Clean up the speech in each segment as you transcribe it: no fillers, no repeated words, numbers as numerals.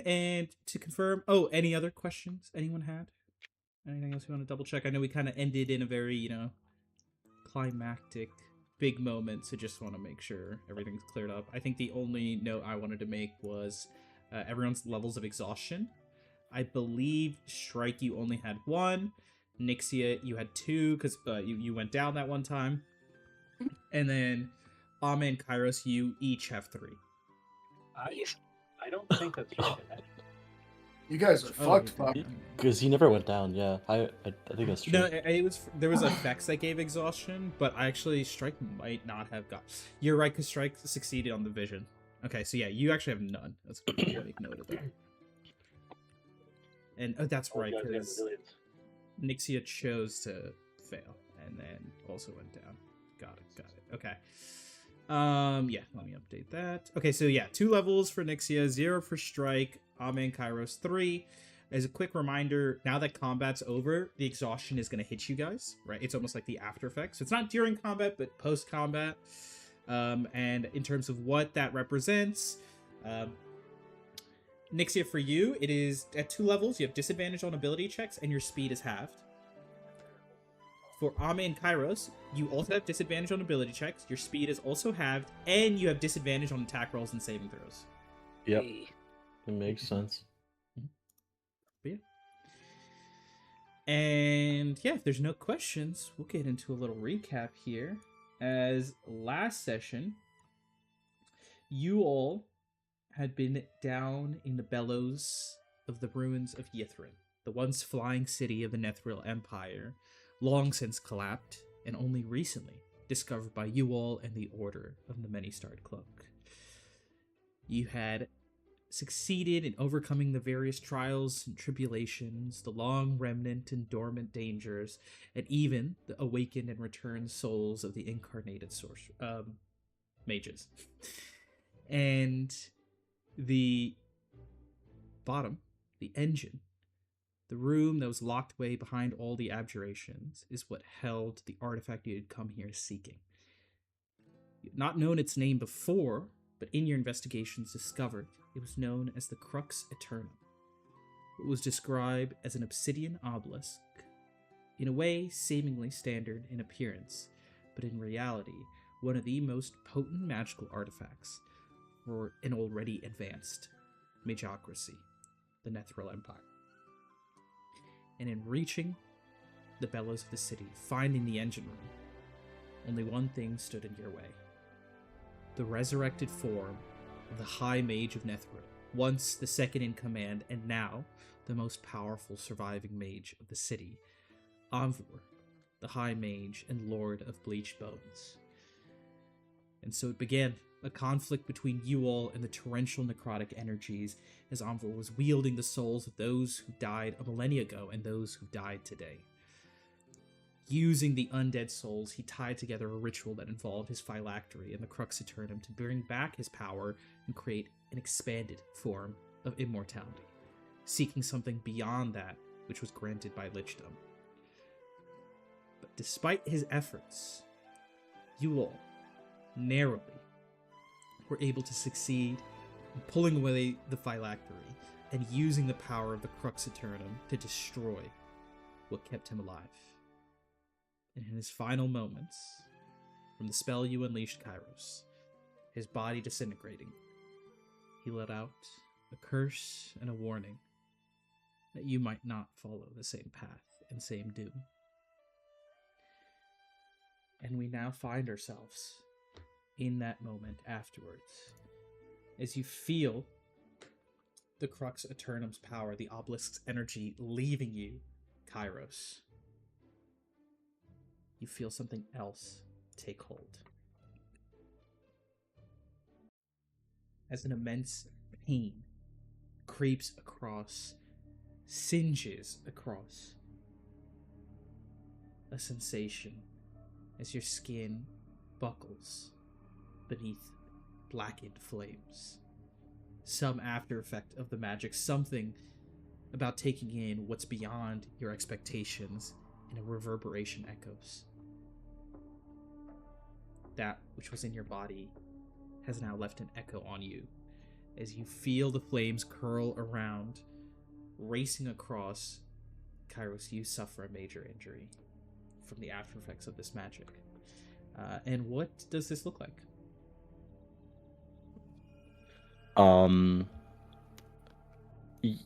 And to confirm, any other questions anyone had? Anything else you want to double check? I know we kind of ended in a very, climactic, big moment, so just want to make sure everything's cleared up. I think the only note I wanted to make was everyone's levels of exhaustion. I believe Strike, you only had 1. Nixia, you had 2, because you went down that one time. And then Ame and Kairos, you each have 3. I don't think that's right. You guys are fucked. Because he never went down. Yeah, I think that's true. No, there was effects that gave exhaustion, but actually Strike might not have got. You're right, because Strike succeeded on the vision. Okay, so yeah, you actually have none. That's good. I'll make note of that. And that's right, because Nixia chose to fail and then also went down. Got it. Okay. Yeah, let me update that. Okay, so yeah, 2 levels for Nixia, 0 for Strike, Ame and Kairos 3. As a quick reminder, now that combat's over, the exhaustion is going to hit you guys, right? It's almost like the after effect. So it's not during combat, but post-combat. And in terms of what that represents, Nixia, for you, it is at 2 levels. You have disadvantage on ability checks, and your speed is halved. For Ame and Kairos, you also have disadvantage on ability checks. Your speed is also halved, and you have disadvantage on attack rolls and saving throws. Yep, it makes sense. But yeah. And yeah, if there's no questions, we'll get into a little recap here. As last session, you all had been down in the bellows of the ruins of Yithrin, the once flying city of the Nethril Empire, long since collapsed, and only recently discovered by you all and the Order of the Many-Starred Cloak. You had succeeded in overcoming the various trials and tribulations, the long remnant and dormant dangers, and even the awakened and returned souls of the incarnated mages. And the bottom, the engine, the room that was locked away behind all the abjurations, is what held the artifact you had come here seeking. You had not known its name before, but in your investigations discovered it was known as the Crux Eternum. It was described as an obsidian obelisk, in a way seemingly standard in appearance, but in reality one of the most potent magical artifacts for an already advanced magocracy, the Nethril Empire. And in reaching the bellows of the city, finding the engine room, only one thing stood in your way. The resurrected form of the High Mage of Nethril, once the second in command and now the most powerful surviving mage of the city, Anvor, the High Mage and Lord of Bleached Bones. And so it began, a conflict between you all and the torrential necrotic energies, as Anvor was wielding the souls of those who died a millennia ago and those who died today. Using the undead souls, he tied together a ritual that involved his phylactery and the Crux Eternum to bring back his power and create an expanded form of immortality, seeking something beyond that which was granted by lichdom. But despite his efforts, you all, narrowly, were able to succeed in pulling away the phylactery and using the power of the Crux Eternum to destroy what kept him alive. And in his final moments, from the spell you unleashed, Kairos, his body disintegrating, he let out a curse and a warning that you might not follow the same path and same doom. And we now find ourselves in that moment afterwards, as you feel the Crux Eternum's power, the obelisk's energy leaving you, Kairos. You feel something else take hold. As an immense pain creeps across, singes across, a sensation as your skin buckles beneath blackened flames. Some after effect of the magic, something about taking in what's beyond your expectations, and a reverberation echoes. That which was in your body has now left an echo on you, as you feel the flames curl around, racing across. Kairos, you suffer a major injury from the after effects of this magic. And what does this look like?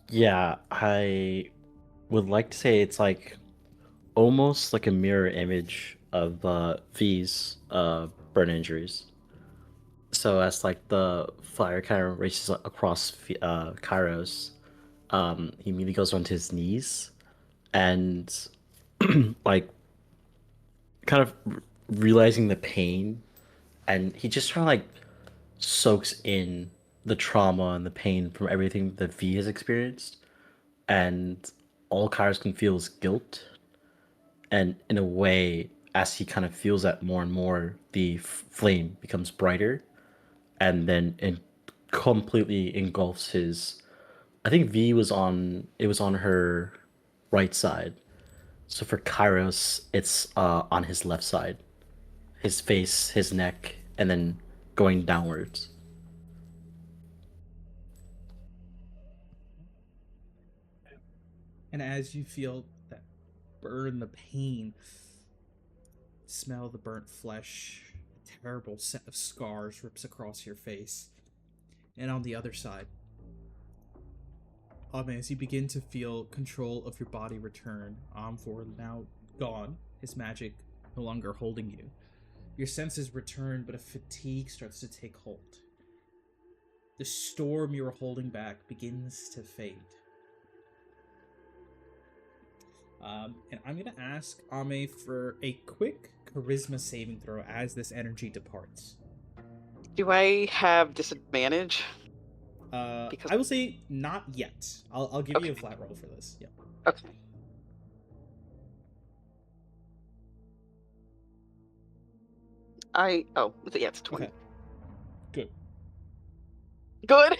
Yeah, I would like to say it's like almost like a mirror image of V's burn injuries. So as like the fire kind of races across Kairos, he immediately goes onto his knees and like kind of realizing the pain, and he just kind of like soaks in the trauma and the pain from everything that V has experienced, and all Kairos can feel is guilt. And in a way, as he kind of feels that more and more, the flame becomes brighter, and then it completely engulfs his. I think V was on. It was on her right side. So for Kairos, it's on his left side, his face, his neck, and then going downwards. And as you feel that burn, the pain, smell the burnt flesh, a terrible set of scars rips across your face. And on the other side, as you begin to feel control of your body return, Amfor now gone, his magic no longer holding you. Your senses return, but a fatigue starts to take hold. The storm you were holding back begins to fade. And I'm going to ask Ame for a quick charisma saving throw as this energy departs. Do I have disadvantage? Because I will say not yet. I'll give you a flat roll for this. Yeah. Okay. It's 20. Okay. Good. Good.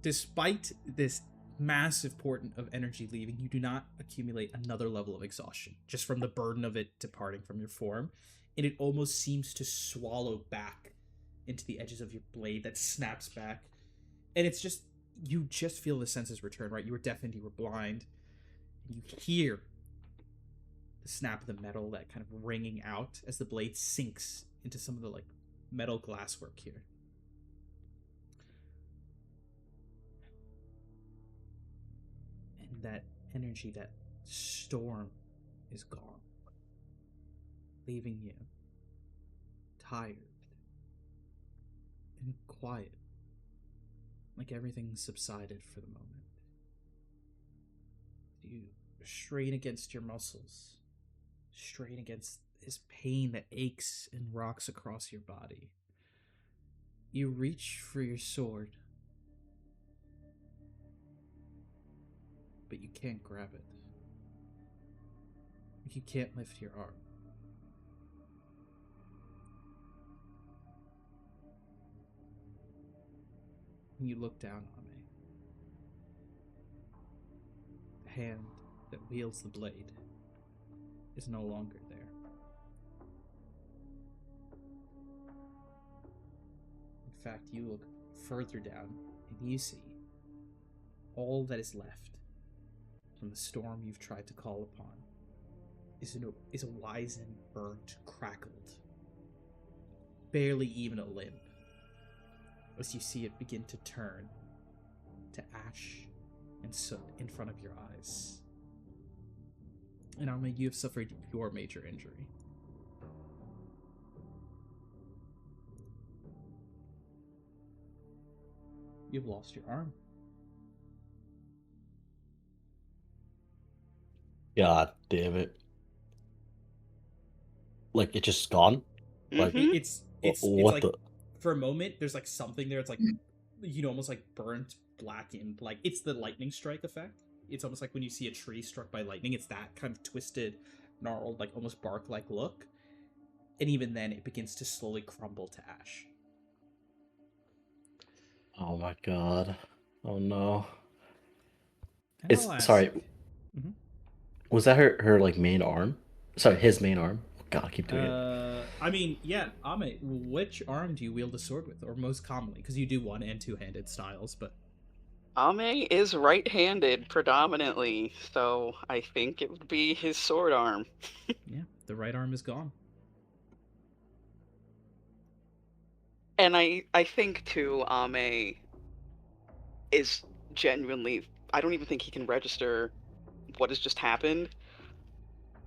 Despite this massive portent of energy leaving, you do not accumulate another level of exhaustion, just from the burden of it departing from your form, and it almost seems to swallow back into the edges of your blade that snaps back. And it's just, you just feel the senses return, right? You were deafened, you were blind, and you hear the snap of the metal, that kind of ringing out as the blade sinks into some of the like metal glasswork here. And that energy, that storm is gone, leaving you tired and quiet, like everything subsided for the moment. You strain against your muscles, strain against this pain that aches and rocks across your body. You reach for your sword, but you can't grab it. You can't lift your arm. And you look down on me. The hand that wields the blade is no longer there. In fact, you look further down and you see all that is left from the storm you've tried to call upon is a wizened, burnt, crackled, barely even a limb, as you see it begin to turn to ash and soot in front of your eyes. And Arma, you have suffered your major injury. You've lost your arm. God damn it. Like, it's just gone? Like, It's what like, the? for a moment, there's like something there. It's like, almost like burnt, blackened. Like, it's the lightning strike effect. It's almost like when you see a tree struck by lightning. It's that kind of twisted, gnarled, like almost bark-like look. And even then, it begins to slowly crumble to ash. Oh my god. Oh no. And I'll ask, Sorry. Was that her like main arm? Sorry, his main arm. God, I keep doing it. I mean, yeah, Ame, which arm do you wield a sword with, or most commonly? Because you do one and two-handed styles, but Ame is right-handed predominantly, so I think it would be his sword arm. yeah, the right arm is gone. And I think too, Ame is genuinely, I don't even think he can register what has just happened.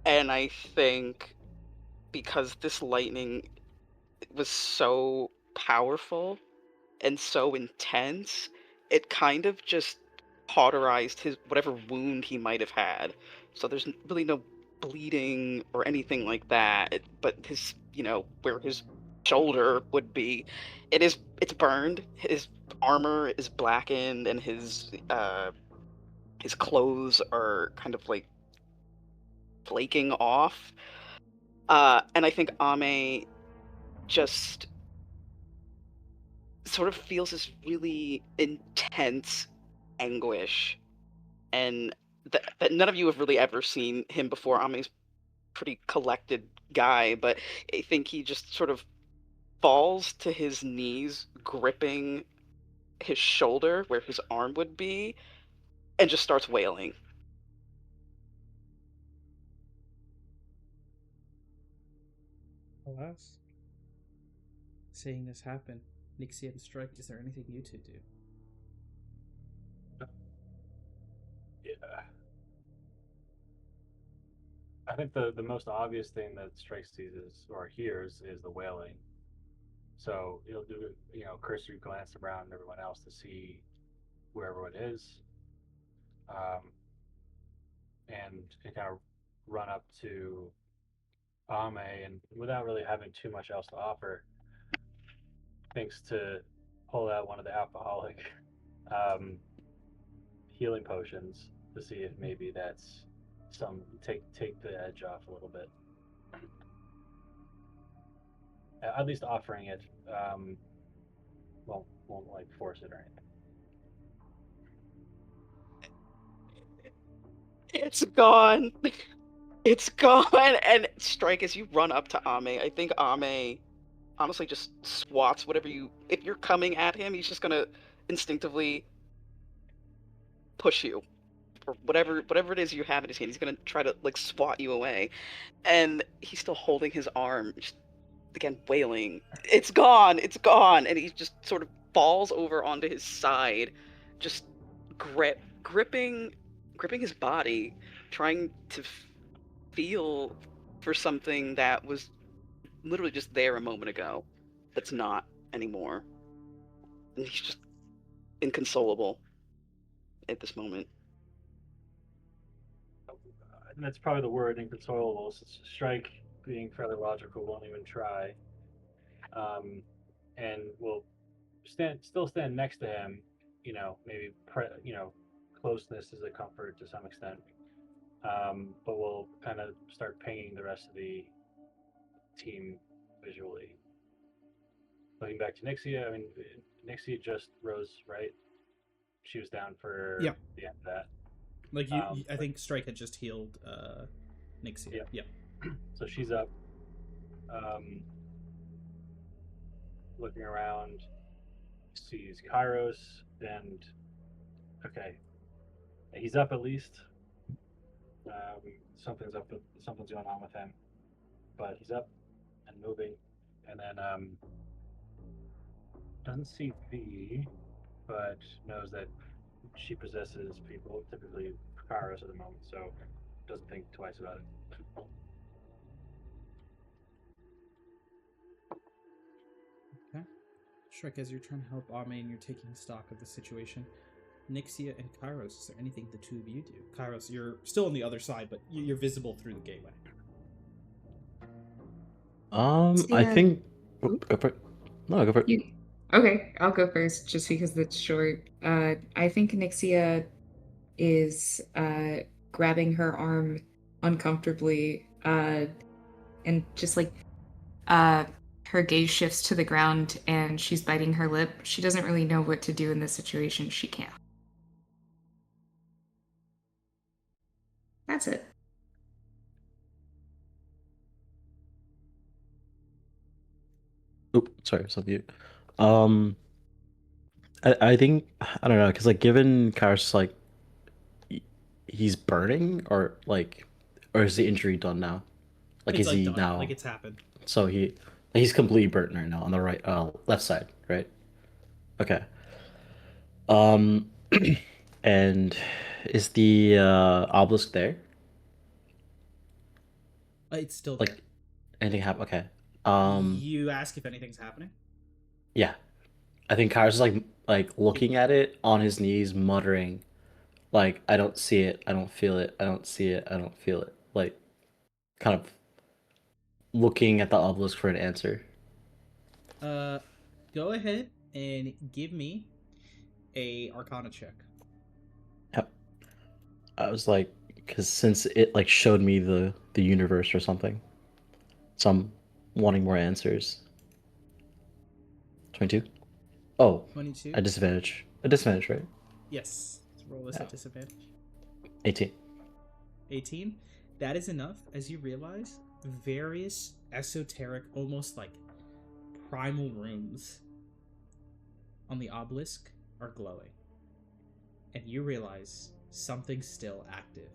And I think because this lightning was so powerful and so intense, it kind of just cauterized his whatever wound he might have had. So there's really no bleeding or anything like that. But his, where his shoulder would be, it's burned. His armor is blackened, and his clothes are kind of like flaking off. And I think Ame just sort of feels this really intense anguish, and that none of you have really ever seen him before. Ame's pretty collected guy, but I think he just sort of falls to his knees, gripping his shoulder where his arm would be, and just starts wailing. Alas, seeing this happen, Nixie and Strike, is there anything you two do? Yeah. I think the most obvious thing that Strike sees or hears is the wailing. So he'll do cursory glance around everyone else to see where everyone is, um, and kind of run up to Ame, and without really having too much else to offer, thinks to pull out one of the alcoholic um, healing potions to see if maybe that's some take the edge off a little bit. At least offering it won't like force it or anything. It's gone. It's gone. And Strike, as you run up to Ame, I think Ame honestly just swats whatever if you're coming at him, he's just gonna instinctively push you, or whatever it is you have in his hand. He's gonna try to like swat you away, and he's still holding his arm, just again wailing, it's gone, and he just sort of falls over onto his side, just gripping his body, trying to feel for something that was literally just there a moment ago, that's not anymore, and he's just inconsolable at this moment. And that's probably the word, inconsolable. Since Strike, being fairly logical, won't even try, and will still stand next to him. Maybe closeness is a comfort to some extent, but we'll kind of start pinging the rest of the team visually. Looking back to Nixia, I mean, Nixia just rose, right? She was down for Yeah. the end of that. Like I think Strike had just healed Nixia. Yeah. So she's up, looking around, sees Kairos, and okay, he's up at least. Something's going on with him, but he's up and moving, and then doesn't see V, but knows that she possesses people, typically Kairos at the moment, so doesn't think twice about it. Okay. Shrek, as you're trying to help Ame and you're taking stock of the situation, Nixia and Kairos, is there anything the two of you do? Kairos, you're still on the other side, but you're visible through the gateway. I think. Go for it. No, go for it. Okay, I'll go first just because it's short. I think Nixia is grabbing her arm uncomfortably, and just like her gaze shifts to the ground and she's biting her lip. She doesn't really know what to do in this situation. She can't. That's it. Oop, sorry, it's on mute. I think I don't know because like given Karis like he's burning or is the injury done now? Like It's is like he done. now? Like it's happened. So he's completely burnt right now on the left side, right? Okay. Um, and is the obelisk there? It's still there. Like anything happen? Okay. You ask if anything's happening. Yeah. I think Karis is like looking at it on his knees, muttering, like, I don't see it, I don't feel it, I don't see it, I don't feel it. Like kind of looking at the obelisk for an answer. Go ahead and give me a Arcana check. Yep. I was like, because since it like showed me the universe or something, so I'm wanting more answers. 22. Oh, 22. a disadvantage. A disadvantage, right? Yes. Let's roll this Yeah. at disadvantage. 18. 18. That is enough as you realize various esoteric, almost like primal runes on the obelisk are glowing. And you realize something's still active.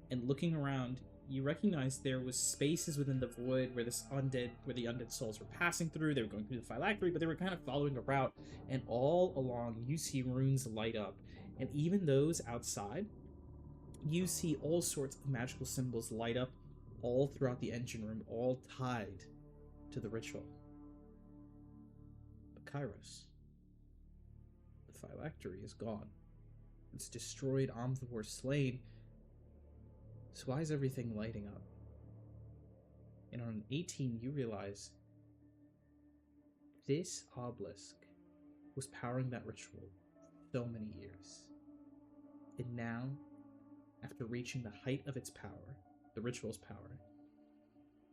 And looking around, you recognize there was spaces within the void where the undead souls were passing through. They were going through the phylactery, but they were kind of following a route. And all along, you see runes light up. And even those outside, you see all sorts of magical symbols light up all throughout the engine room, all tied to the ritual. But Kairos, the phylactery is gone. It's destroyed, Omnivore slain. So why is everything lighting up? And on an 18, you realize this obelisk was powering that ritual so many years. And now, after reaching the height of its power, the ritual's power,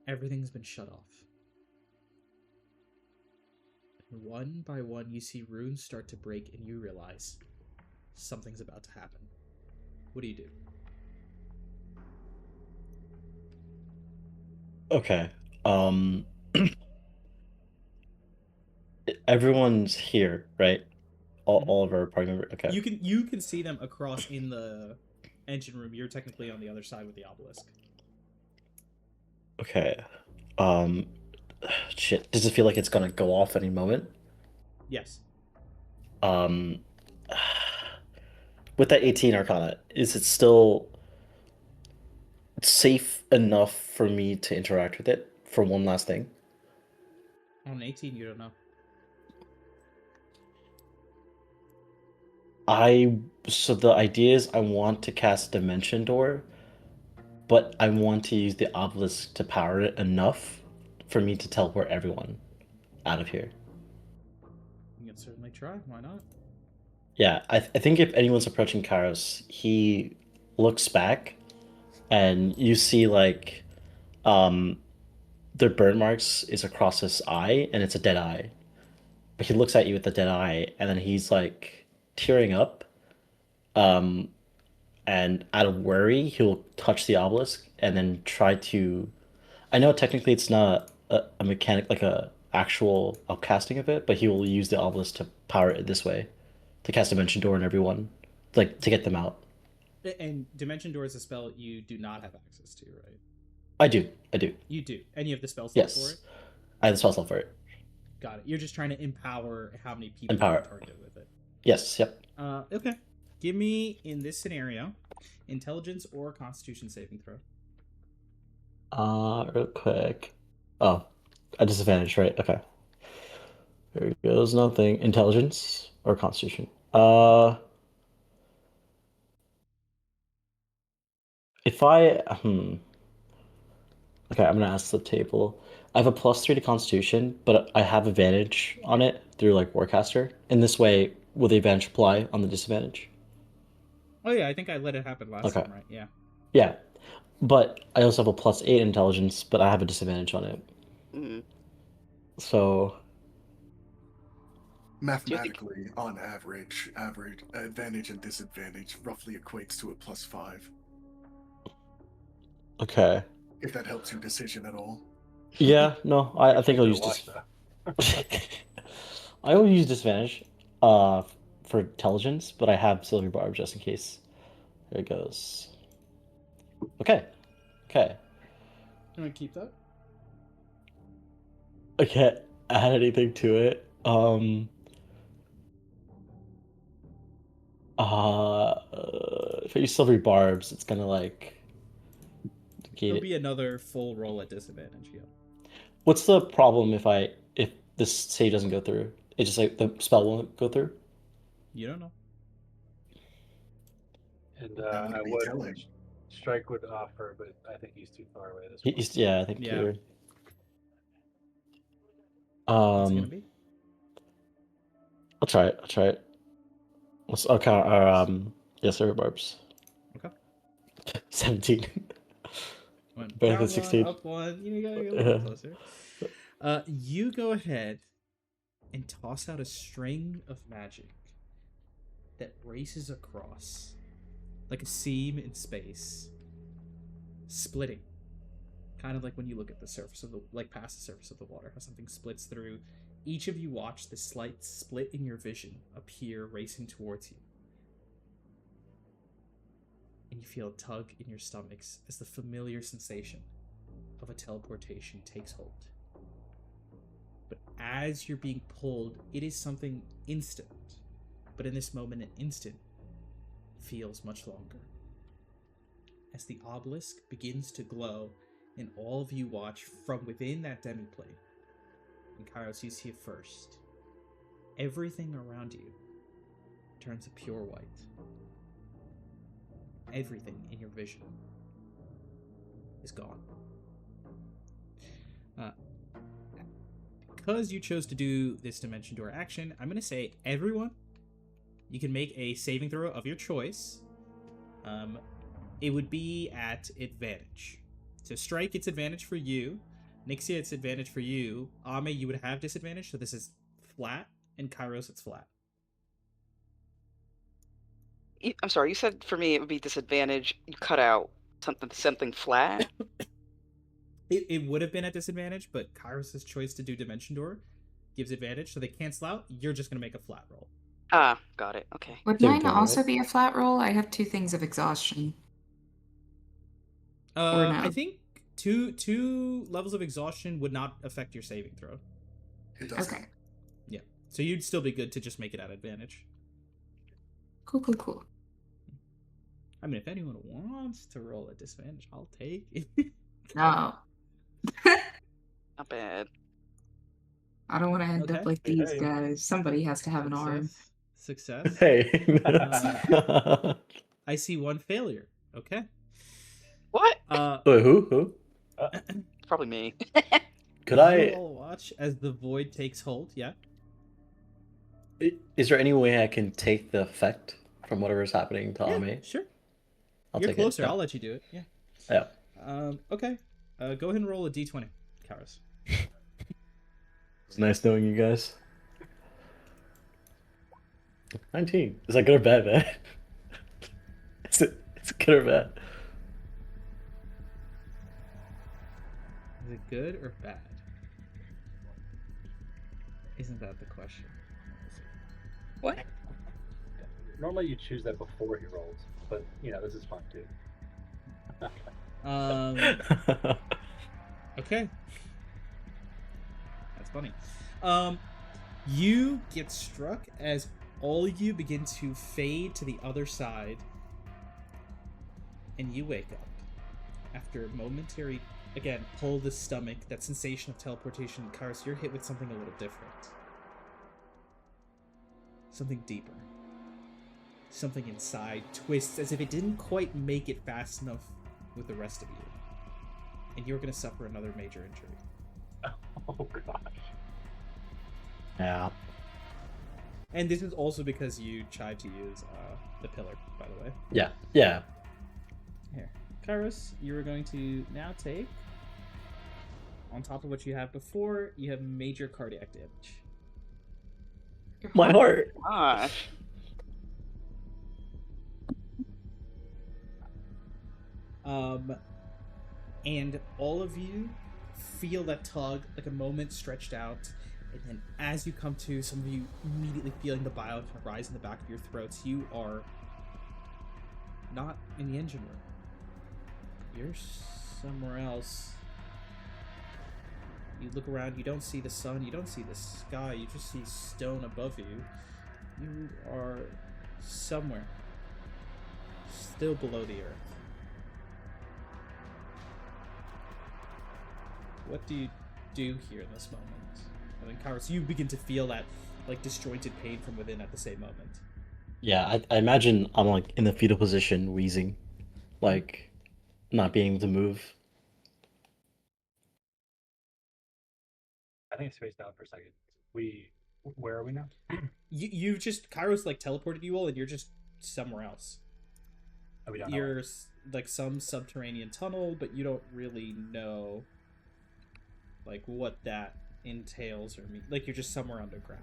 everything's been shut off. And one by one, you see runes start to break and you realize something's about to happen. What do you do? Okay. Everyone's here, right? All of our party members. Okay. You can see them across in the engine room. You're technically on the other side with the obelisk. Okay. Um, shit. Does it feel like it's gonna go off any moment? Yes. Um, with that 18 Arcana, is it still safe enough for me to interact with it for one last thing? On 18, you don't know. So the idea is I want to cast Dimension Door, but I want to use the obelisk to power it enough for me to teleport everyone out of here. You can certainly try. Why not? Yeah, I think if anyone's approaching Kairos, he looks back and you see like the burn marks is across his eye and it's a dead eye. But he looks at you with the dead eye and then he's like tearing up. And out of worry, he'll touch the obelisk and then try to. I know technically it's not a mechanic like a actual upcasting of it, but he will use the obelisk to power it this way, to cast Dimension Door on everyone, like to get them out. And Dimension Door is a spell you do not have access to, right? I do. You do. And you have the spell slot Yes. for it? I have the spell slot for it. Got it. You're just trying to empower how many people Empower. you can target with it. Yes. Yep. Okay. Give me, in this scenario, intelligence or constitution saving throw. Real quick. Oh, a disadvantage, right? Okay. There goes nothing. Intelligence or Constitution. If I Okay, I'm gonna ask the table. I have a +3 to Constitution, but I have advantage on it through like Warcaster. In this way, will the advantage apply on the disadvantage? Oh yeah, I think I let it happen last Okay. time, right? Yeah. Yeah, but I also have a +8 intelligence, but I have a disadvantage on it. Mhm. So Mathematically, on average advantage and disadvantage roughly equates to a +5. okay. If that helps your decision at all. Yeah, no, I think I'll use Watch this. I will use disadvantage for intelligence, but I have silver barb just in case. There it goes. Okay. Okay. You want to keep that? I can't add anything to it. If I use silvery barbs, it's gonna like negate There'll it. be another full roll at disadvantage. Yeah. What's the problem if this save doesn't go through? It's just like the spell won't go through. You don't know. And That would I be would telling. Strike would offer, but I think he's too far away this point. Yeah, I think Yeah. you're. What's it gonna be? I'll try it. I'll try it. Okay. Yeah, silver barbs. Okay. 17. Went Better down than 16. one, up one. You gotta get a little closer. You go ahead and toss out a string of magic that races across like a seam in space, splitting. Kind of like when you look at the surface of past the surface of the water, how something splits through. Each of you watch the slight split in your vision appear racing towards you. And you feel a tug in your stomachs as the familiar sensation of a teleportation takes hold. But as you're being pulled, it is something instant. But in this moment, an instant feels much longer. As the obelisk begins to glow, and all of you watch from within that demiplane. And Kairos, you see it first. Everything around you turns a pure white. Everything in your vision is gone. Because you chose to do this dimension door action, I'm going to say everyone, you can make a saving throw of your choice. It would be at advantage. So Strike, it's advantage for you. Nixia, it's advantage for you. Ame, you would have disadvantage, so this is flat. And Kairos, it's flat. I'm sorry, you said for me it would be disadvantage. You cut out something flat. It would have been at disadvantage, but Kairos' choice to do Dimension Door gives advantage, so they cancel out. You're just going to make a flat roll. Ah, got it. Okay. Would Same mine thing, also right? be a flat roll? I have 2 things of exhaustion. Or no? I think two levels of exhaustion would not affect your saving throw. It does. Okay. Yeah. So you'd still be good to just make it at advantage. Cool. I mean, if anyone wants to roll at disadvantage, I'll take it. No. Not bad. I don't want to end Okay. up like these Hey. guys. Somebody has to have an arm. Success. Hey. I see one failure. Okay. What? Wait, who? Probably me. Could You I? all watch as the void takes hold. Yeah. Is there any way I can take the effect from whatever's happening to Yeah, Ame? sure. I'll You're take closer. it. I'll let you do it. Yeah. Yeah. Okay. Go ahead and roll a d20, Karis. It's nice knowing you guys. 19. Is that good or bad, man? It's good or bad? Is it good or bad? Isn't that the question? What? Normally you choose that before he rolls, but this is fun too. Okay. That's funny. You get struck as all of you begin to fade to the other side, and you wake up after a momentary, again, pull the stomach, that sensation of teleportation. Karis, you're hit with something a little different. Something deeper. Something inside twists as if it didn't quite make it fast enough with the rest of you. And you're going to suffer another major injury. Oh gosh. Yeah. And this is also because you tried to use the pillar, by the way. Yeah. Here. Kairos, you are going to now take, on top of what you have before, you have major cardiac damage. My heart. Gosh. And all of you feel that tug, like a moment stretched out, and then as you come to, some of you immediately feeling the bile kind of rise in the back of your throats. You are not in the engine room. You're somewhere else. You look around, you don't see the sun, you don't see the sky, you just see stone above you. You are somewhere. Still below the earth. What do you do here in this moment? And then Kairos, you begin to feel that like disjointed pain from within at the same moment. Yeah, I imagine I'm like in the fetal position, wheezing, like not being able to move. I think it's spaced out for a second. Where are we now? You've just Kairos like teleported you all, and you're just somewhere else. Oh, we don't know. You're like some subterranean tunnel, but you don't really know like what that entails or mean. Like you're just somewhere underground.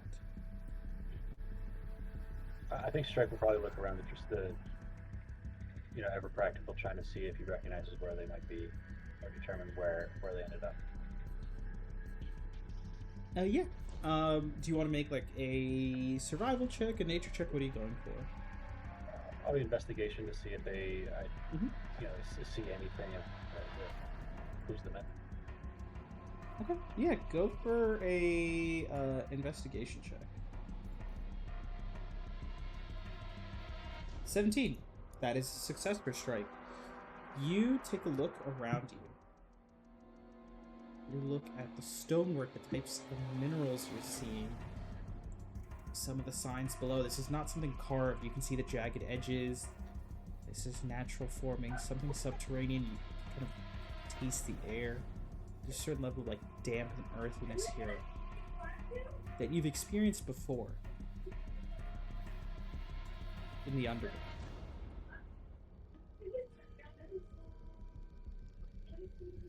I think Strike will probably look around at just the, ever practical, trying to see if he recognizes where they might be, or determine where they ended up. Yeah. Do you want to make like a survival check, a nature check? What are you going for? Probably investigation to see if they, Mhm. see anything that clues them in. Okay. Yeah, go for a investigation check. 17. That is a success for Strike. You take a look around you. You look at the stonework, the types of minerals you're seeing. Some of the signs below. This is not something carved. You can see the jagged edges. This is natural forming, something subterranean. You kind of taste the air. There's a certain level of like damp and earthiness here that you've experienced before in the underground.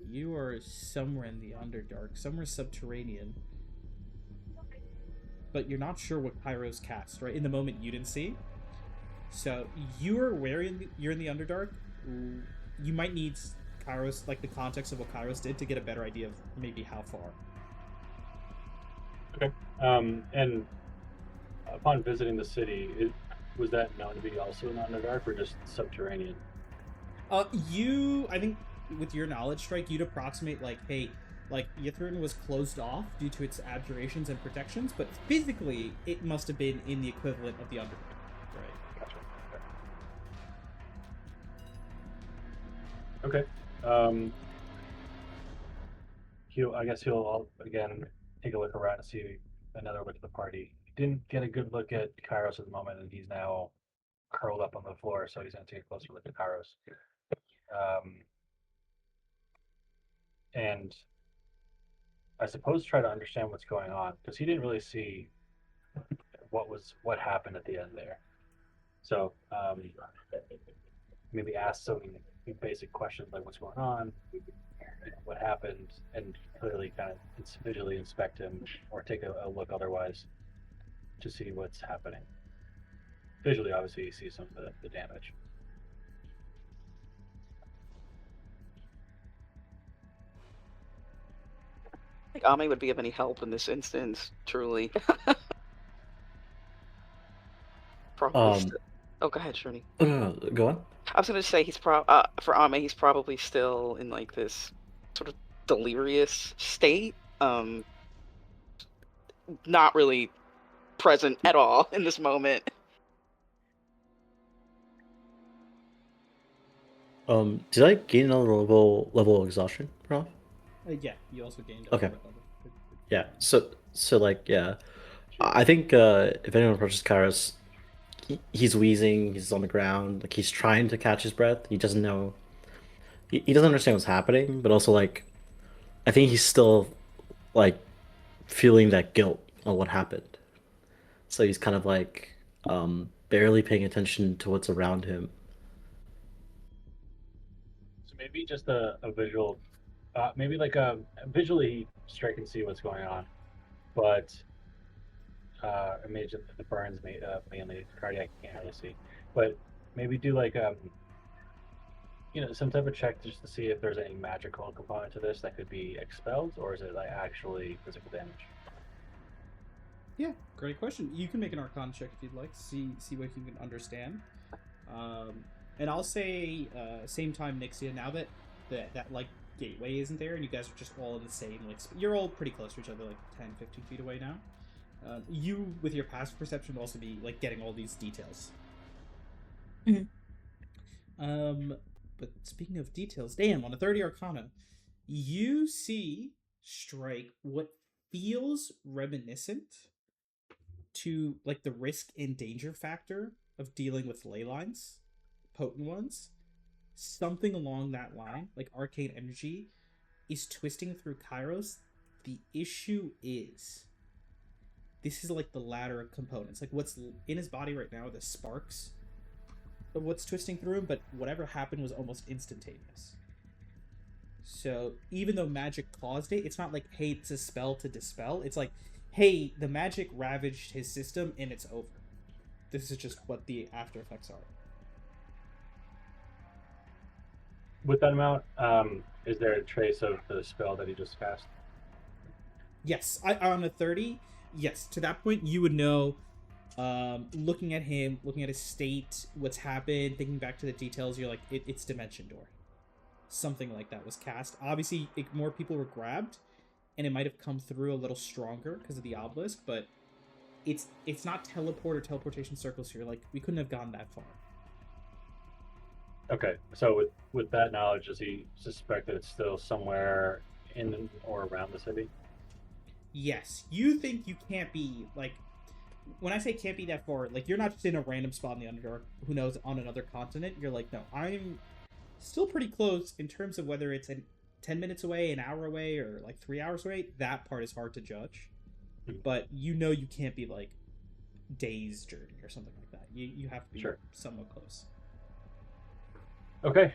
You are somewhere in the Underdark, somewhere subterranean, but you're not sure what Kairos cast, right? In the moment, you didn't see. So you're you're in the Underdark. You might need Kairos, like the context of what Kairos did, to get a better idea of maybe how far. Okay. And upon visiting the city, was that known to be also an Underdark or just subterranean? I think with your knowledge, Strike, you'd approximate like, hey, like Ythrun was closed off due to its abjurations and protections, but physically it must have been in the equivalent of the Underdark, right? Gotcha. Okay. He'll again take a look around and see another look at the party. Didn't get a good look at Kairos at the moment, and he's now curled up on the floor, so he's going to take a closer look at Kairos. And I suppose try to understand what's going on, because he didn't really see what happened at the end there. So maybe ask some basic questions like what's going on, what happened, and clearly kind of visually inspect him or take a look otherwise to see what's happening. Visually, obviously, you see some of the damage. I think Ame would be of any help in this instance, truly. Probably. Oh, go ahead, Shirley. Go on. I was gonna say for Ame, he's probably still in like this sort of delirious state. Not really present at all in this moment. Did I gain another level of exhaustion, Prof? Yeah, you also gained. Okay. Yeah. So like yeah, I think if anyone approaches Kairos, he's wheezing. He's on the ground. Like he's trying to catch his breath. He doesn't know. He doesn't understand what's happening, but also like, I think he's still like feeling that guilt of what happened. So he's kind of like barely paying attention to what's around him. So maybe just a visual, maybe like visually Strike can see what's going on, but imagine the burns mainly cardiac can't really see, but maybe do like some type of check just to see if there's any magical component to this that could be expelled, or is it like actually physical damage? Yeah, great question. You can make an Arcana check if you'd like. See what you can understand. And I'll say, same time, Nixia. Now that like gateway isn't there, and you guys are just all in the same like you're all pretty close to each other, like 10, 15 feet away now. You, with your passive perception, will also be like getting all these details. But speaking of details, damn, on a 30 Arcana, you see Strike what feels reminiscent to like the risk and danger factor of dealing with ley lines, potent ones. Something along that line, like arcane energy, is twisting through Kairos. The issue is this is like the latter components. Like what's in his body right now are the sparks of what's twisting through him, but whatever happened was almost instantaneous. So even though magic caused it, it's not like, hey, it's a spell to dispel. It's like, hey, the magic ravaged his system and it's over. This is just what the after effects are. With that amount, is there a trace of the spell that he just cast? Yes, on a 30, yes. To that point, you would know, looking at him, looking at his state, what's happened, thinking back to the details, you're like, it's Dimension Door. Something like that was cast. Obviously, more people were grabbed, and it might have come through a little stronger because of the obelisk, but it's not teleport or teleportation circles here. Like, we couldn't have gone that far. Okay, so with that knowledge, does he suspect that it's still somewhere in or around the city? Yes, you think you can't be, like, when I say can't be that far, like, you're not just in a random spot in the Underdark, who knows, on another continent. You're like, no, I'm still pretty close in terms of whether it's 10 minutes away, an hour away, or, like, 3 hours away. That part is hard to judge. But you know you can't be, like, days journey or something like that. You have to be Sure. somewhat close. Okay.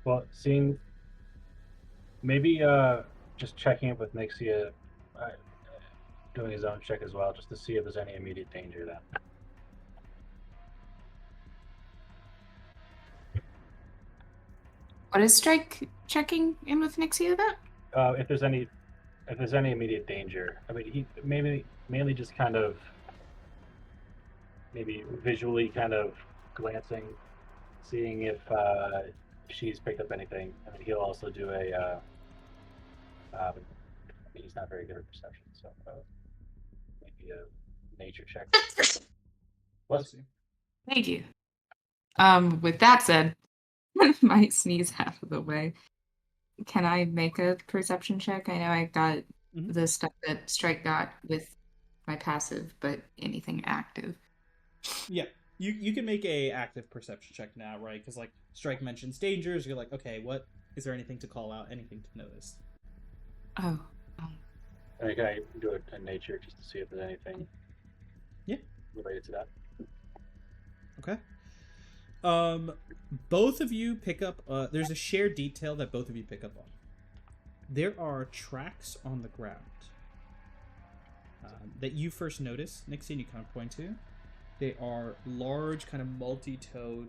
Well, seeing maybe just checking up with Nixia, doing his own check as well, just to see if there's any immediate danger then. What is Strike checking in with Nixia about? If there's any immediate danger, I mean, he mainly just kind of maybe visually kind of glancing, seeing if she's picked up anything. I mean, he'll also do a. He's not very good at perception, so maybe a nature check. Bless you. Thank you. With that said, might sneeze half of the way. Can I make a perception check? I know I got the stuff that Strike got with my passive, but anything active. Yeah, you can make a active perception check now, right? Because like Strike mentions dangers. You're like, okay, what is there anything to call out? Anything to notice? Oh. Can I do a nature just to see if there's anything? Yeah. Related to that. Okay. Both of you pick up. There's a shared detail that both of you pick up on. There are tracks on the ground that you first notice, Nixie, and you kind of point to. They are large, kind of multi-toed,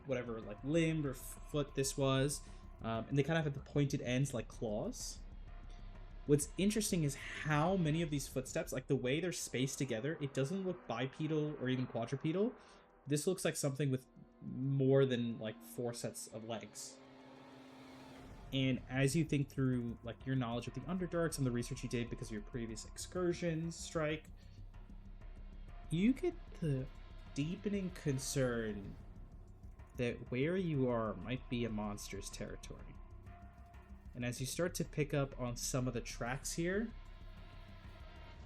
whatever, like limb or foot this was, and they kind of have the pointed ends like claws. What's interesting is how many of these footsteps, like the way they're spaced together, it doesn't look bipedal or even quadrupedal. This looks like something with more than like 4 sets of legs. And as you think through like your knowledge of the Underdarks and the research you did because of your previous excursions, Strike, you get the deepening concern that where you are might be a monster's territory. And as you start to pick up on some of the tracks here,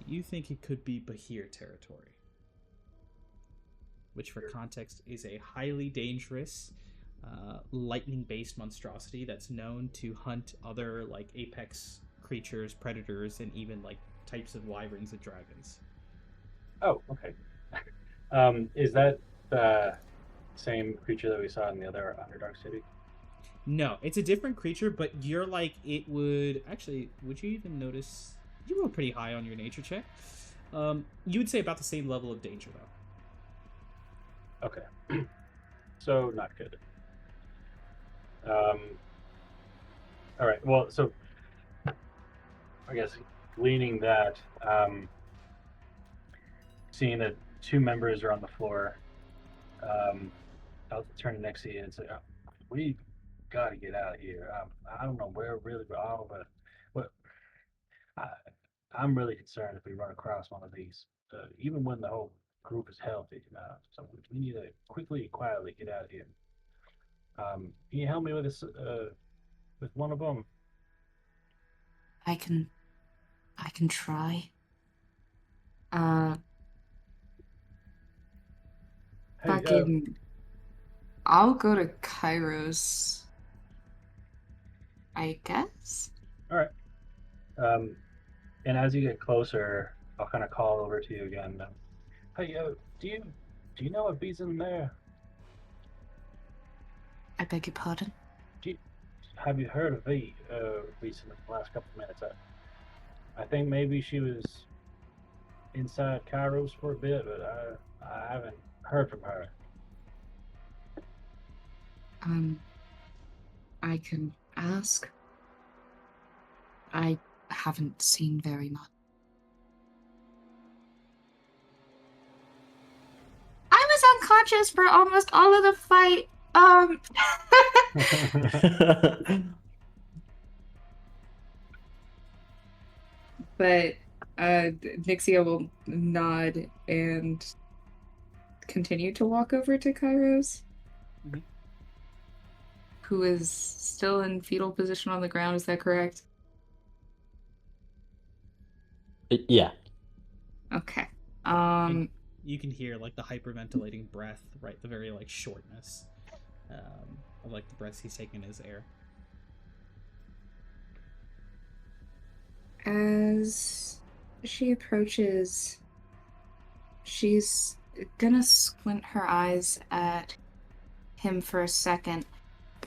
you think it could be Bahir territory. Which, for context, is a highly dangerous, lightning-based monstrosity that's known to hunt other, like, apex creatures, predators, and even, like, types of wyverns and dragons. Oh, okay. Is that the same creature that we saw in the other Underdark city? No, it's a different creature, but you're like, it would... Actually, would you even notice... You roll pretty high on your nature check. You would say about the same level of danger, though. Okay. so not good. All right. Well, so I guess gleaning that, seeing that two members are on the floor, I'll turn to Nixie and say, "We got to get out of here. I don't know where really we are, but what I, I'm really concerned if we run across one of these, even when the whole group is healthy. So we need to quickly, quietly get out of here. Can you help me with this? With one of them? I can try. Uh, Hey, fucking, I'll go to Kairos, I guess. all right. And as you get closer, I'll kind of call over to you again. Hey, do you know if B's in there? I beg your pardon? Have you heard of V recently, the last couple of minutes? I think maybe she was inside Kairos for a bit, but I haven't heard from her. I can ask. I haven't seen very much. I was unconscious for almost all of the fight. But Nixia will nod and continue to walk over to Kairos, who is still in fetal position on the ground. Is that correct? Yeah. Okay. You can hear like the hyperventilating breath, right? The very like shortness of like the breaths he's taking in his air. As she approaches, she's gonna squint her eyes at him for a second.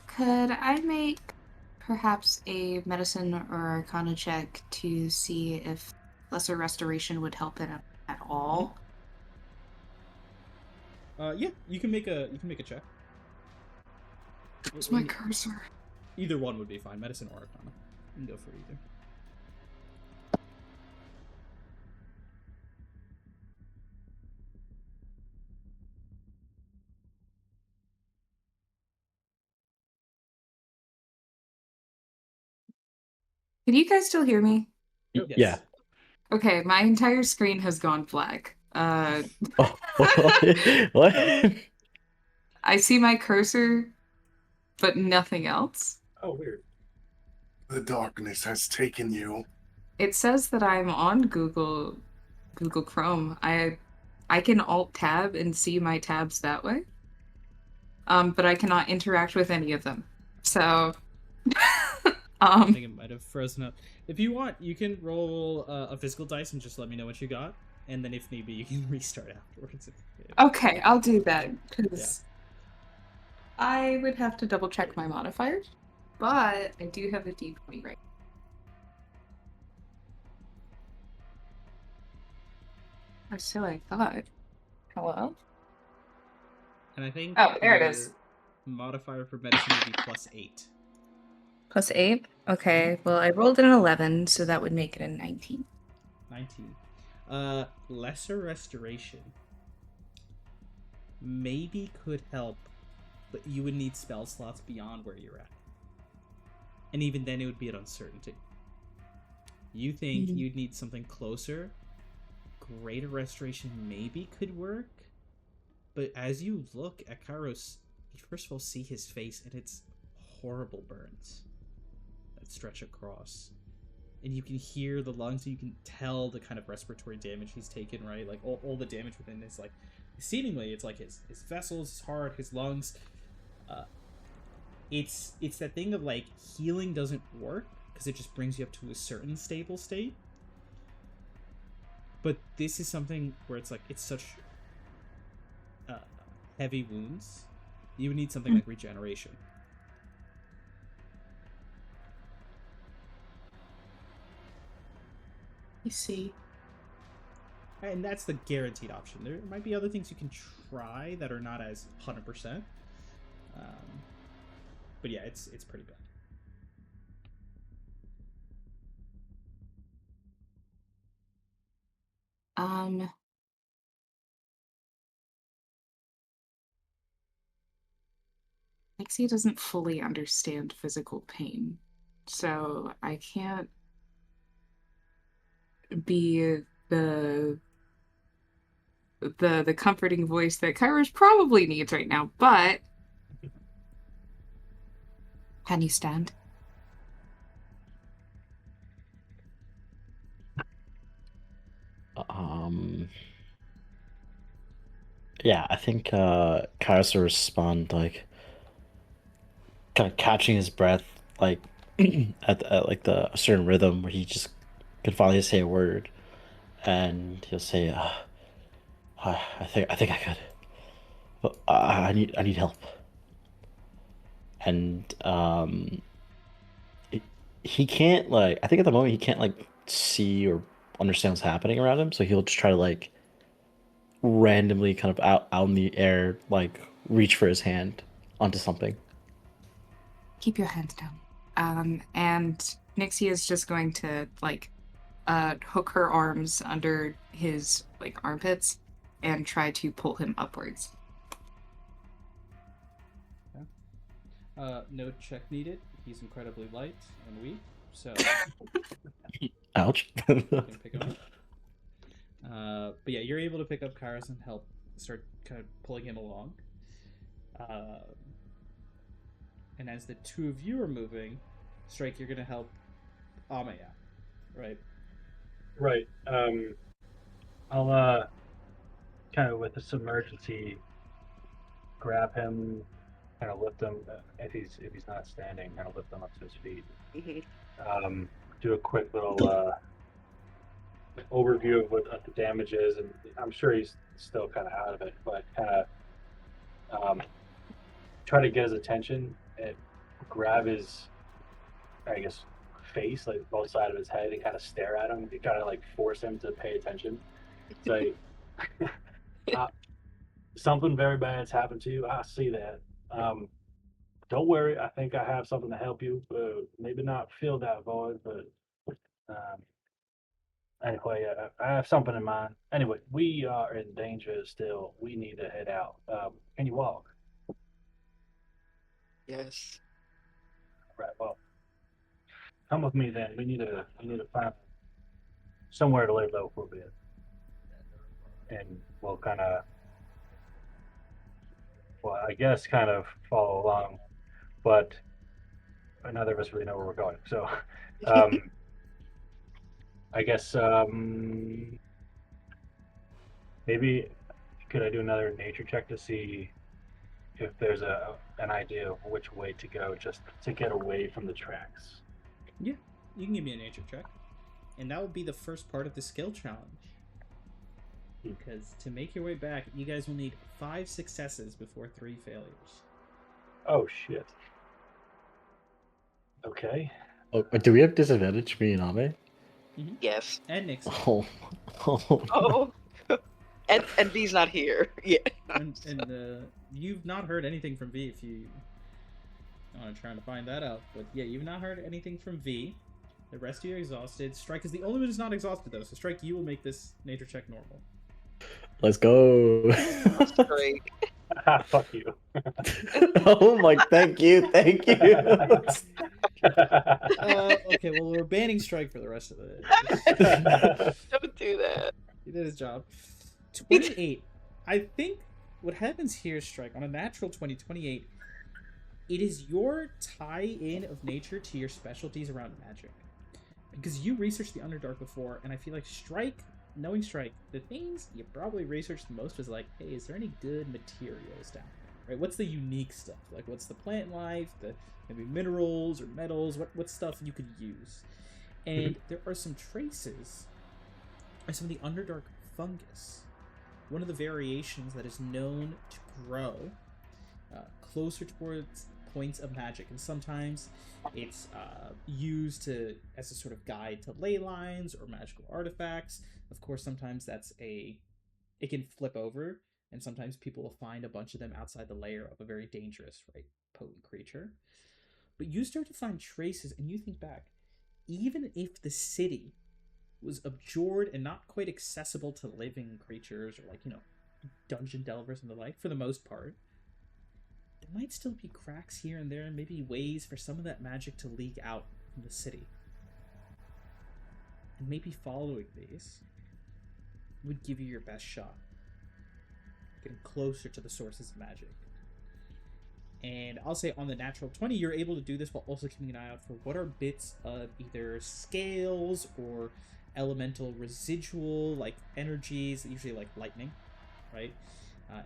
Could I make perhaps a medicine or arcana check to see if lesser restoration would help it at all? Yeah, you can make a check. Where's my cursor? Either one would be fine, medicine or arcana. You can go for either. Can you guys still hear me? Yes. Yeah. Okay, my entire screen has gone black. Oh, what? I see my cursor, but nothing else. Oh, weird. The darkness has taken you. It says that I'm on Google Chrome. I can Alt Tab and see my tabs that way. But I cannot interact with any of them. So I think it might have frozen up. If you want, you can roll a physical dice and just let me know what you got, and then if need be, you can restart afterwards. Okay, I'll do that because I would have to double check my modifiers, but I do have a D20 right. Or so I thought. Hello? And I think there it is. Modifier for medicine would be +8. +8? Okay, well I rolled an 11, so that would make it a 19. 19. Lesser restoration maybe could help, but you would need spell slots beyond where you're at. And even then it would be an uncertainty. You think you'd need something closer? Greater restoration maybe could work, but as you look at Kairos, you first of all see his face, and it's horrible burns that stretch across. And you can hear the lungs, and you can tell the kind of respiratory damage he's taken, right? Like, all the damage within his, like, seemingly, it's like his vessels, his heart, his lungs. It's that thing of, like, healing doesn't work, because it just brings you up to a certain stable state. But this is something where it's, like, it's such heavy wounds. You would need something like regeneration. You see. And that's the guaranteed option. There might be other things you can try that are not as 100%. But yeah, it's pretty bad. Lexi doesn't fully understand physical pain, so I can't be the comforting voice that Kairos probably needs right now, but can you stand? Yeah, I think Kairos will respond like kind of catching his breath, like at like a certain rhythm where he just can finally say a word, and he'll say, I think I could, but I need help." And he can't like I think at the moment he can't like see or understand what's happening around him, so he'll just try to like randomly kind of out in the air like reach for his hand onto something. Keep your hands down. And Nixie is just going to like hook her arms under his like armpits and try to pull him upwards. No check needed. He's incredibly light and weak, so Ouch. you can pick him up. But yeah, you're able to pick up Kairos and help start kind of pulling him along. And as the two of you are moving, Strike, you're gonna help Ame out, right? Right. I'll kind of with the submergency grab him, kind of lift him if he's not standing, kind of lift him up to his feet. Mm-hmm. Do a quick little overview of what the damage is, and I'm sure he's still kind of out of it, but kind of try to get his attention and grab his, I guess, face, like both sides of his head, and kind of stare at him. You kind of like force him to pay attention. It's like something very bad's happened to you. I see that. Don't worry. I think I have something to help you. Maybe not fill that void, but anyway, I have something in mind. Anyway, we are in danger still. We need to head out. Can you walk? Yes. Right. Well, come with me then. We need to find somewhere to lay low for a bit, and we'll kind of, well, I guess, kind of follow along. But neither of us really know where we're going. So, I guess maybe could I do another nature check to see if there's an idea of which way to go, just to get away from the tracks. Yeah, you can give me a nature check, and that will be the first part of the skill challenge. Because to make your way back, you guys will need 5 successes before 3 failures. Oh shit. Okay. Oh, do we have disadvantage, me and Ame? Mm-hmm. Yes. And Nixon. Oh. Oh. And V's not here. Yeah. And you've not heard anything from V if you want to try to find that out. But yeah, you've not heard anything from V. The rest of you are exhausted. Strike is the only one who's not exhausted, though. So, Strike, you will make this nature check normal. Let's go. That's great. Fuck you. Oh my, thank you. Okay, well, we're banning Strike for the rest of the... Don't do that. He did his job. 28. I think what happens here, Strike, on a natural 28, it is your tie-in of nature to your specialties around magic. Because you researched the Underdark before, and I feel like Strike, knowing Strike, the things you probably researched the most was like, hey, is there any good materials down there? Right? What's the unique stuff? Like, what's the plant life, the maybe minerals or metals, what stuff you could use? And there are some traces of some of the Underdark fungus. One of the variations that is known to grow closer towards points of magic, and sometimes it's used as a sort of guide to ley lines or magical artifacts. Of course, sometimes it can flip over and sometimes people will find a bunch of them outside the lair of a very dangerous, right, potent creature. But you start to find traces, and you think back, even if the city was abjured and not quite accessible to living creatures or, like, dungeon delvers and the like, for the most part, there might still be cracks here and there, and maybe ways for some of that magic to leak out from the city. And maybe following these would give you your best shot, getting closer to the sources of magic. And I'll say on the natural 20, you're able to do this while also keeping an eye out for what are bits of either scales or elemental residual, like energies, usually like lightning, right?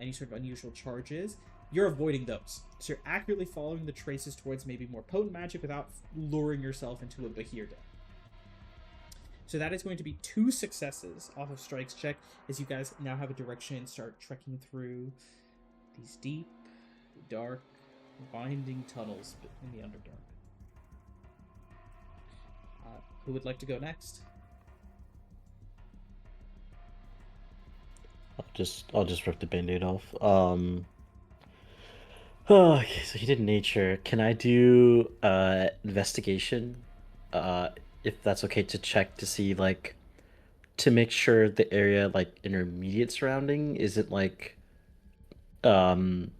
Any sort of unusual charges. You're avoiding those. So you're accurately following the traces towards maybe more potent magic without luring yourself into a Bahir Den. So that is going to be 2 successes off of Strike's check, as you guys now have a direction and start trekking through these deep, dark, winding tunnels in the Underdark. Who would like to go next? I'll just rip the band-aid off. Okay, so he did nature. Can I do investigation? If that's okay, to check to see, like, to make sure the area, like, intermediate surrounding isn't like the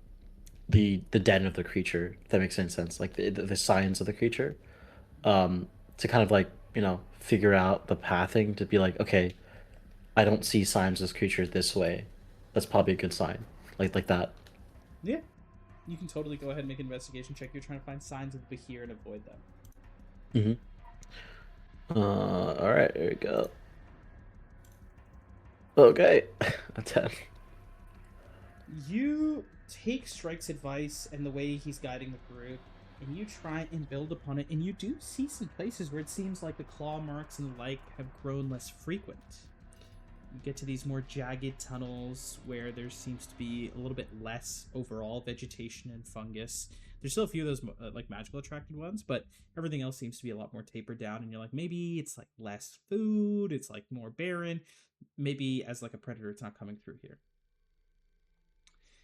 den of the creature, if that makes any sense. Like the signs of the creature. To kind of, like, figure out the pathing, to be like, okay, I don't see signs of this creature this way. That's probably a good sign. Like that. Yeah. You can totally go ahead and make an investigation check. You're trying to find signs of the Bahir and avoid them. Alright, there we go. Okay. A 10. You take Strike's advice and the way he's guiding the group, and you try and build upon it, and you do see some places where it seems like the claw marks and the like have grown less frequent. You get to these more jagged tunnels where there seems to be a little bit less overall vegetation and fungus. There's still a few of those like magical attracted ones, but everything else seems to be a lot more tapered down, and you're like, maybe it's like less food, it's like more barren. Maybe as like a predator, it's not coming through here.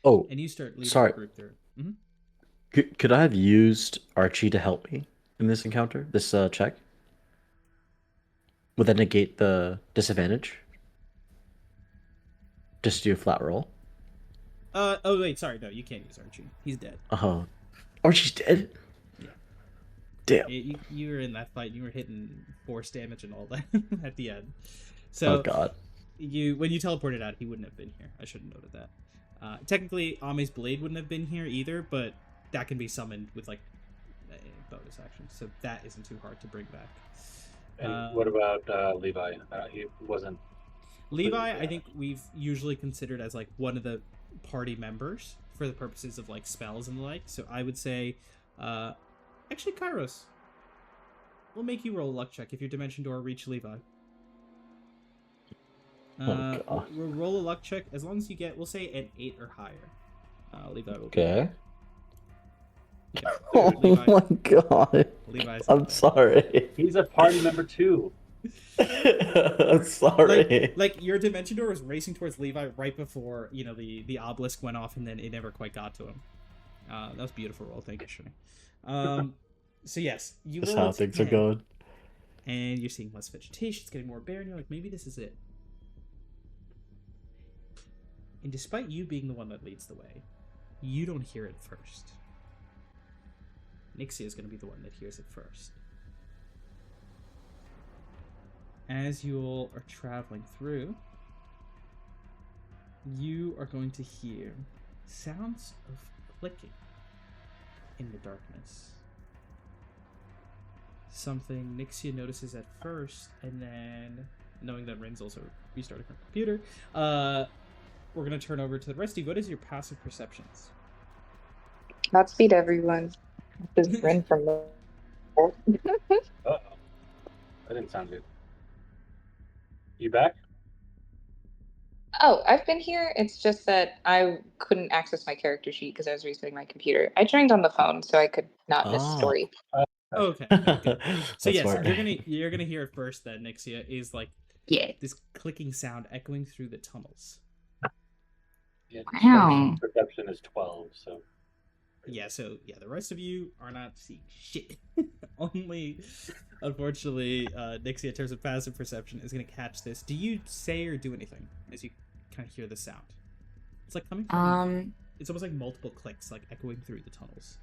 Oh, and you start leading sorry. the group through. Mm-hmm. Could I have used Archie to help me in this encounter, this check? Would that negate the disadvantage? Just do a flat roll? Oh wait, sorry, no, you can't use Archie. He's dead. Archie's dead? Yeah. Damn. You were in that fight, you were hitting force damage and all that at the end. So oh god. When you teleported out, he wouldn't have been here. I should have noted that. Technically, Ame's blade wouldn't have been here either, but that can be summoned with like a bonus action, so that isn't too hard to bring back. And what about Levi? He wasn't. Levi, I think we've usually considered as like one of the party members for the purposes of like spells and the like. So I would say, actually, Kairos, we'll make you roll a luck check if your dimension door reach Levi. We'll roll a luck check as long as you get, we'll say, an 8 or higher. Levi will. Okay. Yeah, oh Levi, my god. Levi's I'm sorry. He's a party member too. I'm sorry. Like your dimension door was racing towards Levi right before the obelisk went off, and then it never quite got to him. That was a beautiful roll. Thank you, Shani. So yes, you That's roll how things are going. and you're seeing less vegetation. It's getting more barren. You're like, maybe this is it. And despite you being the one that leads the way, you don't hear it first. Nixia is going to be the one that hears it first. As you all are traveling through, you are going to hear sounds of clicking in the darkness. Something Nixia notices at first, and then, knowing that Rin's also restarting her computer, we're going to turn over to the rest of you. What is your passive perceptions? Godspeed, everyone. This is Rin from the. Uh-oh. That didn't sound good. You back? Oh, I've been here. It's just that I couldn't access my character sheet because I was resetting my computer. I joined on the phone, so I could not miss story. Okay. Good. So yes, smart. you're gonna hear it first. Then Nixia is like, Yeah. this clicking sound echoing through the tunnels. Yeah, Wow. perception is 12, so Yeah, so yeah, the rest of you are not seeing shit. Only, unfortunately, Nixie, in terms of passive perception, is going to catch this. Do you say or do anything as you kind of hear the sound? It's like coming from. It's almost like multiple clicks, like echoing through the tunnels.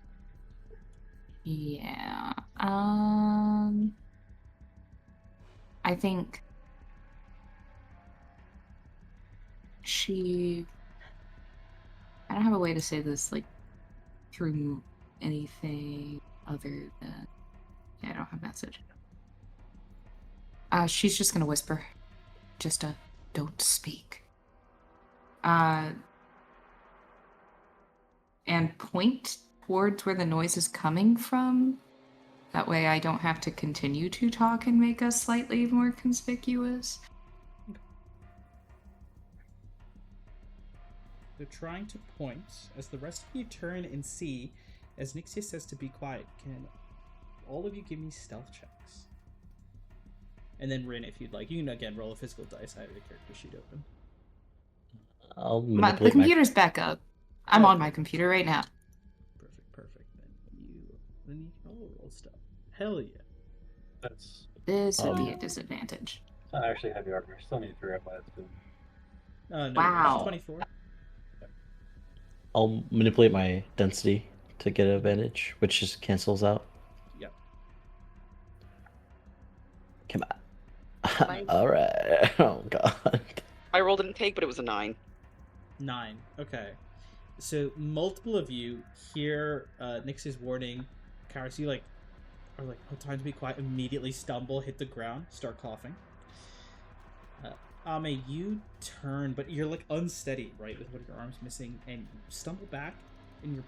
Yeah. I think I don't have a way to say this, like, through anything other than. Yeah, I don't have message. She's just gonna whisper. Just don't speak. And point towards where the noise is coming from. That way I don't have to continue to talk and make us slightly more conspicuous. They're trying to point as the rest of you turn and see, as Nixia says to be quiet. Can all of you give me stealth checks? And then Rin, if you'd like, you can again roll a physical dice. I have your character sheet open. I'll The manipulate computer's back up. I'm on Okay. my computer right now. Perfect. Then you can all roll stuff. Hell yeah. that's This would be a disadvantage. it's not actually heavy armor. Still need to figure out why that's doing. No, Wow. 24. I'll manipulate my density to get an advantage, which just cancels out. Yep. Come on. All right. Oh god. I rolled an intake, but it was a 9. 9. Okay. So multiple of you hear Nix's warning. Karis, you are like, oh, time to be quiet. Immediately stumble, hit the ground, start coughing. Ame, you turn, but you're like unsteady, right, with one of your arms missing, and you stumble back, and you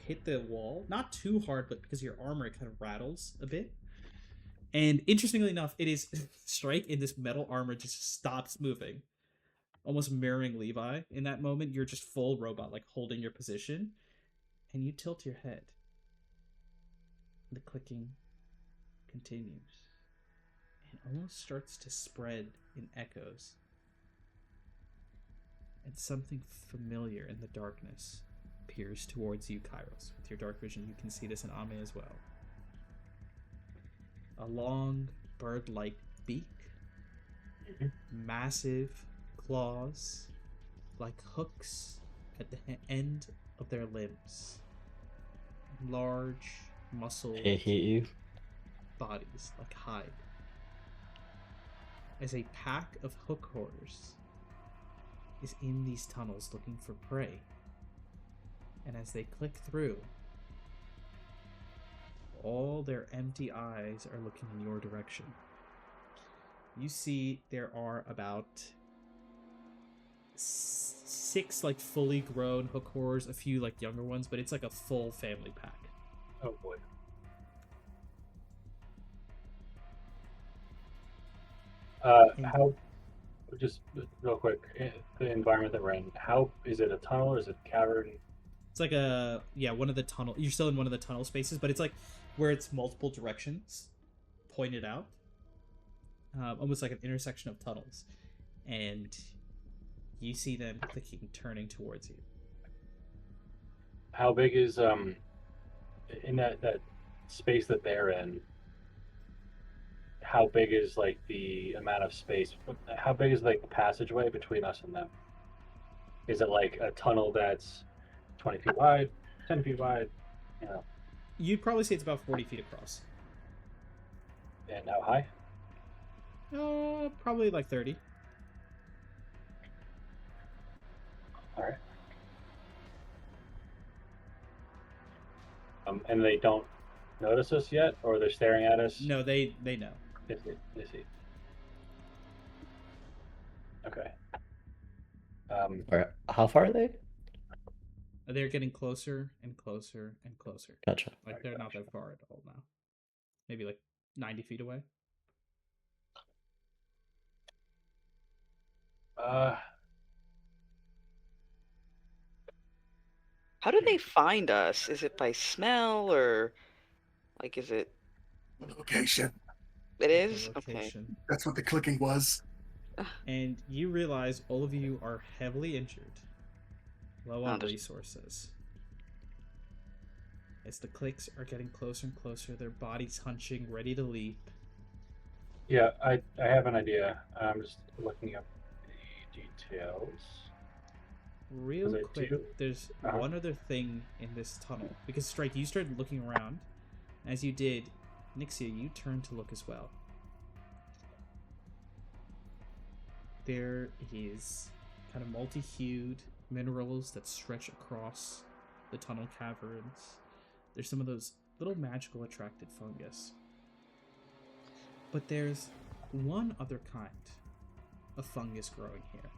hit the wall. Not too hard, but because of your armor, it kind of rattles a bit. And interestingly enough, it is Strike in this metal armor just stops moving, almost mirroring Levi. In that moment, you're just full robot, like holding your position, and you tilt your head. The clicking continues. It almost starts to spread in echoes. And something familiar in the darkness peers towards you, Kairos. With your dark vision, you can see this in Ame as well. A long, bird-like beak, massive claws, like hooks at the end of their limbs. Large, muscled I hate you. bodies, like hide. As a pack of hook horrors is in these tunnels looking for prey. And as they click through, all their empty eyes are looking in your direction. You see there are about 6 like fully grown hook horrors, a few like younger ones, but it's like a full family pack. Oh boy. How? Just real quick, the environment that we're in. How is it? A tunnel or is it a cavern? It's like one of the tunnel. You're still in one of the tunnel spaces, but it's like where it's multiple directions pointed out, almost like an intersection of tunnels, and you see them clicking, turning towards you. How big is in that space that they're in? How big is like the amount of space? How big is like the passageway between us and them? Is it like a tunnel that's 20 feet wide, 10 feet wide? You know. You'd probably say it's about 40 feet across. And how high? Probably like 30. All right. And they don't notice us yet, or they're staring at us? No, they know. They see. Okay. Alright, how far are they? They're getting closer and closer and closer. Gotcha. Like they're not that far at all now. Maybe like 90 feet away. How do they find us? Is it by smell or like is it? Location. It is The okay. location. That's what the clicking was. And you realize all of you are heavily injured. low on there's- resources. As the clicks are getting closer and closer, their bodies hunching, ready to leap. Yeah, I have an idea. I'm just looking up the details. Real I quick, do- there's Uh-huh. one other thing in this tunnel. Because Strike, you started looking around. As you did, Nixia, you turned to look as well. There is kind of multi-hued minerals that stretch across the tunnel caverns. There's some of those little magical attracted fungus. But there's one other kind of fungus growing here.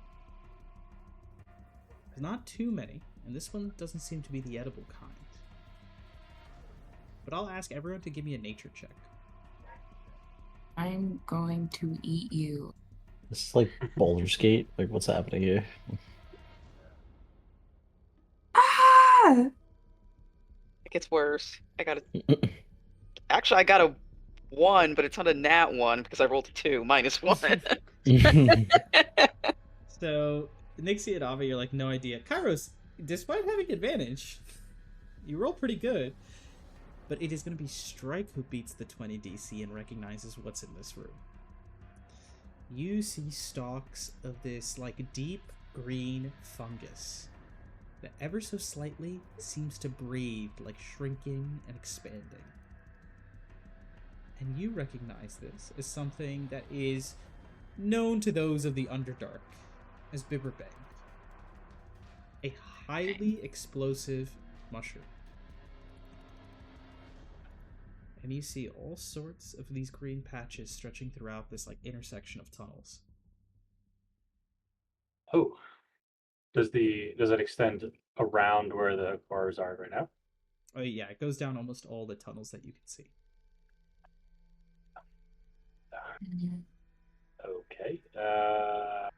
There's not too many, and this one doesn't seem to be the edible kind. But I'll ask everyone to give me a nature check. I'm going to eat you. This is like Baldur's Gate. Like, what's happening here? Ah! It gets worse. Actually, I got a 1, but it's not a nat 1 because I rolled a 2, -1. So, Nixie and Ava, you're like, no idea. Kairos, despite having advantage, you roll pretty good. But it is going to be Strike who beats the 20 DC and recognizes what's in this room. You see stalks of this, like, deep green fungus that ever so slightly seems to breathe, like shrinking and expanding. And you recognize this as something that is known to those of the Underdark as Bibberbang. A highly explosive mushroom. And you see all sorts of these green patches stretching throughout this like intersection of tunnels. Oh, does it extend around where the cores are right now? Oh yeah, it goes down almost all the tunnels that you can see. Okay. How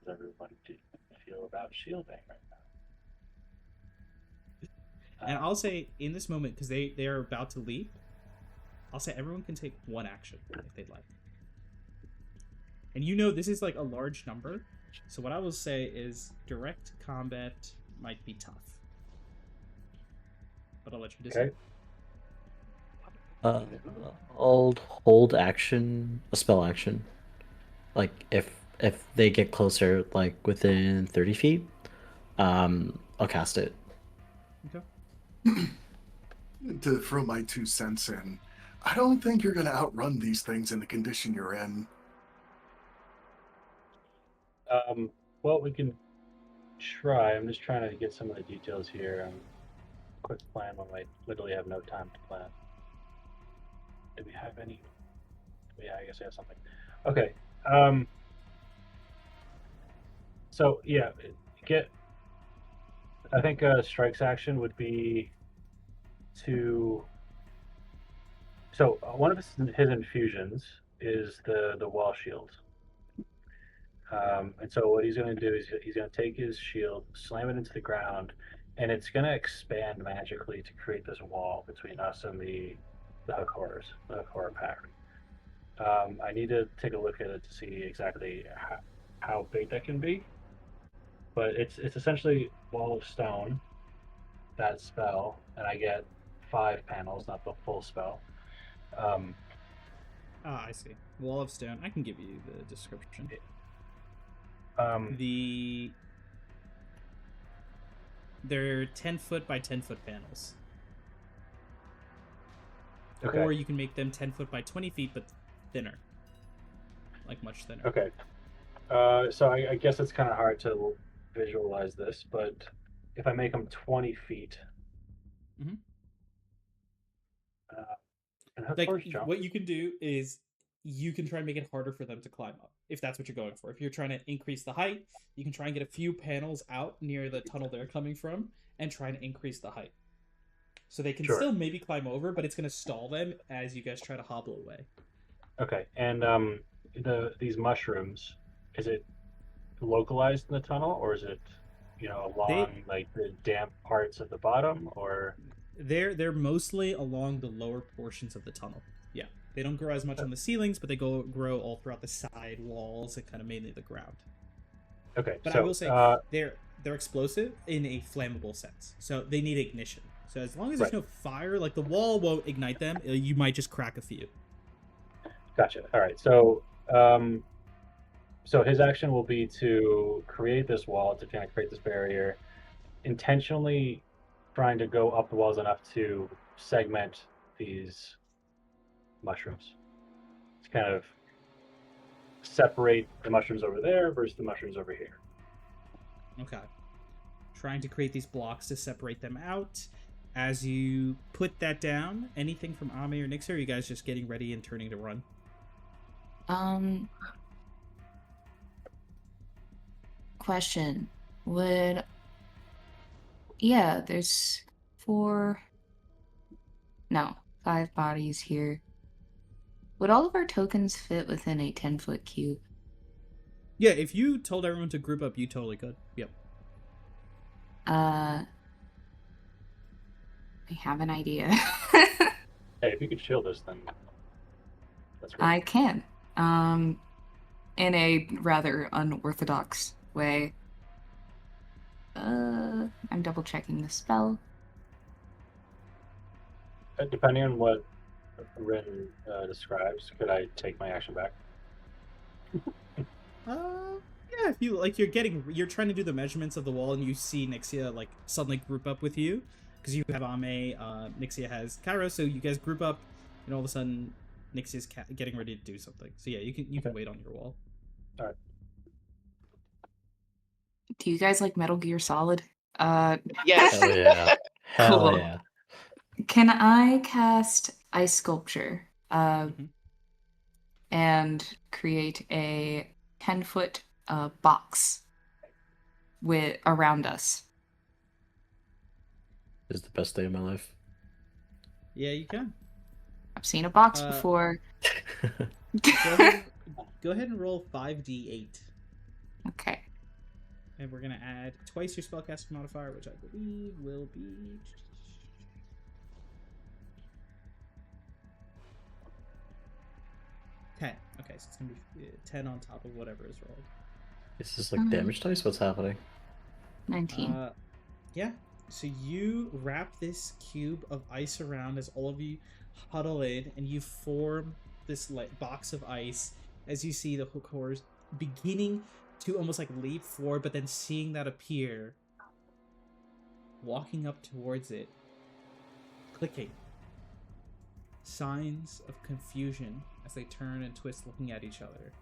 does everyone feel about shielding right now? And I'll say in this moment, because they are about to leap, I'll say everyone can take one action if they'd like. And you know this is like a large number, so what I will say is direct combat might be tough. But I'll let you decide. Okay. I'll hold action, a spell action. Like if they get closer, like within 30 feet, I'll cast it. Okay. To throw my 2 cents in, I don't think you're going to outrun these things in the condition you're in. Well, we can try. I'm just trying to get some of the details here. Quick plan when I literally have no time to plan. Do we have any? Yeah, I guess we have something. Okay. So yeah, I think Strike's action would be to. So one of his infusions is the wall shield. And so what he's going to do is he's going to take his shield, slam it into the ground, and it's going to expand magically to create this wall between us and the Hakors, the Hakor pack. I need to take a look at it to see exactly how big that can be. But it's essentially wall of stone, that spell, and I get 5 panels, not the full spell. I see. Wall of stone. I can give you the description. They're 10-foot by 10-foot panels. Okay. Or you can make them 10 foot by 20 feet, but thinner. Like much thinner. Okay. So I guess it's kind of hard to visualize this, but if I make them 20 feet. Mhm. And how Like, far is jump? what you can do is you can try and make it harder for them to climb up, if that's what you're going for. If you're trying to increase the height, you can try and get a few panels out near the tunnel they're coming from and try and increase the height. So they can Sure. still maybe climb over, but it's going to stall them as you guys try to hobble away. Okay, and these mushrooms, is it localized in the tunnel, or is it, along like the damp parts at the bottom, or? They're mostly along the lower portions of the tunnel. Yeah, they don't grow as much on the ceilings, but they grow all throughout the side walls and kind of mainly the ground. Okay, But so, I will say they're explosive in a flammable sense, so they need ignition. So as long as there's no fire, like the wall won't ignite them, you might just crack a few. Gotcha. All right. So, so his action will be to create this wall, to kind of create this barrier, intentionally trying to go up the walls enough to segment these mushrooms. To kind of separate the mushrooms over there versus the mushrooms over here. Okay. Trying to create these blocks to separate them out. As you put that down, anything from Ame or Nixie, or are you guys just getting ready and turning to run? Question. There's 5 bodies here. Would all of our tokens fit within a 10-foot cube? Yeah, if you told everyone to group up, you totally could. Yep. I have an idea. Hey, if you could shield us, then that's great. I can. In a rather unorthodox way. I'm double checking the spell. Depending on what Rin describes, could I take my action back? Yeah, if you like, you're trying to do the measurements of the wall, and you see Nixia like suddenly group up with you because you have Ame, Nixia has Cairo, so you guys group up, and all of a sudden Nixia's getting ready to do something. So yeah, you can wait on your wall. All right. Do you guys like Metal Gear Solid? Yes. Hell yeah. Hell Cool. yeah. Can I cast Ice Sculpture and create a 10-foot box around us? This is the best day of my life. Yeah, you can. I've seen a box before. Go ahead and roll 5d8. Okay. And we're gonna add twice your spellcaster modifier, which I believe will be 10. Okay, so it's gonna be 10 on top of whatever is rolled. Is this like damage dice? What's happening? 19. Yeah. So you wrap this cube of ice around as all of you huddle in, and you form this like box of ice as you see the hook horrors beginning to almost like leap forward, but then seeing that appear, walking up towards it, clicking. Signs of confusion as they turn and twist looking at each other.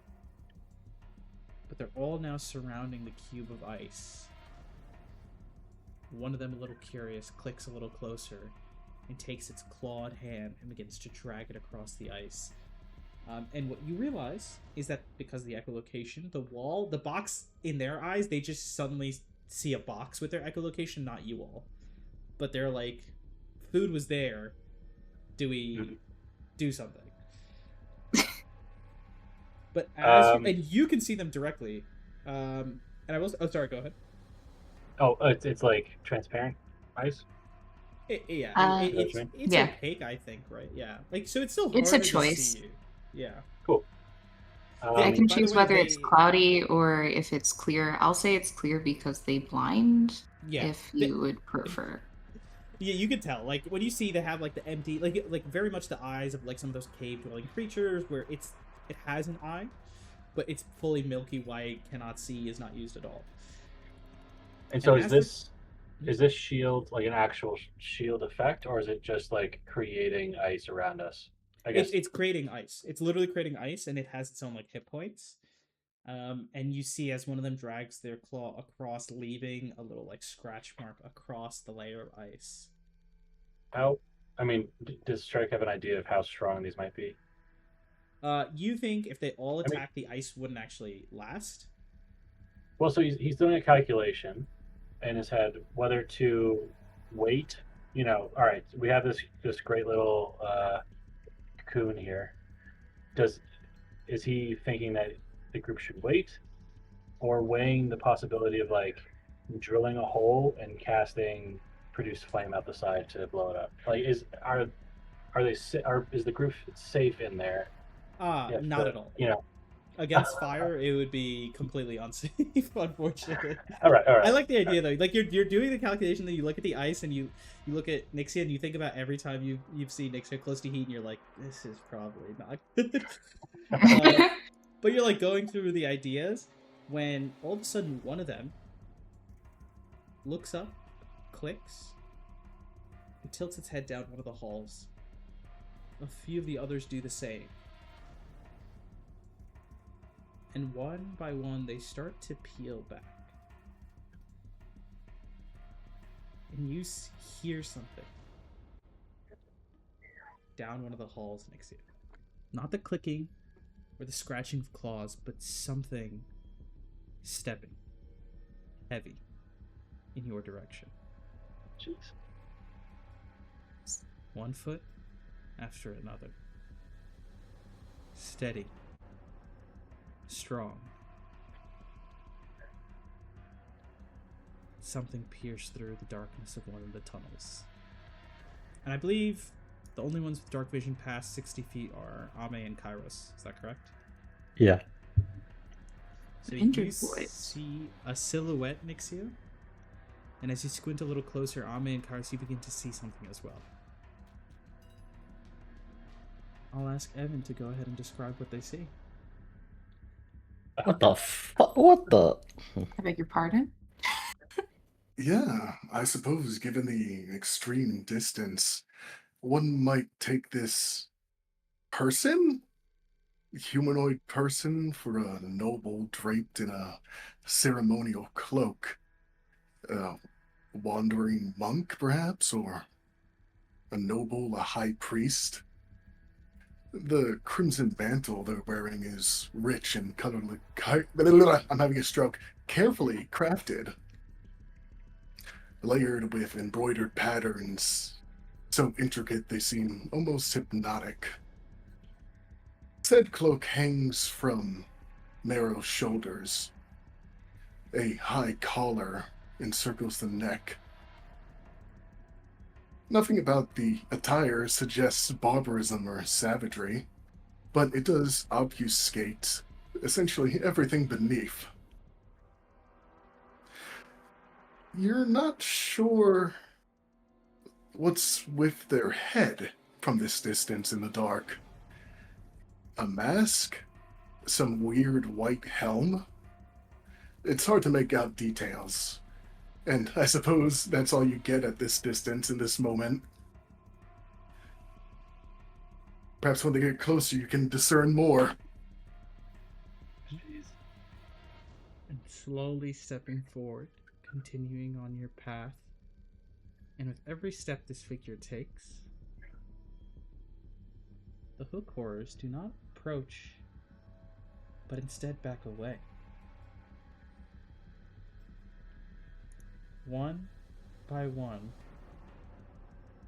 But they're all now surrounding the cube of ice. One of them, a little curious, clicks a little closer and takes its clawed hand and begins to drag it across the ice. And what you realize is that because of the echolocation, the wall, the box, in their eyes, they just suddenly see a box with their echolocation, not you all. But they're like, food was there. Do we do something? But as and you can see them directly. And I will. Oh, sorry. Go ahead. Oh, it's like transparent ice. It's yeah. opaque, I think, right? Yeah. Like, so it's still It's harder a choice. to see you. Yeah. Cool. I can by the choose way, whether it's cloudy or if it's clear. I'll say it's clear because they blind. Yeah. If you would prefer. Yeah, you can tell. Like when you see they have like the empty, like very much the eyes of like some of those cave dwelling creatures, where it has an eye, but it's fully milky white, cannot see, is not used at all. And so is this shield like an actual shield effect, or is it just like creating ice around us? I guess It's creating ice. It's literally creating ice, and it has its own like hit points. And you see as one of them drags their claw across, leaving a little like scratch mark across the layer of ice. how. I mean, does Strike have an idea of how strong these might be? You think if they all attack, the ice wouldn't actually last? Well, so he's doing a calculation in his head whether to wait. You know, all right, we have this great little cocoon here. Is he thinking that the group should wait, or weighing the possibility of like drilling a hole and casting produce flame out the side to blow it up? Like, is the group safe in there? Not at all. You know, against fire, it would be completely unsafe, unfortunately. All right. I like the idea though. Like you're doing the calculation, then you look at the ice and you look at Nixia and you think about every time you've seen Nixia close to heat and you're like, this is probably not good. But you're like going through the ideas when all of a sudden one of them looks up, clicks, and tilts its head down one of the halls. A few of the others do the same. And one by one, they start to peel back. And you hear something down one of the halls next to you. Not the clicking or the scratching of claws, but something stepping heavy in your direction. Jeez. One foot after another. Steady. Strong. Something pierced through the darkness of one of the tunnels. And I believe the only ones with dark vision past 60 feet are Ame and Kairos. Is that correct? Yeah. So Injured you boys. see a silhouette next to you. And as you squint a little closer, Ame and Kairos, you begin to see something as well. I'll ask Evan to go ahead and describe what they see. What the fuck? What the? I beg your pardon? Yeah, I suppose given the extreme distance, one might take this person, humanoid person, for a noble draped in a ceremonial cloak. A wandering monk, perhaps, or a noble, a high priest. The crimson mantle they're wearing is rich and colorfully. I'm having a stroke. Carefully crafted, layered with embroidered patterns, so intricate they seem almost hypnotic. Said cloak hangs from narrow shoulders. A high collar encircles the neck. Nothing about the attire suggests barbarism or savagery, but it does obfuscate essentially everything beneath. You're not sure what's with their head from this distance in the dark. A mask? Some weird white helm? It's hard to make out details. And I suppose that's all you get at this distance in this moment. Perhaps when they get closer you can discern more. Jeez. And slowly stepping forward, continuing on your path. And with every step this figure takes, the hook horrors do not approach, but instead back away. One by one,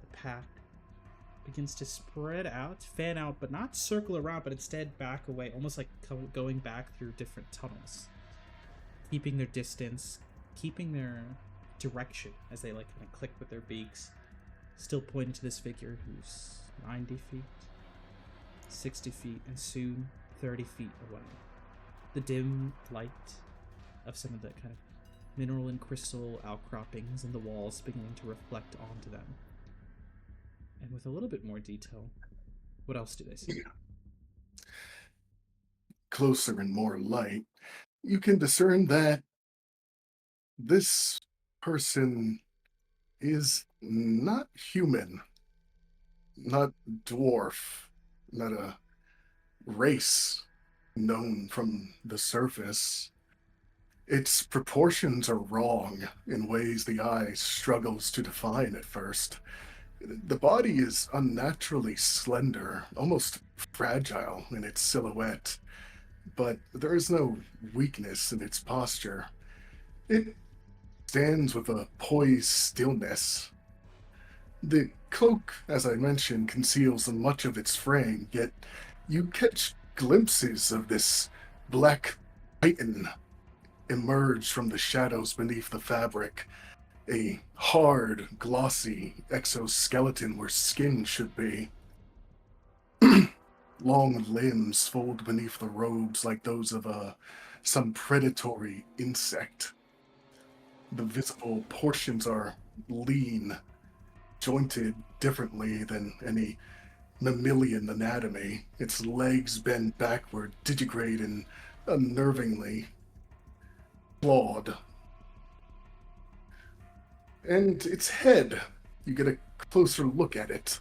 the pack begins to spread out, fan out, but not circle around, but instead back away, almost like going back through different tunnels, keeping their distance, keeping their direction as they like kind of click with their beaks, still pointing to this figure who's 90 feet, 60 feet, and soon 30 feet away. The dim light of some of the kind of mineral and crystal outcroppings in the walls beginning to reflect onto them. And with a little bit more detail, what else do they see? Closer and more light, you can discern that this person is not human, not dwarf, not a race known from the surface. Its proportions are wrong in ways the eye struggles to define at first. The body is unnaturally slender, almost fragile in its silhouette, but there is no weakness in its posture. It stands with a poised stillness. The cloak, as I mentioned, conceals much of its frame, yet you catch glimpses of this black titan emerge from the shadows beneath the fabric, a hard, glossy exoskeleton where skin should be. long limbs fold beneath the robes like those of some predatory insect. The visible portions are lean, jointed differently than any mammalian anatomy. Its legs bend backward, digigrade and unnervingly clawed. And its head, you get a closer look at it.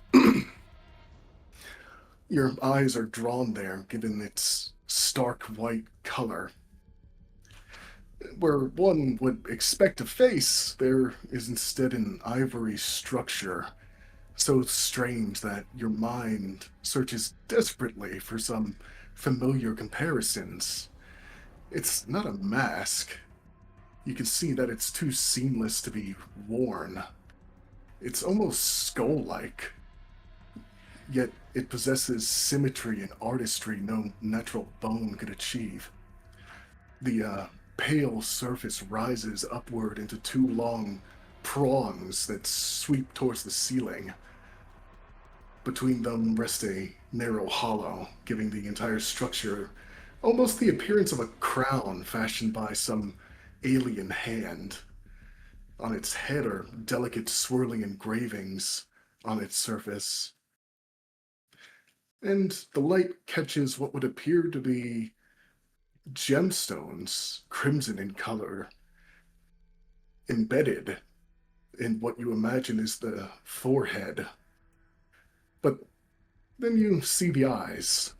Your eyes are drawn there, given its stark white color. Where one would expect a face, there is instead an ivory structure, so strange that your mind searches desperately for some familiar comparisons. It's not a mask. You can see that it's too seamless to be worn. It's almost skull-like, yet it possesses symmetry and artistry no natural bone could achieve. The pale surface rises upward into two long prongs that sweep towards the ceiling. Between them rests a narrow hollow, giving the entire structure almost the appearance of a crown fashioned by some alien hand. On its head are delicate swirling engravings on its surface. And the light catches what would appear to be gemstones, crimson in color, embedded in what you imagine is the forehead. But then you see the eyes.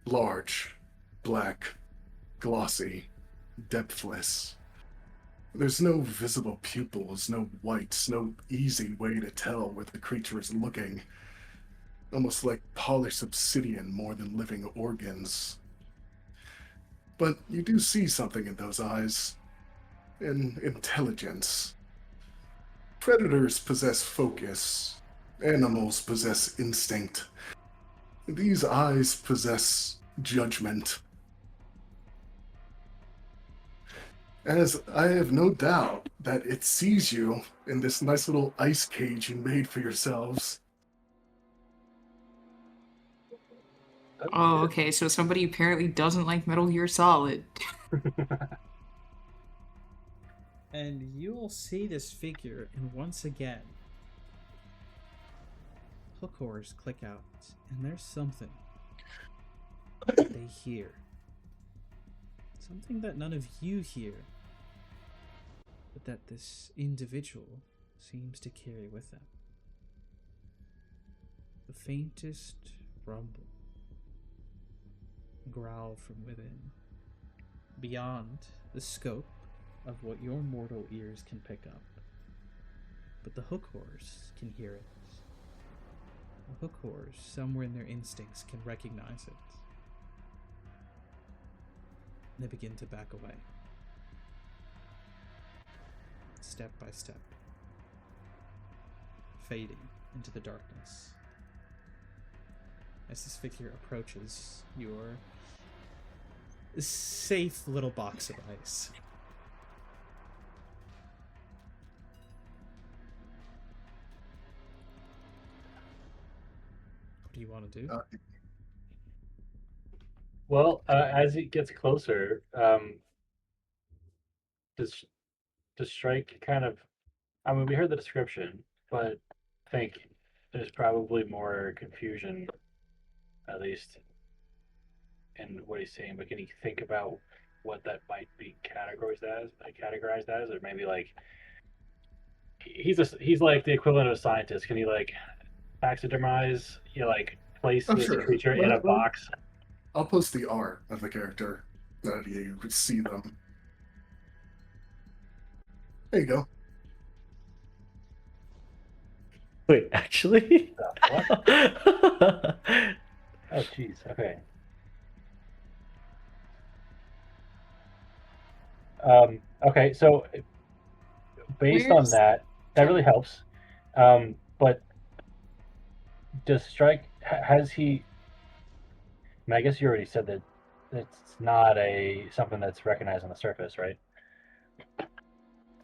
Large, black, glossy, depthless. There's no visible pupils, no whites, no easy way to tell where the creature is looking. Almost like polished obsidian more than living organs. But you do see something in those eyes. An intelligence. Predators possess focus. Animals possess instinct. These eyes possess judgment. As I have no doubt that it sees you in this nice little ice cage you made for yourselves. Oh, okay. So somebody apparently doesn't like Metal Gear Solid. And you will see this figure, and once again, hook horrors click out, and there's something that they hear. Something that none of you hear, but that this individual seems to carry with them. The faintest rumble, growl from within, beyond the scope of what your mortal ears can pick up. But the hook horrors can hear it. The hook horrors, somewhere in their instincts, can recognize it. And they begin to back away. Step by step. Fading into the darkness. As this figure approaches your safe little box of ice. What do you want to do? Well, as it gets closer, does Strike kind of? I mean, we heard the description, but I think there's probably more confusion, at least in what he's saying. But can you think about what that might be categorized as, or maybe like he's like the equivalent of a scientist. Can he like taxidermize? Like place this Sure. creature in a box? I'll post the art of the character that you could see them. There you go. Wait, actually? What? Oh, jeez. Okay. Okay, so based on that really helps. But does Strike has he? I mean, I guess you already said that it's not something that's recognized on the surface, right?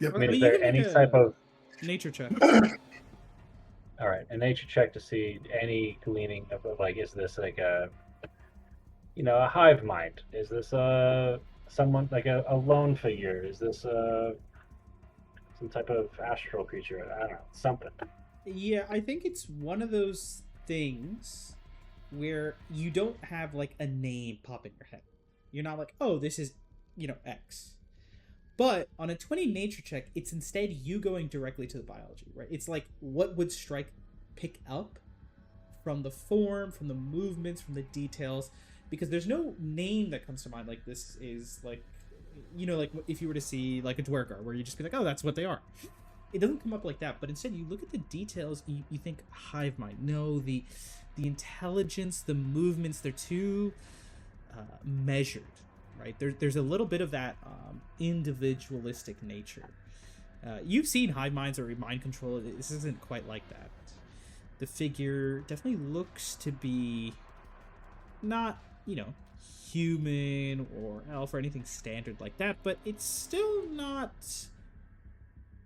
Yep. I mean, Well, is you there can make any a type of nature check? All right, a nature check to see any gleaning of like, is this like a, a hive mind? Is this someone like a lone figure? Is this some type of astral creature? I don't know, something. Yeah, I think it's one of those things where you don't have like a name pop in your head. You're not like, oh, this is, X. But on a 20 nature check, it's instead you going directly to the biology, right? It's like, what would Strike pick up from the form, from the movements, from the details? Because there's no name that comes to mind like this is like, like if you were to see like a Dwergar, where you just be like, oh, that's what they are. It doesn't come up like that, but instead you look at the details, you think hive mind. No, the intelligence, the movements, they're too measured, right? There's a little bit of that individualistic nature. You've seen hive minds or mind control. This isn't quite like that. The figure definitely looks to be not, human or elf or anything standard like that, but it's still not,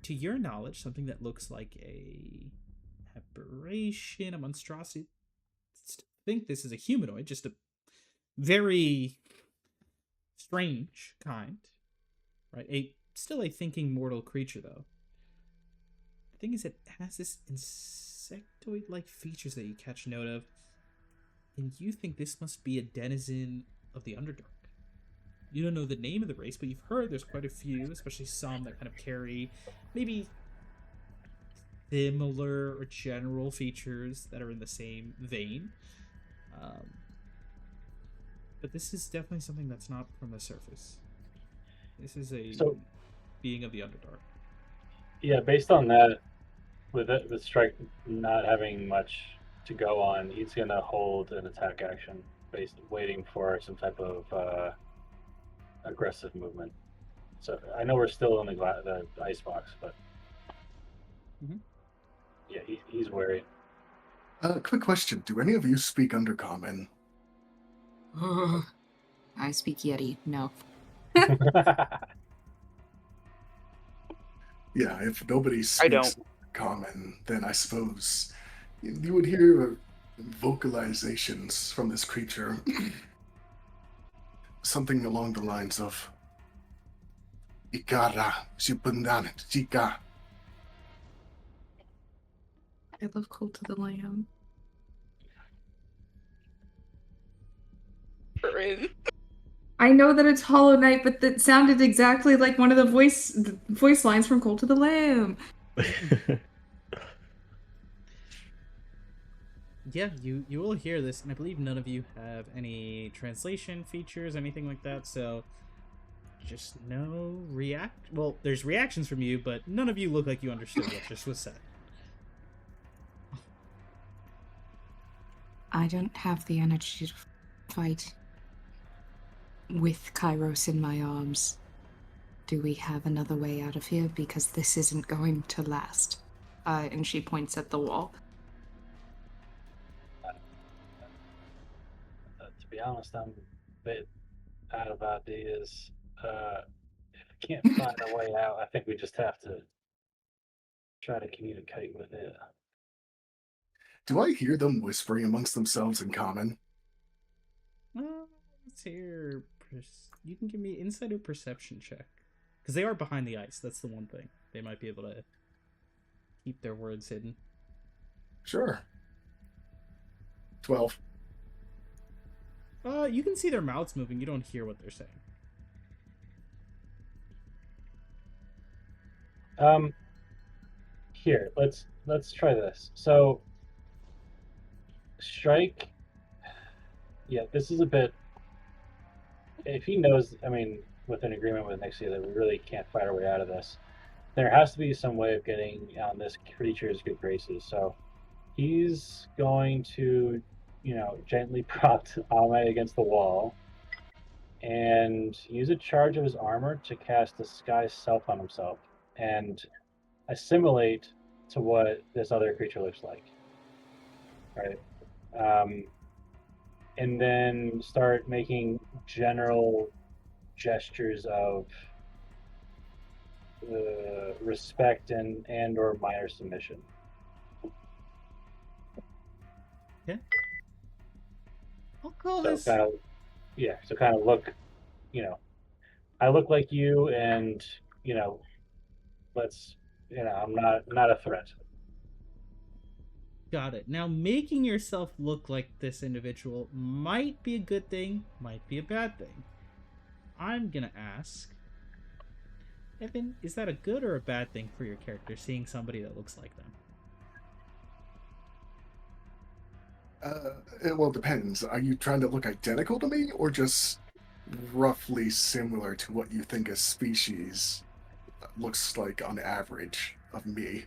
to your knowledge, something that looks like a aberration, a monstrosity. I think this is a humanoid, just a very strange kind, right? Still a thinking mortal creature, though. The thing is, it has this insectoid-like features that you catch note of, and you think this must be a denizen of the Underdark. You don't know the name of the race, but you've heard there's quite a few, especially some that kind of carry maybe similar or general features that are in the same vein. But this is definitely something that's not from the surface. This is a being of the Underdark. Yeah, based on that, with Strike not having much to go on, he's gonna hold an attack action, waiting for some type of aggressive movement. So I know we're still in the icebox, but yeah, he's wary. Quick question: do any of you speak Undercommon? I speak Yeti. No. Yeah, if nobody I don't. speaks Common, then I suppose you would hear vocalizations from this creature. Something along the lines of Ikara, Shipundan, Chika. I love Cult of the Lamb. I know that it's Hollow Knight, but that sounded exactly like one of the voice lines from Cult of the Lamb. Yeah, you will hear this, and I believe none of you have any translation features, anything like that, so just no react. Well, there's reactions from you, but none of you look like you understood what just was said. I don't have the energy to fight with Kairos in my arms. Do we have another way out of here? Because this isn't going to last. And she points at the wall. To be honest, I'm a bit out of ideas. If we can't find a way out, I think we just have to try to communicate with it. Do I hear them whispering amongst themselves in common? Let's hear. You can give me insight or perception check, because they are behind the ice. That's the one thing. They might be able to keep their words hidden. Sure. 12. You can see their mouths moving. You don't hear what they're saying. Here, let's try this. So, Strike. Yeah, this is a bit. If he knows, I mean, with an agreement with Nixia that we really can't fight our way out of this, there has to be some way of getting on this creature's good graces. So, he's going to, gently prop Ame against the wall and use a charge of his armor to cast Disguise Self on himself and assimilate to what this other creature looks like. Right? And then start making general gestures of respect and or minor submission. Okay. I'll call So this. kind of, yeah. So kind of look, I look like you, and let's, I'm not a threat. Got it. Now, making yourself look like this individual might be a good thing, might be a bad thing. I'm gonna ask, Evan, is that a good or a bad thing for your character, seeing somebody that looks like them? It well depends. Are you trying to look identical to me, or just roughly similar to what you think a species looks like on average of me?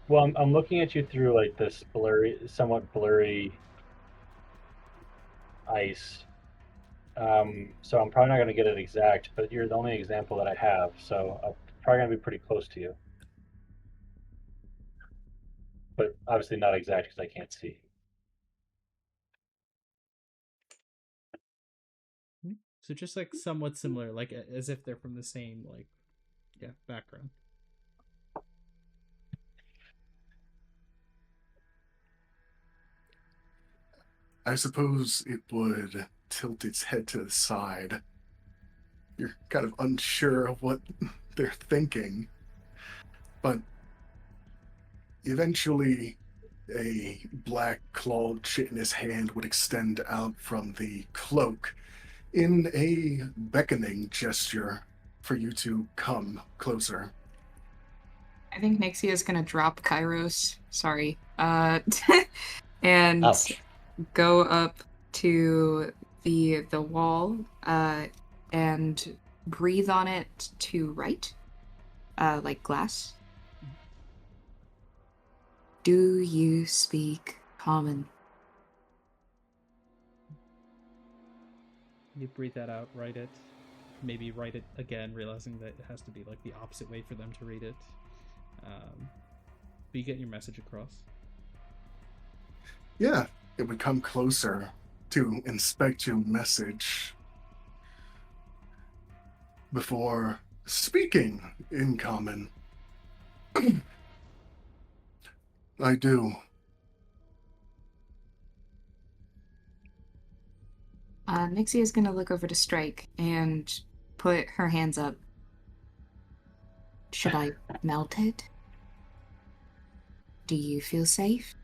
Well, I'm looking at you through like this blurry, somewhat blurry ice. So I'm probably not going to get it exact, but you're the only example that I have, so I'm probably going to be pretty close to you. But obviously not exact because I can't see. So just like somewhat similar, like as if they're from the same background. I suppose it would tilt its head to the side. You're kind of unsure of what they're thinking, but eventually a black clawed chitinous hand would extend out from the cloak in a beckoning gesture for you to come closer. I think Nixie is gonna drop Kairos. Sorry. And Ouch. go up to the wall and breathe on it to write, like glass. Do you speak common? You breathe that out, write it. Maybe write it again, realizing that it has to be like the opposite way for them to read it. But you get your message across. Yeah, it would come closer to inspect your message before speaking in common. I do. Nixie is gonna look over to Strike and put her hands up. Should I melt it? Do you feel safe?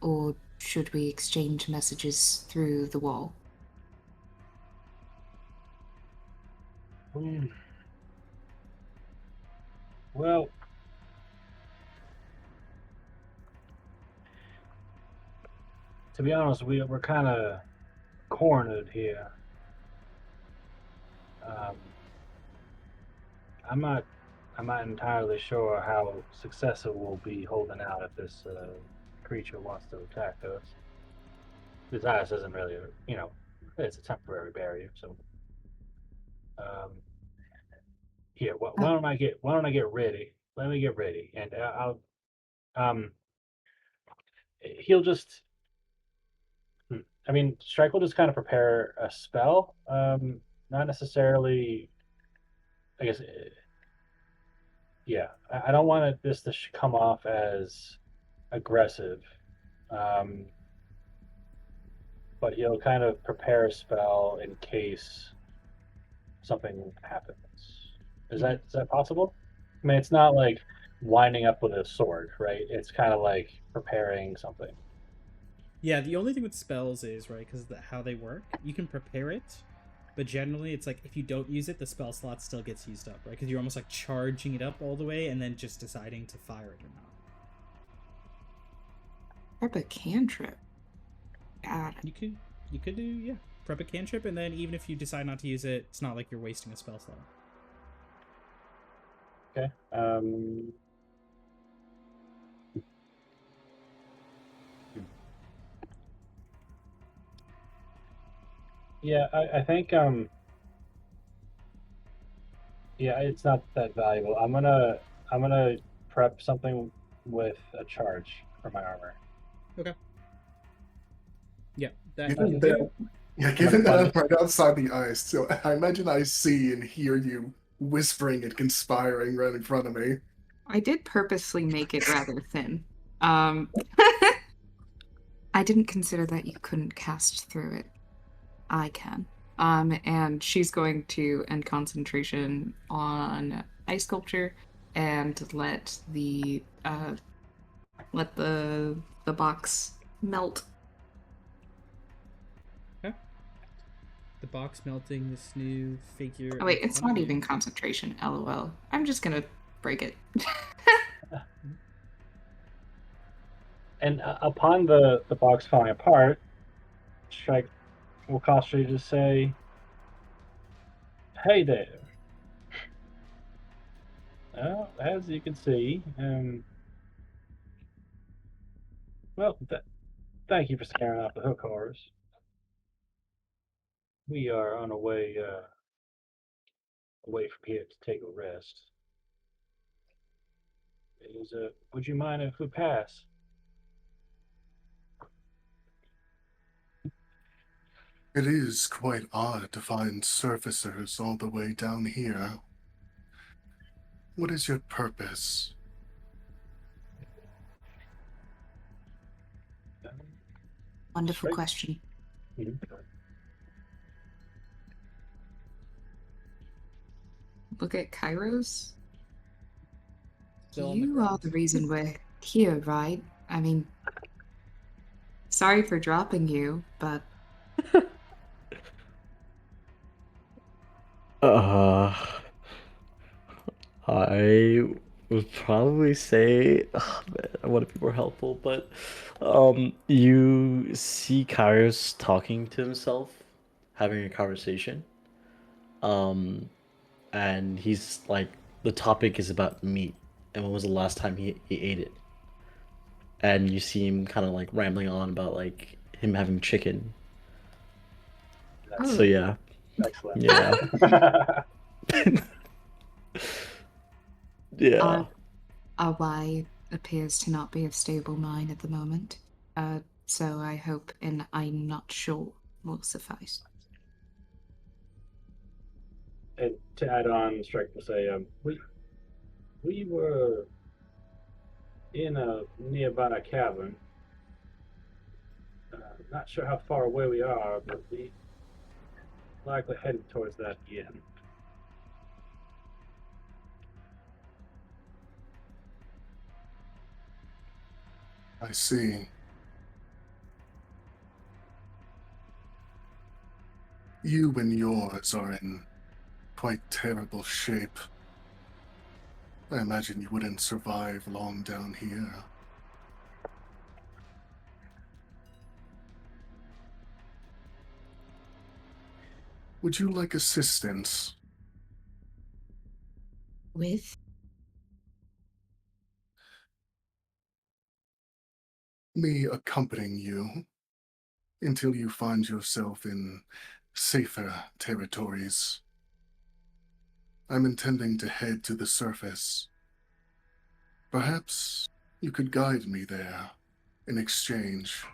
Or should we exchange messages through the wall? Well, to be honest, we're kind of cornered here. I'm not entirely sure how successful we'll be holding out if this creature wants to attack us. This ice isn't really, it's a temporary barrier. So, here, why don't I get ready? Let me get ready, and um, he'll just. I mean, Strike will just kind of prepare a spell. Not necessarily. I guess. Yeah, I don't want this to come off as aggressive. Um, but he'll kind of prepare a spell in case something happens. Is that possible? I mean, it's not like winding up with a sword, right? It's kind of like preparing something. Yeah, the only thing with spells is, right, because how they work, you can prepare it, but generally it's like if you don't use it, the spell slot still gets used up, right? Because you're almost like charging it up all the way and then just deciding to fire it or not. Prep a cantrip. God. You could do, prep a cantrip, and then even if you decide not to use it, it's not like you're wasting a spell slot. Okay. Yeah, I think yeah, it's not that valuable. I'm gonna prep something with a charge for my armor. Okay. Yeah, that you Given can that, do. yeah, given that I'm right outside the ice, so I imagine I see and hear you whispering and conspiring right in front of me. I did purposely make it rather thin. Um, I didn't consider that you couldn't cast through it. I can. And she's going to end concentration on ice sculpture and let the box melt. Okay. The box melting, this new figure. Oh wait, in it's front not of even you. concentration, lol. I'm just gonna break it. And upon the box falling apart, Strike will cautiously just say, "Hey there." Well, as you can see, well, thank you for scaring off the hook horrors. We are on our way away from here to take a rest. Would you mind if we pass? It is quite odd to find surfacers all the way down here. What is your purpose? Wonderful Strike. question. Mhm. Look at Kairos. Still on the You are ground. the reason we're here, right? I mean, sorry for dropping you, but Uh, I would probably say, man, I want to be more helpful, but you see Kairos talking to himself, having a conversation. Um, and he's like, the topic is about meat, and when was the last time he ate it? And you see him kind of like rambling on about like him having chicken. So oh, yeah, Excellent. yeah, yeah. our our Y appears to not be of stable mind at the moment. So I hope and I'm not sure will suffice. And to add on, Strike will say, we were in a nearby cavern. Not sure how far away we are, but we likely headed towards that again. I see. You and yours are in quite terrible shape. I imagine you wouldn't survive long down here. Would you like assistance? With Me accompanying you until you find yourself in safer territories. I'm intending to head to the surface. Perhaps you could guide me there in exchange.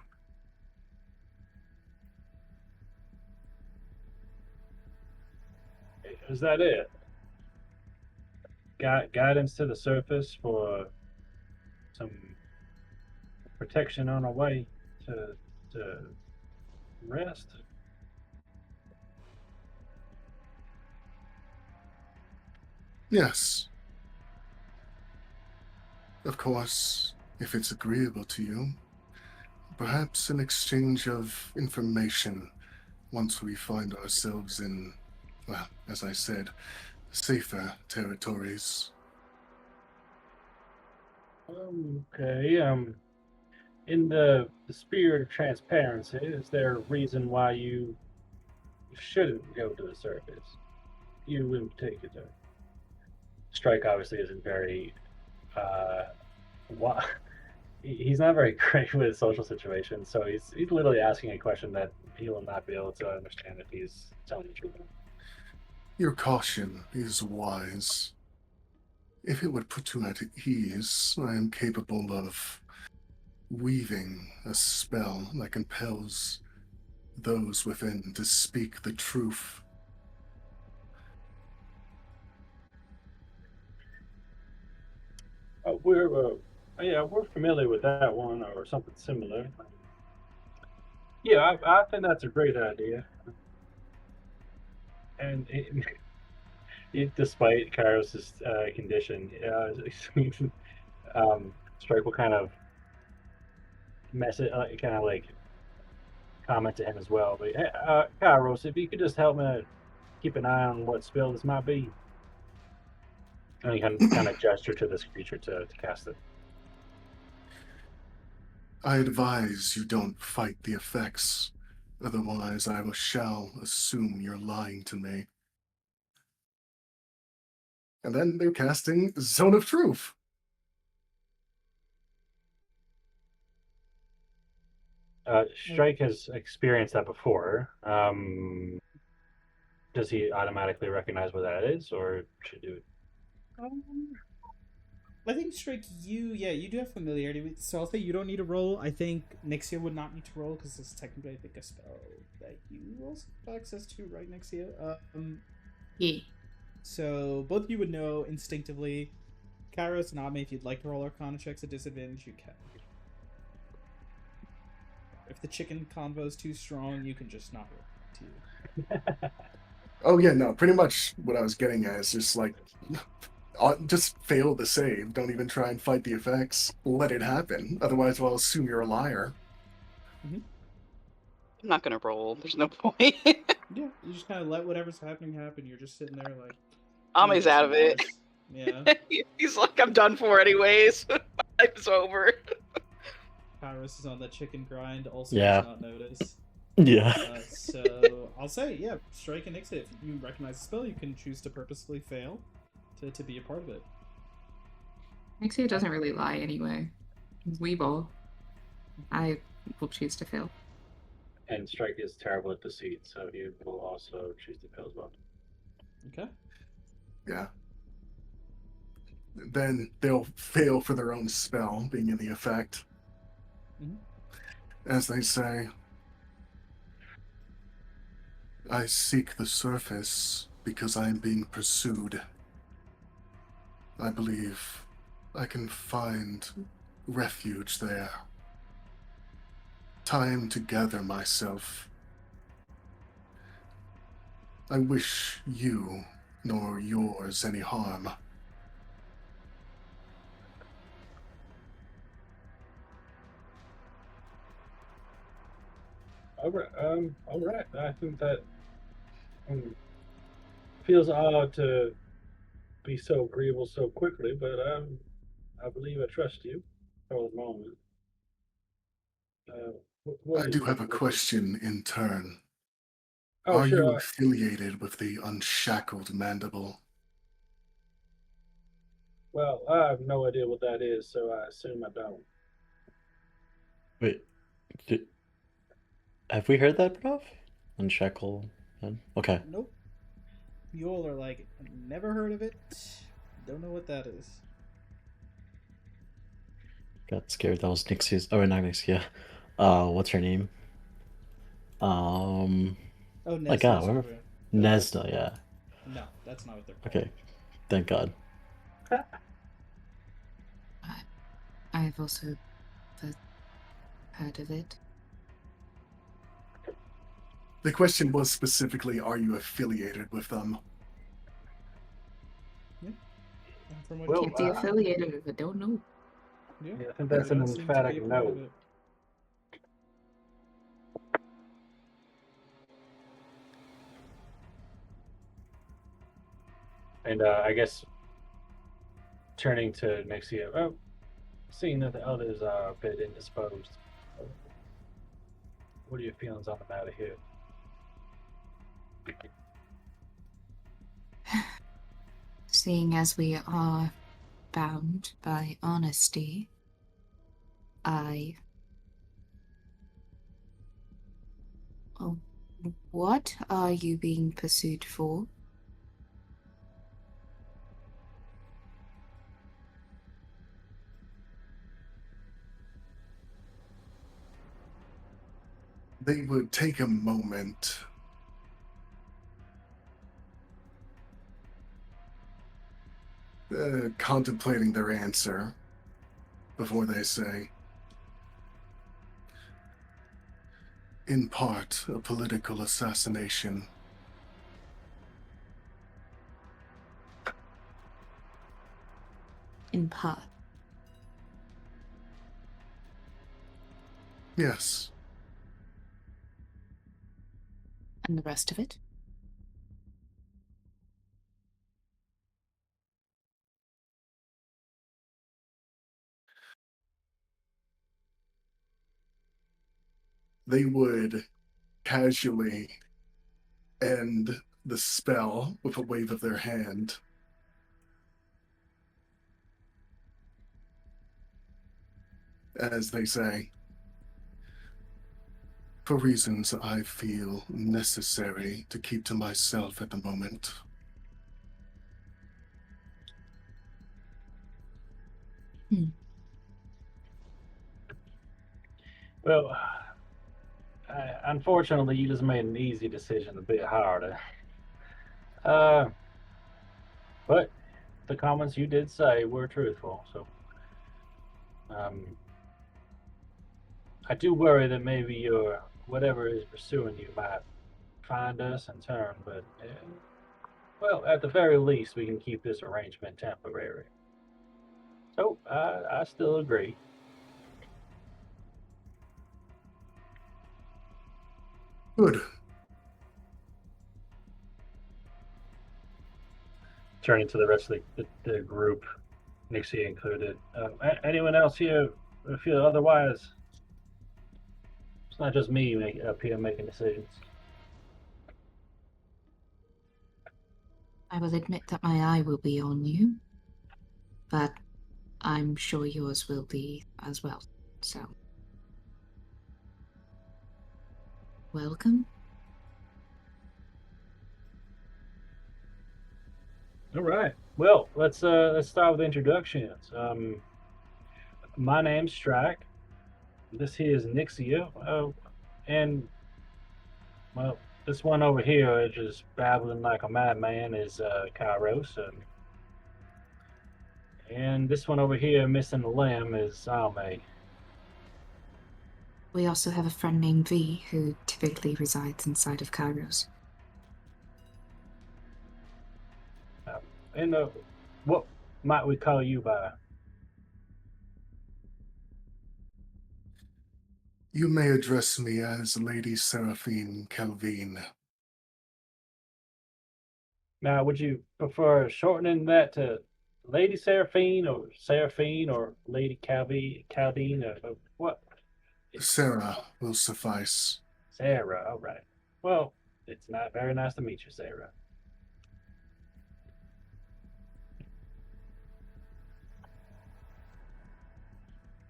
Is that it? Guidance to the surface for some protection on our way to rest. Yes, of course, if it's agreeable to you. Perhaps an exchange of information once we find ourselves in, well, as I said, safer territories. Okay. In the spirit of transparency, is there a reason why you shouldn't go to the surface? You in particular. Strike obviously isn't very uh, why he's not very great with social situations, so he's literally asking a question that he will not be able to understand if he's telling the truth. Your caution is wise. If it would put you at ease, I am capable of weaving a spell that compels those within to speak the truth. We're Yeah, we're familiar with that one or something similar. Yeah, I think that's a great idea. And despite Kairos's condition, Strike will kind of kind of like comment to him as well. But hey, Kairos, if you could just help me keep an eye on what spell this might be, and he kind of gesture to this creature to cast it. I advise you don't fight the effects, otherwise I shall assume you're lying to me. And then they're casting Zone of Truth. Strike has experienced that before. Does he automatically recognize what that is, or should do it? I think Strike, you do have familiarity with. So I'll say you don't need to roll. I think Nixia would not need to roll because this is technically, I think, a spell that you also have access to, right, Nixia? Yeah. So both of you would know instinctively. Kairos and Ame, if you'd like to roll Arcana checks at disadvantage, you can. If the chicken convo is too strong, you can just not roll to you. Oh yeah, no, pretty much what I was getting at is just like, just fail the save. Don't even try and fight the effects. Let it happen. Otherwise, I'll assume you're a liar. I'm not gonna roll. There's no point. Yeah, you just kind of let whatever's happening happen. You're just sitting there like... Ame's out of it. Yeah. He's like, I'm done for anyways. My life is over. Kairos is on that chicken grind, also Yeah. does not notice. Yeah. So I'll say, yeah, Strike and Nixit. If you recognize the spell, you can choose to purposefully fail to be a part of it. Nixie doesn't really lie anyway. Weeball. I will choose to fail. And Strike is terrible at deceit, so he will also choose to fail as well. Okay. Yeah. Then they'll fail for their own spell being in the effect. Mhm. As they say, I seek the surface because I am being pursued. I believe I can find refuge there. Time to gather myself. I wish you nor yours any harm. All right. I think that feels odd to be so agreeable so quickly, but I believe I trust you for the moment. What I is do it? have a question in turn. Oh, Are sure. you affiliated with the Unshackled Mandible? Well, I have no idea what that is, so I assume I don't. Wait, have we heard that, Prof? Unshackle. Okay. Nope. You all are like, never heard of it. Don't know what that is. Got scared. That was Nixia's. Oh, not Nixia. What's her name? Oh, My God, Nesna's where? over. Nesna, yeah. No, that's not what they're called. Okay, thank God. I've also heard of it. The question was specifically, are you affiliated with them? And from what Well, Can't be affiliated with it, don't know. yeah, I think that's they an don't seem to be emphatic a part of no. it. And I guess turning to Nixia, well, seeing that the others are a bit indisposed, what are your feelings on the matter here? Seeing as we are bound by honesty, Oh, what are you being pursued for? They would take a moment contemplating their answer, before they say. In part, a political assassination. In part. Yes. And the rest of it? They would casually end the spell with a wave of their hand. As they say, for reasons I feel necessary to keep to myself at the moment. Well, unfortunately, you just made an easy decision a bit harder. But the comments you did say were truthful, so I do worry that maybe your whatever is pursuing you might find us and turn, but well, at the very least, we can keep this arrangement temporary. So I still agree. Good. Turning to the rest of the group, Nixie included. Anyone else here feel otherwise? It's not just me up here making decisions. I will admit that my eye will be on you, but I'm sure yours will be as well. So, welcome. All right. Well, let's start with introductions. My name's Strike. This here is Nixia. And well, this one over here is just babbling like a madman is Kairos. And this one over here missing a limb is Ame. We also have a friend named V who typically resides inside of Kairos. And what might we call you by? You may address me as Lady Seraphine Calvine. Now, would you prefer shortening that to Lady Seraphine or Lady Caldine or what? Sarah will suffice. Sarah, all right. Well, it's not very nice to meet you, Sarah.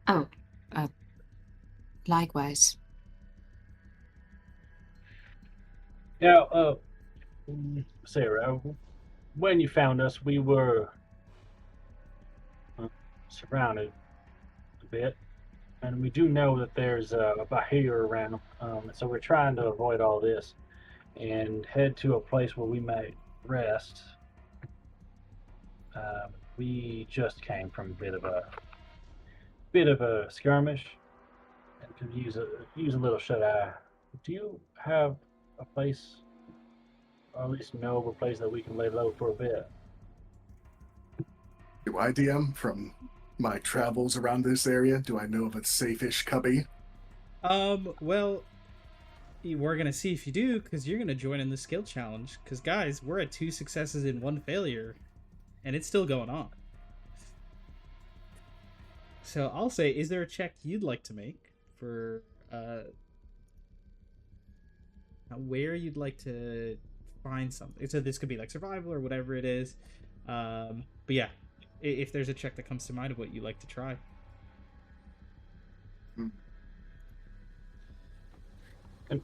Oh, likewise. Now, Sarah, when you found us, we were surrounded a bit, and we do know that there's a Bahir around, so we're trying to avoid all this and head to a place where we may rest. We just came from a bit of a skirmish and could use a little shut eye. Do you have a place, or at least know of a place that we can lay low for a bit? Do I, DM, from my travels around this area, do I know of a safe-ish cubby? Well, we're gonna see if you do, because you're gonna join in the skill challenge. Because, guys, we're at 2 successes and 1 failure, and it's still going on. So I'll say, is there a check you'd like to make for where you'd like to find something? So this could be like survival or whatever it is. But yeah, if there's a check that comes to mind of what you like to try. And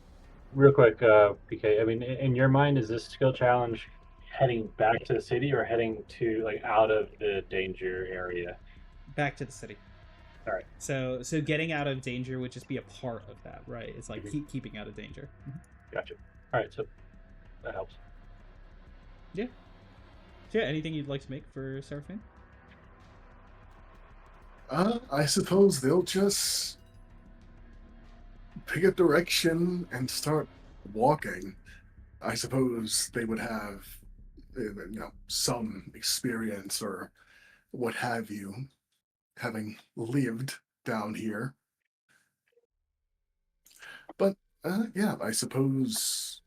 real quick, PK, I mean, in your mind, is this skill challenge heading back to the city or heading to like out of the danger area? Back to the city. All right. So getting out of danger would just be a part of that, right? It's like keeping out of danger. Gotcha. All right, so that helps. Yeah. So yeah, anything you'd like to make for Seraphine? I suppose they'll just pick a direction and start walking. I suppose they would have, some experience or what have you, having lived down here. But yeah, I suppose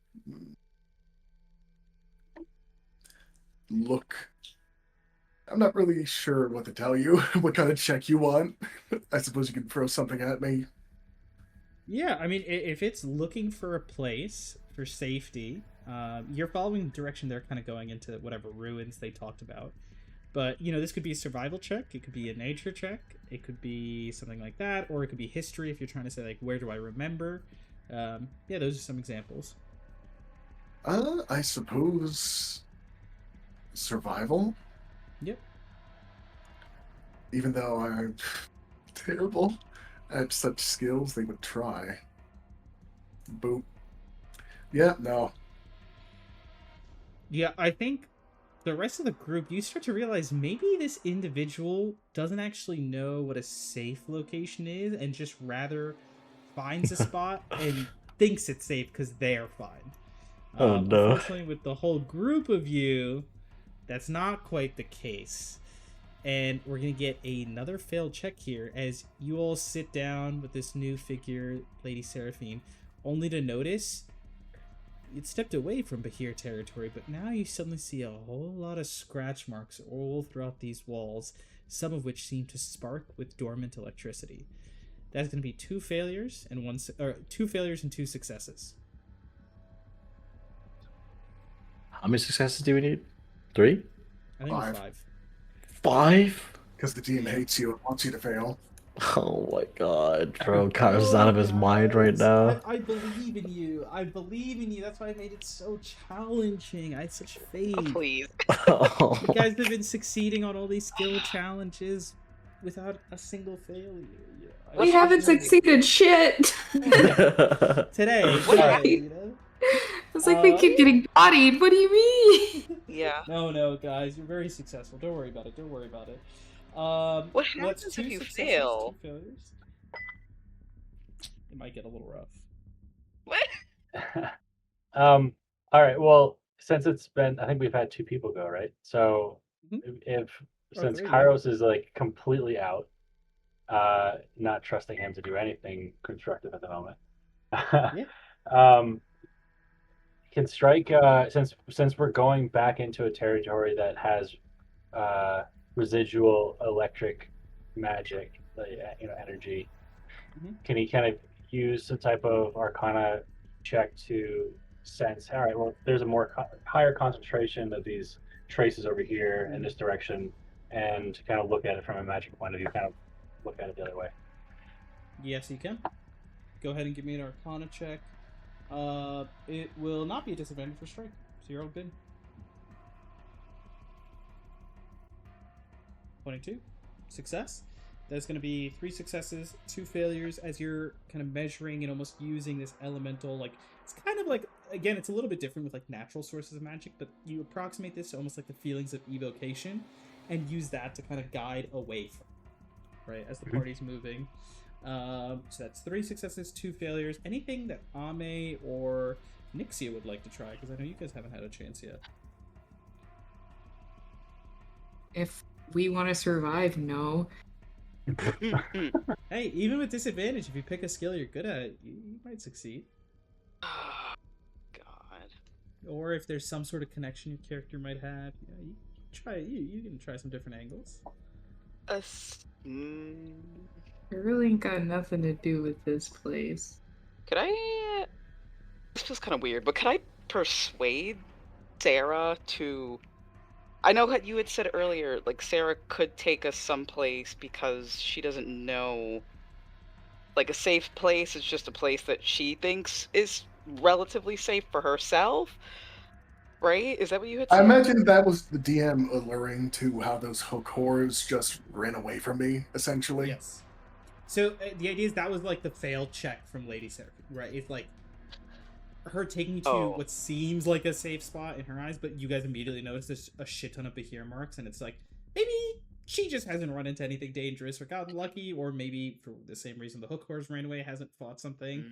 look. I'm not really sure what to tell you. What kind of check you want? I suppose you can throw something at me. Yeah, I mean, if it's looking for a place for safety, you're following the direction they're kind of going into whatever ruins they talked about. But, this could be a survival check, it could be a nature check, it could be something like that, or it could be history if you're trying to say, like, where do I remember? Yeah, those are some examples. I suppose survival, Yep. even though I'm terrible at such skills, they would try. Boop. Yeah, no. Yeah, I think the rest of the group, you start to realize maybe this individual doesn't actually know what a safe location is and just rather finds a spot and thinks it's safe because they're fine. Oh, no. Unfortunately, with the whole group of you, that's not quite the case. And we're going to get another failed check here as you all sit down with this new figure, Lady Seraphine, only to notice you'd stepped away from Bahir territory, but now you suddenly see a whole lot of scratch marks all throughout these walls, some of which seem to spark with dormant electricity. That's going to be 2 failures and 2 failures and 2 successes. How many successes do we need? 3? I think it's 5. 5? Because the team hates you and wants you to fail. Oh my god, bro. Kyle's is out of his mind right now. I believe in you. I believe in you. That's why I made it so challenging. I had such faith. Oh, please. Oh. You guys have been succeeding on all these skill challenges without a single failure. Yeah, We haven't succeeded shit. today. What today, happened? It's like we keep getting bodied. What do you mean? Yeah. No, guys, you're very successful. Don't worry about it. What what's happens 2 if you successes, fail? 2 failures? It might get a little rough. What? All right. Well, since it's been, I think we've had 2 people go, right? So if since 3, Kairos is like completely out, not trusting him to do anything constructive at the moment. Yeah. Can strike since we're going back into a territory that has residual electric magic, energy. Can he kind of use some type of arcana check to sense, all right, well, there's a more higher concentration of these traces over here in this direction, and to kind of look at it from a magic point of view, kind of look at it the other way? Yes, you can. Go ahead and give me an arcana check. It will not be a disadvantage for strike, so you're all good. 22. Success. That's going to be 3 successes, 2 failures, as you're kind of measuring and almost using this elemental, like, it's kind of like, again, it's a little bit different with, like, natural sources of magic, but you approximate this to almost like the feelings of evocation, and use that to kind of guide away from, right, as the party's moving. So that's 3 successes, 2 failures. Anything that Ame or Nixia would like to try, because I know you guys haven't had a chance yet. If we want to survive, no. Hey, even with disadvantage, if you pick a skill you're good at, you might succeed. Oh, God. Or if there's some sort of connection your character might have, you try. You can try some different angles. It really ain't got nothing to do with this place. Could I? This feels kind of weird, but could I persuade Sarah to? I know what you had said earlier, like Sarah could take us someplace because she doesn't know. Like a safe place is just a place that she thinks is relatively safe for herself, right? Is that what you had said? I imagine that was the DM alluring to how those Hokors just ran away from me, essentially. Yes. So the idea is that was like the failed check from Lady Seraphine, right? It's like her taking you to what seems like a safe spot in her eyes, but you guys immediately notice there's a shit ton of Bahir marks, and it's like, maybe She just hasn't run into anything dangerous or gotten lucky, or maybe for the same reason the hook horse ran away, hasn't fought something.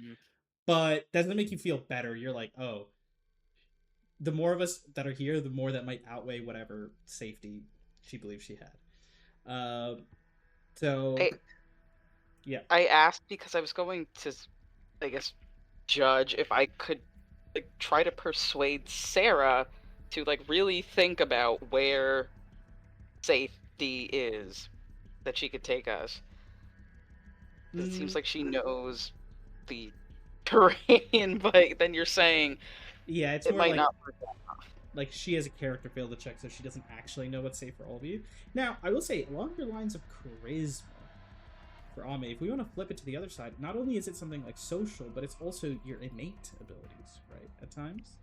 But that doesn't make you feel better. You're like, oh, the more of us that are here, the more that might outweigh whatever safety she believes she had. So, yeah. I asked because I was going to, I guess, judge if I could like try to persuade Sarah to like really think about where safety is that she could take us. 'Cause it seems like she knows the terrain, but then you're saying Yeah, it's it more might like not work out. like she has a character fail to check, so she doesn't actually know what's safe for all of you. Now, I will say, along your lines of charisma for Ame, if we want to flip it to the other side, not only is it something like social, but it's also your innate abilities, right? At times,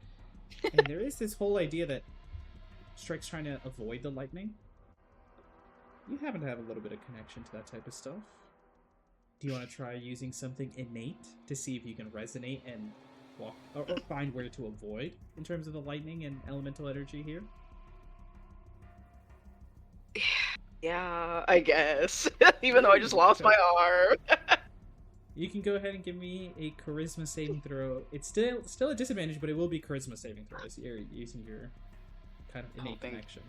and there is this whole idea that Strike's trying to avoid the lightning. You happen to have a little bit of connection to that type of stuff. Do you want to try using something innate to see if you can resonate and walk or find where to avoid in terms of the lightning and elemental energy here? Yeah, I guess. Even though I just lost my arm. You can go ahead and give me a charisma saving throw. It's still a disadvantage, but it will be charisma saving throw as you're using your kind of innate connection.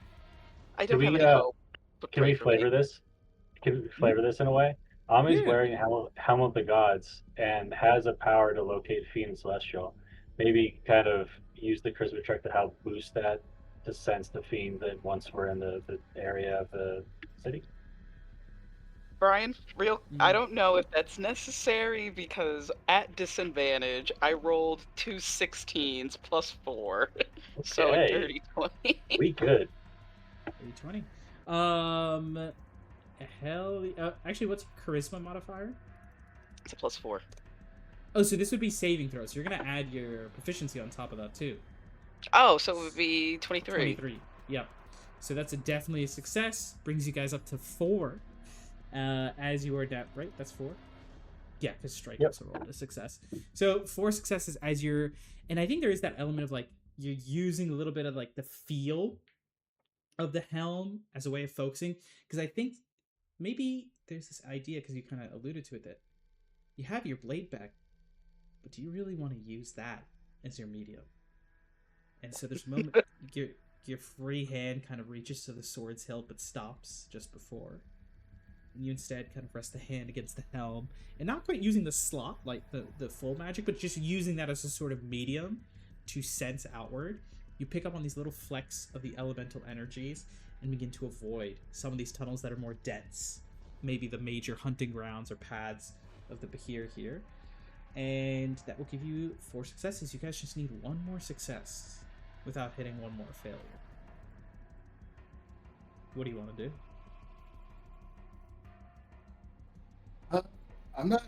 I Can don't have we any hope. But can pray we for me. flavor this? Can we flavor this in a way? Ami's Yeah. wearing Helm of the Gods and has a power to locate Fiend Celestial. Maybe kind of use the charisma check to help boost that to sense the Fiend that once we're in the area of the city. Brian, I don't know if that's necessary because at disadvantage, I rolled 2 16s plus 4. So a Okay. dirty 20. We good. 20. Hell, actually, what's charisma modifier? It's a plus 4. Oh, so this would be saving throws. So you're gonna add your proficiency on top of that too. Oh, so it would be 23. 23. Yep. So that's definitely a success. Brings you guys up to 4. As you are down, right? That's 4. Yeah, because Strike also rolled a success. So 4 successes as you're, and I think there is that element of like you're using a little bit of like the feel of the helm as a way of focusing. Because I think maybe there's this idea, because you kind of alluded to it, that you have your blade back, but do you really want to use that as your medium? And so there's a moment your free hand kind of reaches to the sword's hilt but stops just before. And you instead kind of rest the hand against the helm, and not quite using the slot like the full magic, but just using that as a sort of medium to sense outward. You pick up on these little flecks of the elemental energies and begin to avoid some of these tunnels that are more dense, maybe the major hunting grounds or paths of the Bahir here. And that will give you 4 successes. You guys just need 1 more success without hitting 1 more failure. What do you want to do? I'm not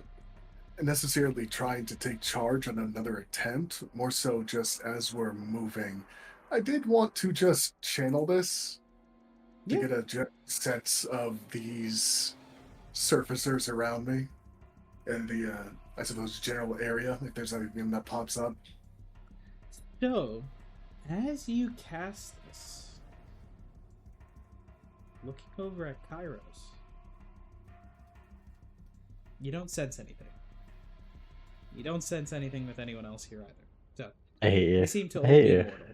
necessarily trying to take charge on another attempt, more so just as we're moving. I did want to just channel this to get a sense of these surfacers around me and the, I suppose, general area, if there's anything that pops up. So, as you cast this, looking over at Kairos, you don't sense anything. You don't sense anything with anyone else here either. So, I hate you. they seem to all hate be you. immortal.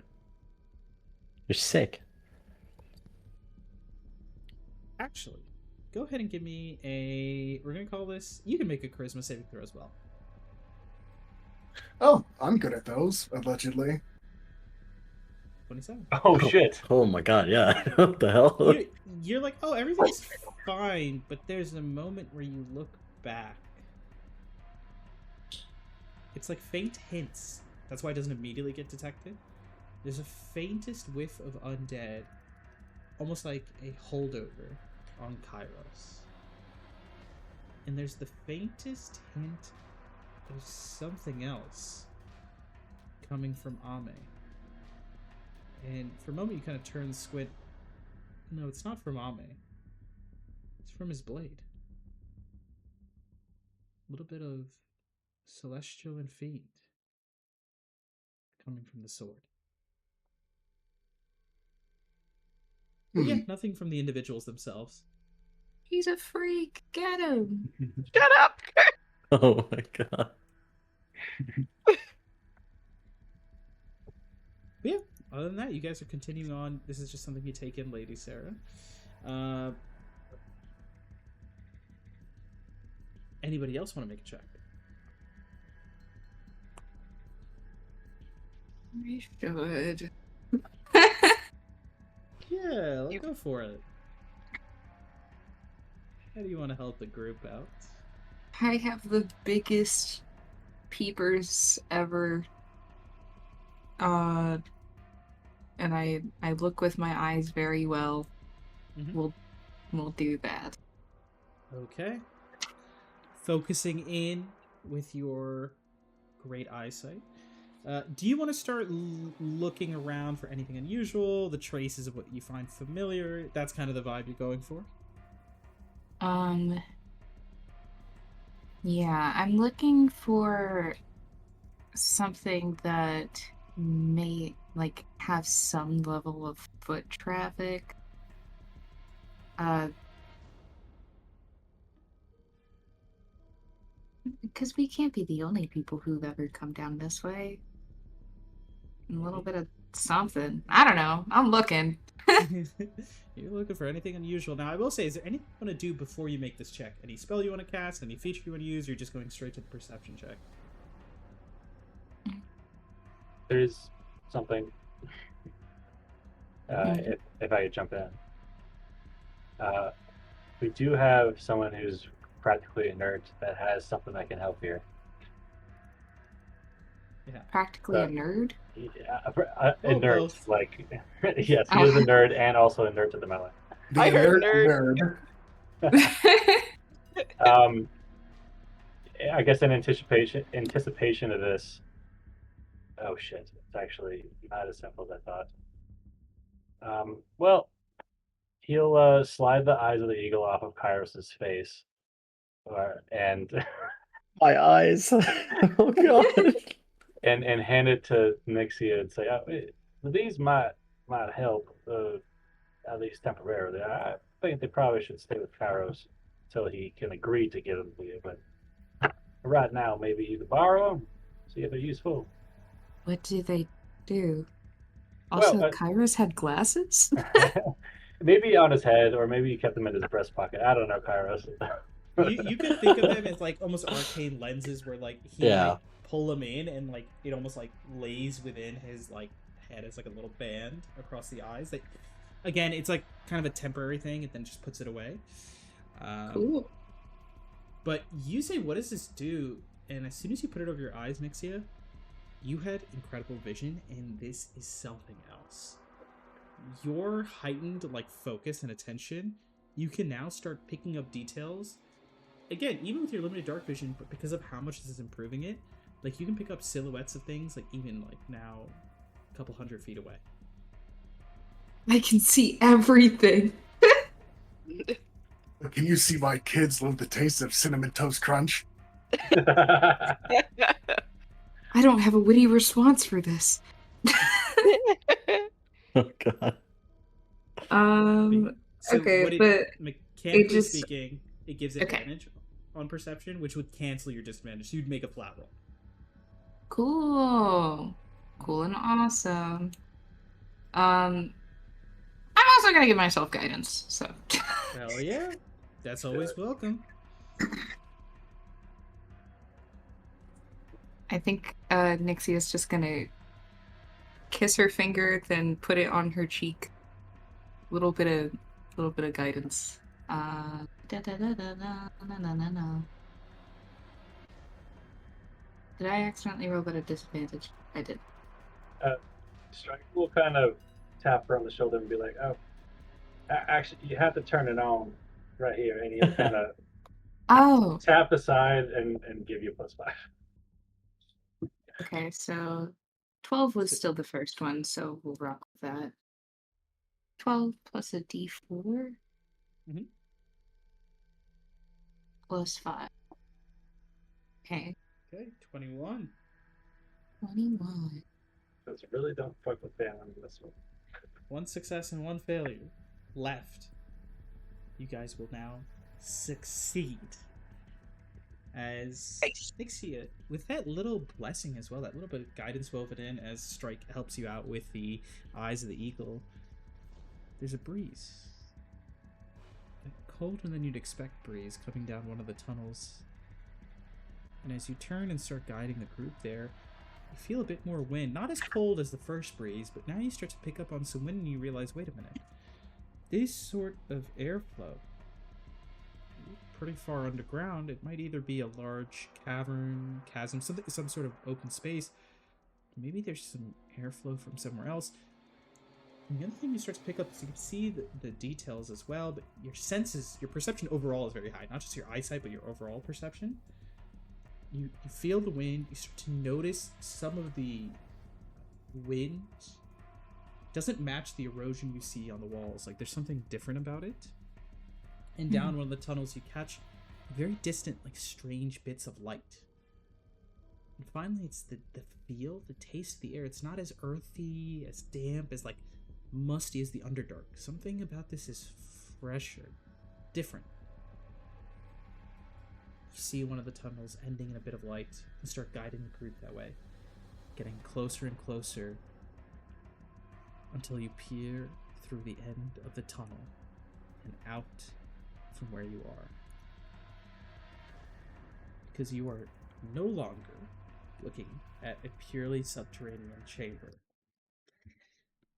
You're sick. Actually, go ahead and give me a... We're going to call this... You can make a charisma saving throw as well. Oh, I'm good at those, allegedly. 27. Oh shit. Oh my god, yeah. What the hell? You're like, oh, everything's fine, but there's a moment where you look back. It's like faint hints. That's why it doesn't immediately get detected. There's a faintest whiff of undead, almost like a holdover on Kairos. And there's the faintest hint of something else coming from Ame. And for a moment you kind of turn and squint. No, it's not from Ame. It's from his blade. A little bit of celestial and fiend coming from the sword. But yeah, nothing from the individuals themselves. He's a freak. Get him. Shut up. Oh my god. But yeah, other than that, you guys are continuing on. This is just something you take in, Lady Sarah. Anybody else want to make a check? I should. Yeah, let's go for it. How do you want to help the group out? I have the biggest peepers ever. And I look with my eyes very well. Mhm. We'll do that. Okay. Focusing in with your great eyesight. Do you want to start looking around for anything unusual? The traces of what you find familiar? That's kind of the vibe you're going for. Yeah, I'm looking for something that may like have some level of foot traffic. Because we can't be the only people who've ever come down this way. A little bit of something. I don't know. I'm looking. You're looking for anything unusual. Now, I will say, is there anything you want to do before you make this check? Any spell you want to cast? Any feature you want to use? Or you're just going straight to the perception check? There's something. If I could jump in, we do have someone who's practically inert that has something that can help here. Yeah. Practically a nerd? Yeah, inert. both. Like, yes, he is a nerd and also inert to the melee. The I heard nerd. I guess in anticipation of this. Oh shit! It's actually not as simple as I thought. Well, he'll slide the eyes of the eagle off of Kairos' face, and My eyes. Oh god. and hand it to Nixia and say, "Oh, these might help, at least temporarily. I think they probably should stay with Kairos until he can agree to give them to you. But right now, maybe you could borrow them, see if they're useful." What do they do? Also, Well, Kairos had glasses? maybe on his head, or maybe he kept them in his breast pocket. I don't know, Kairos. You can think of them as like almost arcane lenses where like he might pull them in and like it almost like lays within his like head as like a little band across the eyes. Like again, it's like kind of a temporary thing and then just puts it away. Cool. But you say, what does this do? And as soon as you put it over your eyes, Nixia, you had incredible vision, and this is something else. Your heightened like focus and attention, you can now start picking up details. Again, even with your limited dark vision, but because of how much this is improving it, like you can pick up silhouettes of things like even like now a couple 100 feet away. I can see everything. Can you see my kids love the taste of Cinnamon Toast Crunch? I don't have a witty response for this. Oh god. So Okay, but mechanically just- speaking, it gives Okay. advantage on perception, which would cancel your disadvantage. So you'd make a flat roll. Cool and awesome. I'm also gonna give myself guidance, so. Hell yeah, that's always welcome. I think Nixie is just gonna kiss her finger, then put it on her cheek. Little bit of guidance. Did I accidentally roll at a disadvantage? I did. Strike will kind of tap her on the shoulder and be like, "Oh, actually, you have to turn it on right here," and he'll kind of tap the side and give you +5. Okay, so 12 was still the first one, so we'll rock with that. 12 plus a d4 plus 5. Okay. Okay, 21. 21. Because really don't fuck with Phandelver in this one. One success and one failure left. you guys will now succeed. As Nice. Nixia, with that little blessing as well, that little bit of guidance woven in as Strike helps you out with the eyes of the eagle, there's a breeze. A colder than you'd expect breeze coming down one of the tunnels. And as you turn and start guiding the group there, you feel a bit more wind. Not as cold as the first breeze, but now you start to pick up on some wind and you realize, wait a minute. This sort of airflow, pretty far underground, it might either be a large cavern, chasm, some sort of open space. Maybe there's some airflow from somewhere else. And the other thing you start to pick up is you can see the details as well, but your senses, your perception overall is very high. Not just your eyesight, but your overall perception. You feel the wind, you start to notice some of the wind doesn't match the erosion you see on the walls. Like, there's something different about it. And down one of the tunnels, you catch very distant, like, strange bits of light. And finally, it's the feel, the taste of the air. It's not as earthy, as damp, as, like, musty as the Underdark. Something about this is fresher, different. You see one of the tunnels ending in a bit of light and start guiding the group that way, getting closer and closer until you peer through the end of the tunnel and out from where you are. Because you are no longer looking at a purely subterranean chamber.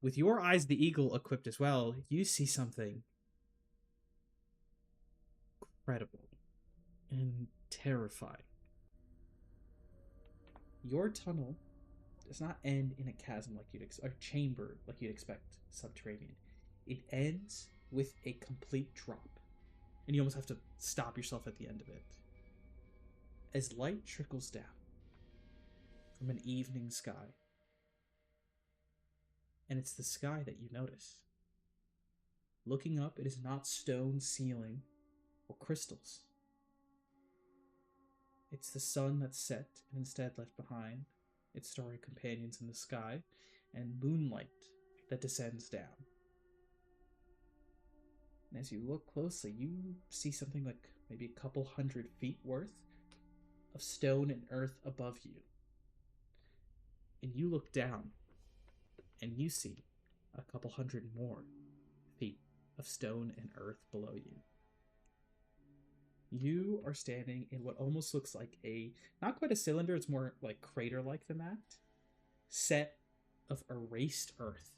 With your eyes the eagle equipped as well, you see something incredible and terrifying. Your tunnel does not end in a chasm like or chamber like you'd expect subterranean. It ends with a complete drop, and you almost have to stop yourself at the end of it. As light trickles down from an evening sky, and it's the sky that you notice. Looking up, it is not stone ceiling or crystals. It's the sun that's set and instead left behind its starry companions in the sky, and moonlight that descends down. And as you look closely, you see something like maybe a couple 100 feet worth of stone and earth above you. And you look down, and you see a couple 100 more feet of stone and earth below you. You are standing in what almost looks like not quite a cylinder, it's more like crater-like than that, set of erased earth.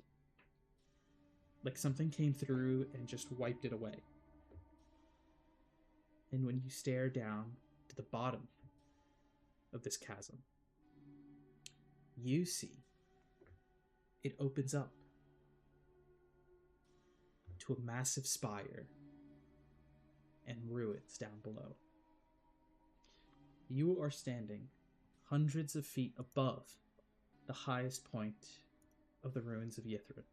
Like something came through and just wiped it away. And when you stare down to the bottom of this chasm, you see it opens up to a massive spire and ruins down below. You are standing hundreds of feet above the highest point of the ruins of Yithrin.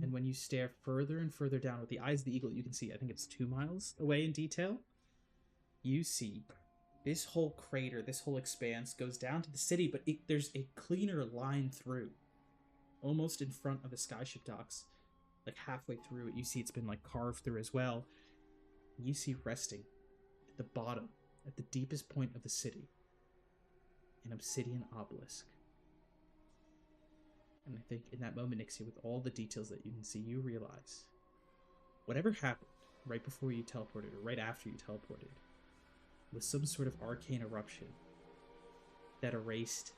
And when you stare further and further down with the eyes of the eagle, you can see, I think it's 2 miles away in detail, you see this whole crater, this whole expanse goes down to the city, but there's a cleaner line through, almost in front of the skyship docks. Like halfway through it, you see it's been like carved through as well. You see resting at the bottom, at the deepest point of the city, an obsidian obelisk. And I think in that moment, Nixie, with all the details that you can see, you realize whatever happened right before you teleported or right after you teleported was some sort of arcane eruption that erased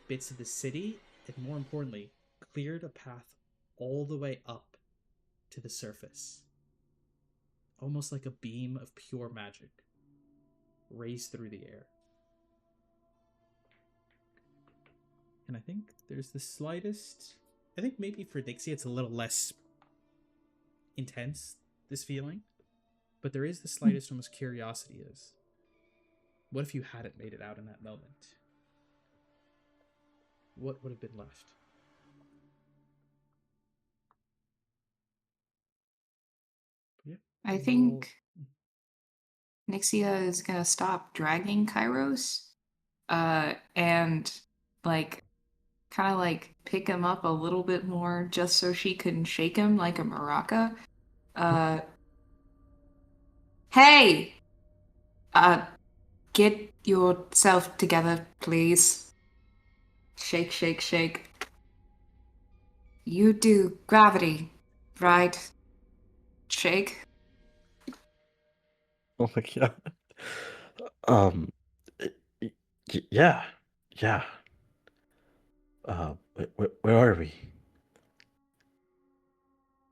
bits of the city and, more importantly, cleared a path all the way up to the surface. Almost like a beam of pure magic raised through the air. And I think there's the slightest... I think maybe for Dixie it's a little less intense, this feeling. But there is the slightest almost curiosity is, what if you hadn't made it out in that moment? What would have been left? Yeah. I think Nixia is gonna stop dragging Kairos, and like kind of like pick him up a little bit more just so she can shake him like a maraca, Hey! Get yourself together, please. Shake, shake, shake. You do gravity, right? Shake. Oh my god. Um, yeah, yeah. Where are we?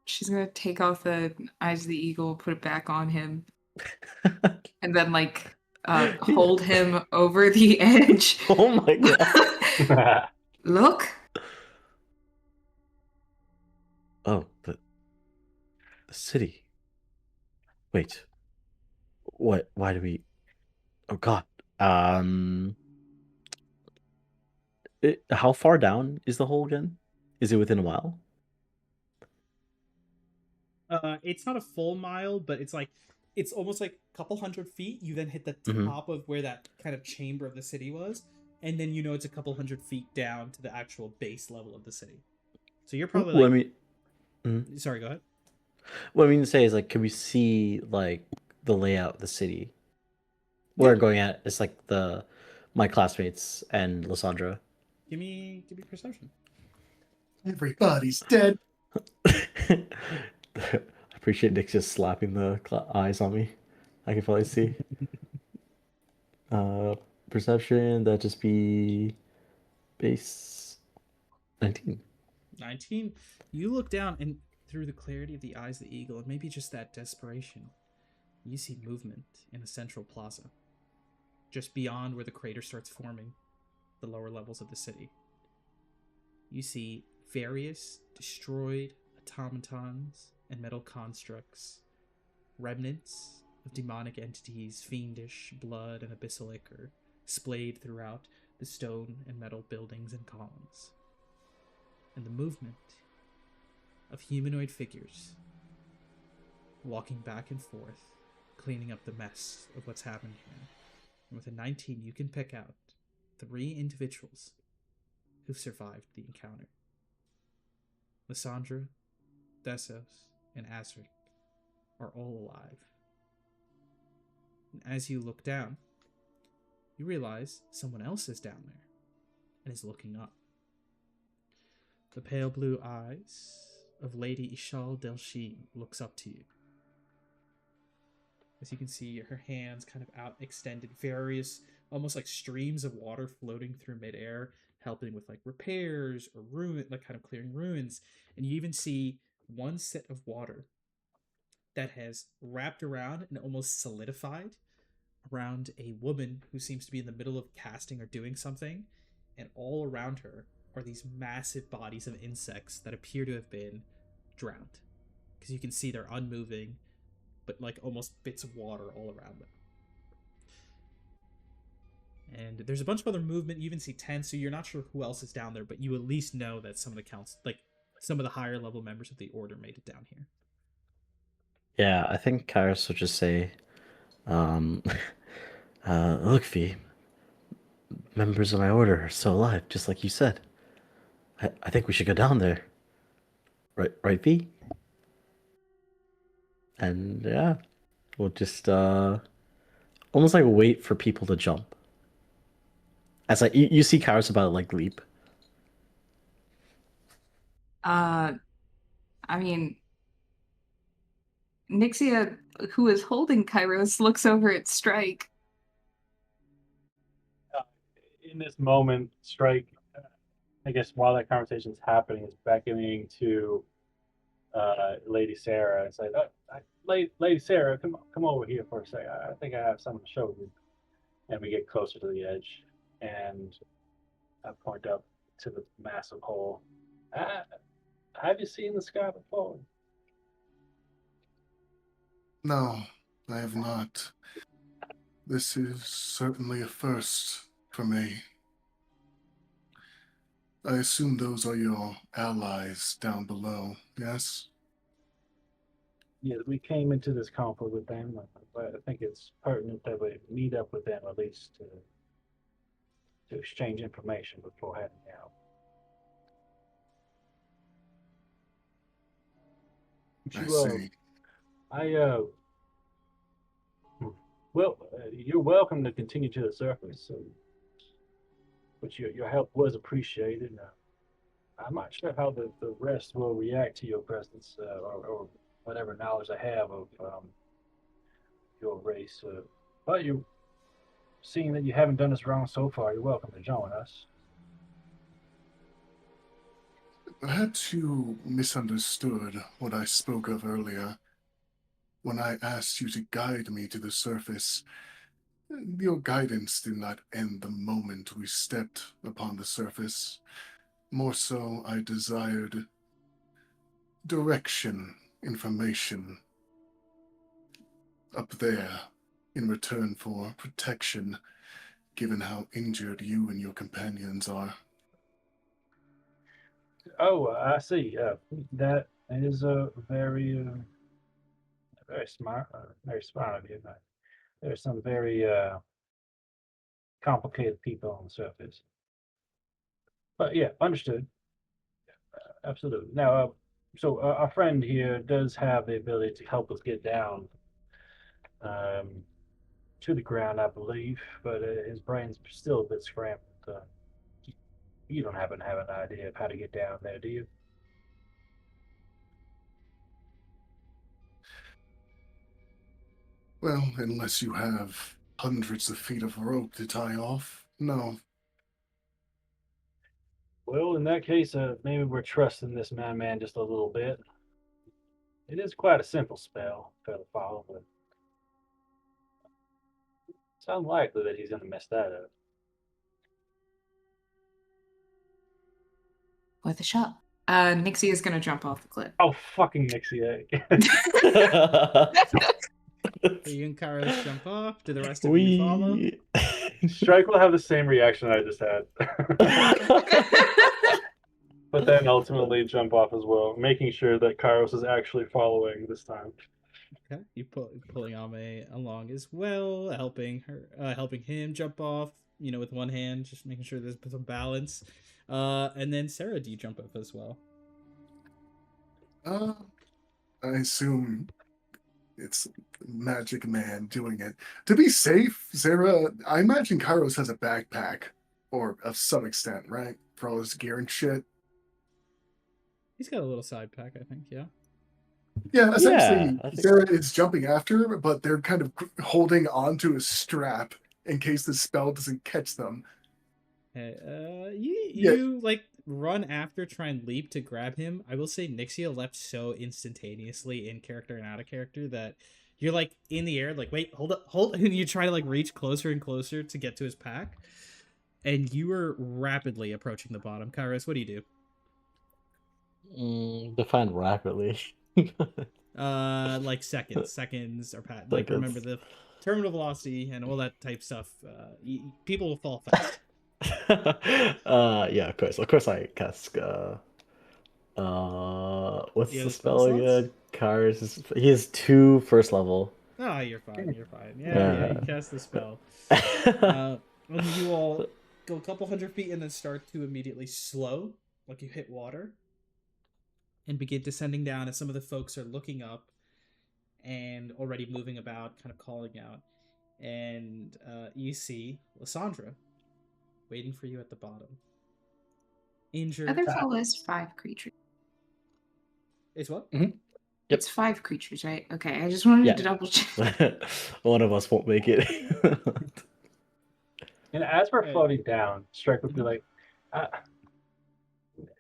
She's gonna take off the eyes of the eagle, put it back on him, and then like hold him over the edge. Oh my god. Look. Oh, the city. Wait. What? Why do we? Oh god. Um. How far down is the hole again? Is it within a mile? It's not a full mile, but it's almost like a couple 100 feet. You then hit the Mhm. top of where that kind of chamber of the city was, and then you know it's a couple 100 feet down to the actual base level of the city. So you're probably What I like, mean, sorry, go ahead. what I mean to say is like, can we see like the layout of the city? Yeah. We're going at it's like my classmates and Lysandra. Give me perception. Everybody's dead. I appreciate Nick just slapping the eyes on me. I can probably see. Uh, Perception, that just be base 19. 19. You look down, and through the clarity of the eyes of the eagle, and maybe just that desperation, you see movement in a central plaza, just beyond where the crater starts forming the lower levels of the city. You see various destroyed automatons and metal constructs, remnants of demonic entities, fiendish blood and abyssal ichor, splayed throughout the stone and metal buildings and columns. And the movement of humanoid figures walking back and forth, cleaning up the mess of what's happened here. And with a 19, you can pick out 3 individuals who've survived the encounter. Lysandra, Thessos, and Azric are all alive. And as you look down, you realize someone else is down there and is looking up. The pale blue eyes of Lady Ishal Delshi looks up to you. As you can see, her hands kind of out extended, various almost like streams of water floating through midair, helping with like repairs or ruin, like kind of clearing ruins. And you even see one set of water that has wrapped around and almost solidified around a woman who seems to be in the middle of casting or doing something, and all around her are these massive bodies of insects that appear to have been drowned, because you can see they're unmoving, but like almost bits of water all around them. And there's a bunch of other movement. You even see tents, so you're not sure who else is down there, but you at least know that some of the counts, like some of the higher level members of the order, made it down here. Yeah, I think Kairos would just say, um, look, V, members of my order are still alive, just like you said. I think we should go down there. Right, V? And yeah, we'll just almost like wait for people to jump. As like you see Kairos about to like leap. I mean, Nixia, who is holding Kairos, looks over at Strike. In this moment, Strike, I guess while that conversation's happening, is beckoning to Lady Sarah and say, Lady Sarah, come over here for a second. I think I have something to show you." And we get closer to the edge, and I point up to the massive hole. Have you seen the sky before? No, I have not. This is certainly a first for me. I assume those are your allies down below, yes? Yeah, we came into this conflict with them, but I think it's pertinent that we meet up with them at least to exchange information before heading out. Would I you see. Well, you're welcome to continue to the surface, but your help was appreciated. I'm not sure how the rest will react to your presence or whatever knowledge I have of your race. But you, seeing that you haven't done us wrong so far, you're welcome to join us. Perhaps you misunderstood what I spoke of earlier. When I asked you to guide me to the surface, your guidance did not end the moment we stepped upon the surface. More so, I desired direction, information up there in return for protection, given how injured you and your companions are. Oh, I see. That is very smart of you. There's some very complicated people on the surface. But yeah, understood. Absolutely. Now, so our friend here does have the ability to help us get down um, to the ground, I believe, but his brain's still a bit scrambled. You don't happen to have an idea of how to get down there, do you? Well, unless you have hundreds of feet of rope to tie off, no. Well, in that case, maybe we're trusting this man just a little bit. It is quite a simple spell for the follow, but it's unlikely that he's going to mess that up. Worth a shot. Nixie is gonna jump off the cliff. Oh, fucking Nixie. So you and Kairos jump off. Do the rest of you follow? Strike will have the same reaction I just had. But then ultimately jump off as well, making sure that Kairos is actually following this time. Okay, you pulling Ame along as well, helping him jump off. With one hand, just making sure there's some balance. And then Sarah, do you jump up as well? I assume it's Magic Man doing it. To be safe, Sarah, I imagine Kairos has a backpack, or of some extent, right? For all his gear and shit. He's got a little side pack, I think, yeah. Yeah, essentially, I think Sarah is jumping after him, but they're kind of holding onto a strap in case the spell doesn't catch them. Okay, you like run after, try and leap to grab him. I will say Nixia leapt so instantaneously in character and out of character that you're like in the air, like, wait, hold up, and you try to like reach closer and closer to get to his pack. And you are rapidly approaching the bottom. Kairos, what do you do? Define rapidly. Like seconds or pat. Like, remember the terminal velocity and all that type stuff. People will fall fast. Yeah, of course I cast what's the spell again? Cars. He has 2 first level. Oh, you're fine. Yeah, you cast the spell. When you all go a couple hundred feet and then start to immediately slow, like you hit water, and begin descending down as some of the folks are looking up and already moving about, kind of calling out. And you see Lysandra waiting for you at the bottom. Injured. Other full list 5 creatures. It's what? Mm-hmm. Yep. It's 5 creatures, right? Okay, I just wanted to double check. One of us won't make it. And as we're floating down, Strike would be like,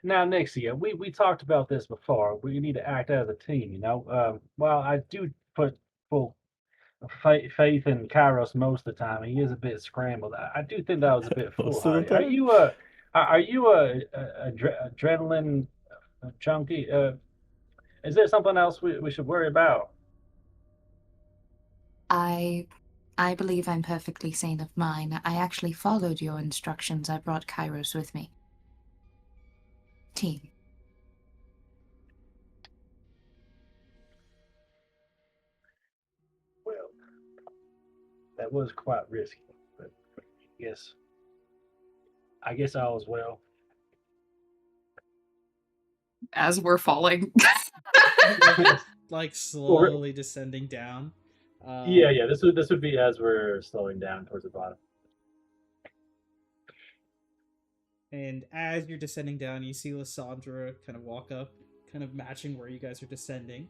now, Nixia, we talked about this before. We need to act as a team, you know? Well, I do put full faith in Kairos most of the time. He is a bit scrambled. I do think that was a bit foolhardy. Are you a adrenaline junkie? Is there something else we should worry about? I believe I'm perfectly sane of mind. I actually followed your instructions. I brought Kairos with me. Team. Well, that was quite risky, but I guess all is well. As we're falling. like slowly descending down. Yeah. This would be as we're slowing down towards the bottom. And as you're descending down, you see Lysandra kind of walk up, kind of matching where you guys are descending.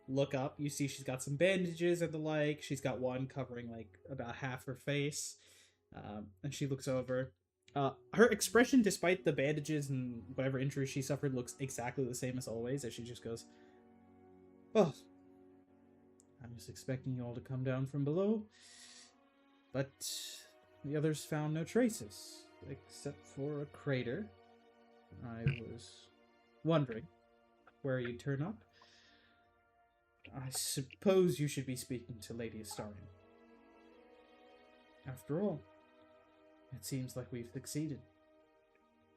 Look up, you see she's got some bandages and the like. She's got one covering like about half her face. And she looks over. Her expression, despite the bandages and whatever injury she suffered, looks exactly the same as always, as she just goes, "Oh, I was expecting you all to come down from below, but the others found no traces, except for a crater. I was wondering where you'd turn up. I suppose you should be speaking to Lady Astarion. After all, it seems like we've succeeded."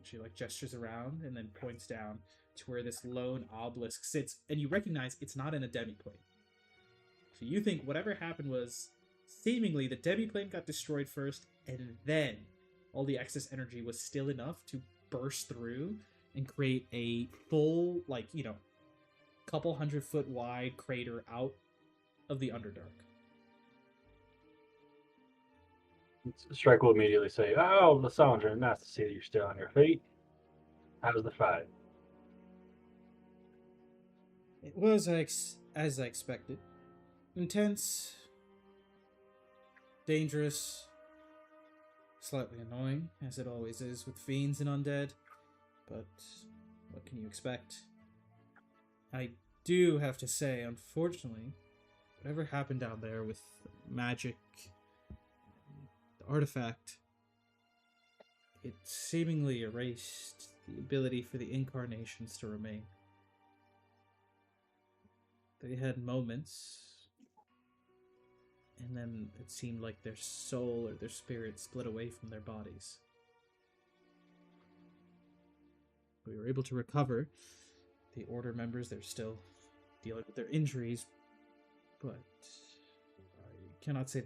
She like gestures around and then points down to where this lone obelisk sits, and you recognize it's not in a demiplane. So you think whatever happened was seemingly the demiplane got destroyed first, and then all the excess energy was still enough to burst through and create a full, like, couple 100-foot wide crater out of the Underdark. Strike will immediately say, "Oh, Lysandra, nice to see that you're still on your feet. How was the fight?" It was as I expected. Intense, dangerous, slightly annoying, as it always is with fiends and undead, but what can you expect? I do have to say, unfortunately, whatever happened down there with magic, the artifact, it seemingly erased the ability for the incarnations to remain. They had moments, and then it seemed like their soul or their spirit split away from their bodies. We were able to recover the Order members. They're still dealing with their injuries, but I cannot say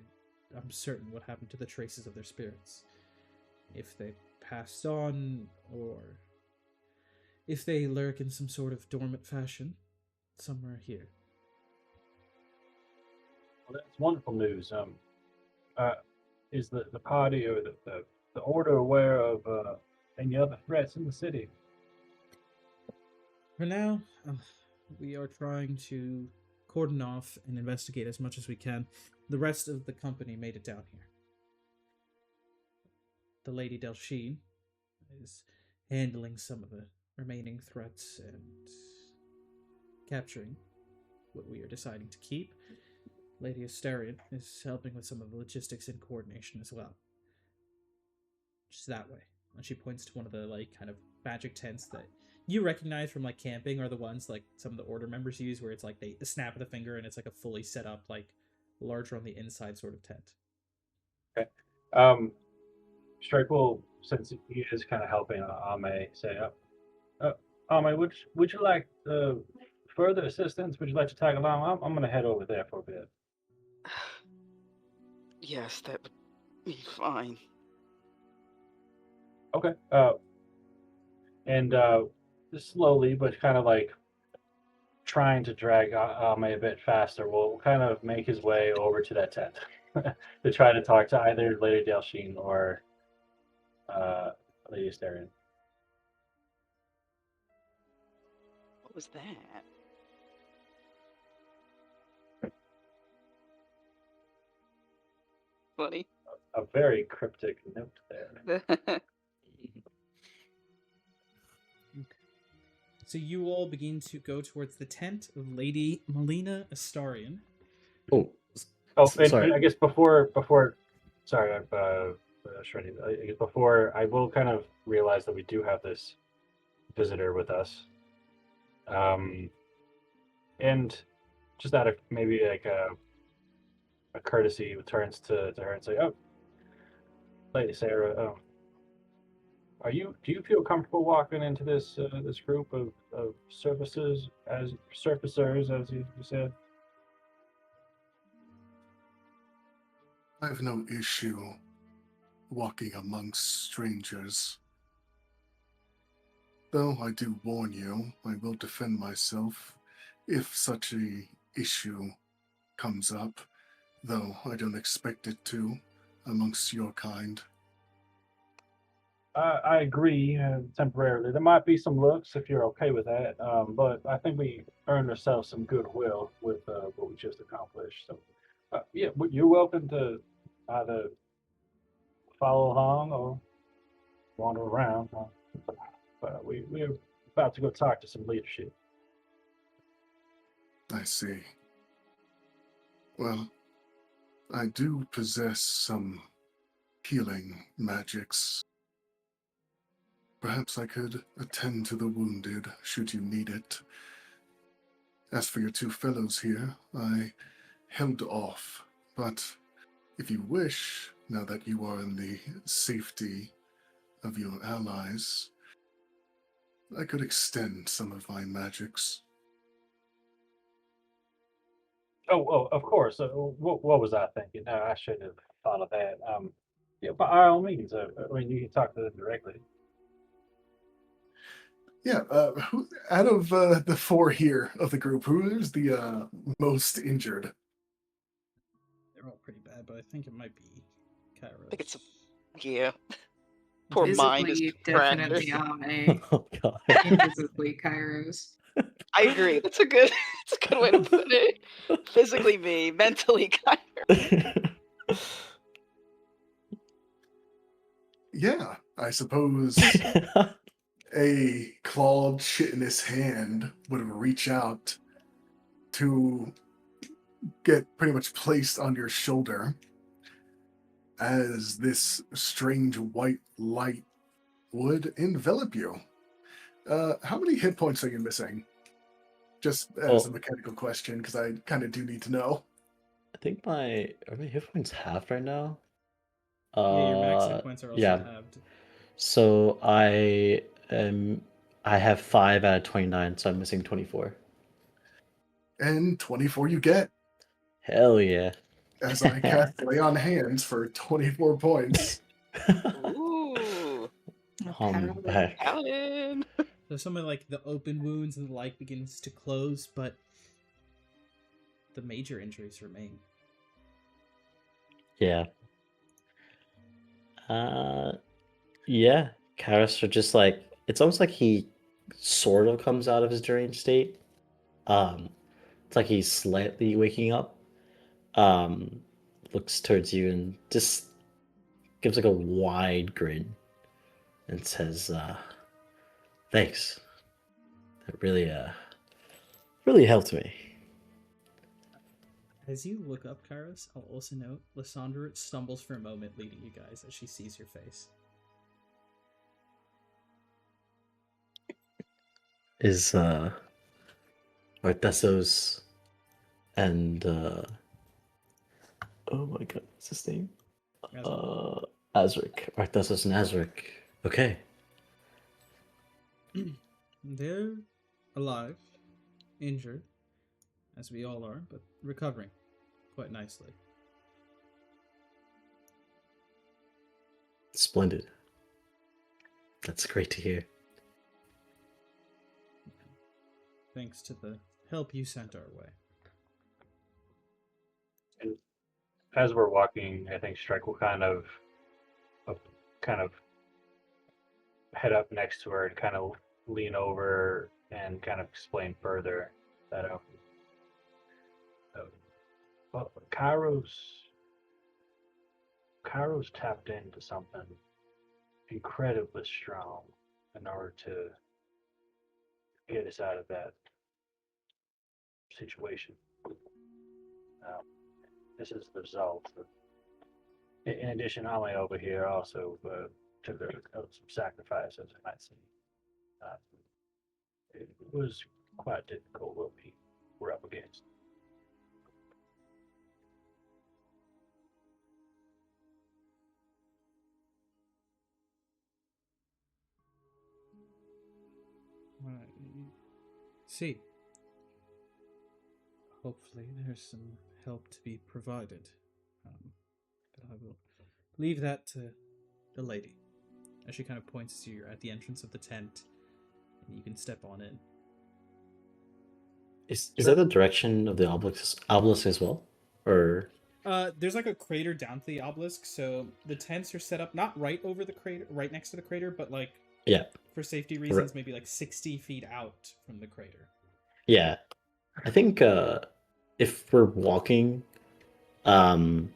I'm certain what happened to the traces of their spirits. If they passed on, or if they lurk in some sort of dormant fashion somewhere here. Well, that's wonderful news. Is the party or the order aware of any other threats in the city? For now, we are trying to cordon off and investigate as much as we can. The rest of the company made it down here. The Lady Delphine is handling some of the remaining threats and capturing what we are deciding to keep. Lady Astarion is helping with some of the logistics and coordination as well. Just that way. And she points to one of the kind of magic tents that you recognize from camping, are the ones some of the Order members use, where it's the snap of the finger and it's a fully set up larger on the inside sort of tent. Okay. Strike will, since he is kind of helping Ame, say, Ame, would you like further assistance? Would you like to tag along? I'm going to head over there for a bit. Yes, that would be fine. Okay. And slowly, but kind of trying to drag Ame a bit faster, will kind of make his way over to that tent to try to talk to either Lady Delphine or Lady Astarion. What was that? Funny. A very cryptic note there. So you all begin to go towards the tent of Lady Melina Astarion. Oh, And I guess before, sorry, Shreddy. I guess before, I will kind of realize that we do have this visitor with us, and just out of maybe a courtesy, turns to her and say, "Oh, Lady Sarah, do you feel comfortable walking into this this group of surfacers, as you said?" I have no issue walking amongst strangers. Though I do warn you, I will defend myself if such a issue comes up, though I don't expect it to amongst your kind. I agree temporarily. There might be some looks if you're okay with that, but I think we earned ourselves some goodwill with what we just accomplished. So, yeah, you're welcome to either follow along or wander around. But we're about to go talk to some leadership. I see. Well, I do possess some healing magics. Perhaps I could attend to the wounded should you need it. As for your two fellows here, I held off, but if you wish, now that you are in the safety of your allies, I could extend some of my magics. Oh, of course. What was I thinking? No, I should have thought of that. Yeah, by all means. I mean, you can talk to them directly. Yeah, out of the four here of the group, who's the most injured? They're all pretty bad, but I think it might be Kairos. I think it's yeah. Poor mind is Physically, fractured. definitely Ame. Oh god. Invisibly, Kairos. I agree. That's a good. That's a good way to put it. Physically me, mentally Kyra. Yeah, I suppose a clawed chitinous hand would reach out to get pretty much placed on your shoulder as this strange white light would envelop you. How many hit points are you missing? Just as a mechanical question, because I kind of do need to know. I think are my hit points halved right now? Yeah, your max hit points are also yeah. halved. So I have 5 out of 29, so I'm missing 24. And 24 you get. Hell yeah. As I cast Lay on Hands for 24 points. Ooh, Back. Paladin. So some of like the open wounds and the like begins to close, but the major injuries remain. Yeah. Yeah. Karis are just like, it's almost like he sort of comes out of his deranged state. It's like he's slightly waking up. Looks towards you and just gives like a wide grin and says, thanks. That really helped me. As you look up, Kairos, I'll also note Lysandra stumbles for a moment, leading you guys as she sees your face. Is Artesos and oh my god, what's his name? Azric. Artesos and Azric. Okay. They're alive, injured, as we all are, but recovering quite nicely. Splendid. That's great to hear. Thanks to the help you sent our way. And as we're walking, I think Strike will kind of head up next to her and kind of lean over and kind of explain further that well, Kairos tapped into something incredibly strong in order to get us out of that situation. This is the result. In addition, Ali over here also took some sacrifice, as I might say. It was quite difficult what we were up against. See, hopefully there's some help to be provided. But I will leave that to the lady. As she kind of points to you at the entrance of the tent, and you can step on in. Is that the direction of the obelisk as well, or There's like a crater down to the obelisk, so the tents are set up not right over the crater, right next to the crater, but like yeah, for safety reasons, maybe like 60 feet out from the crater. yeah? I think if we're walking, um,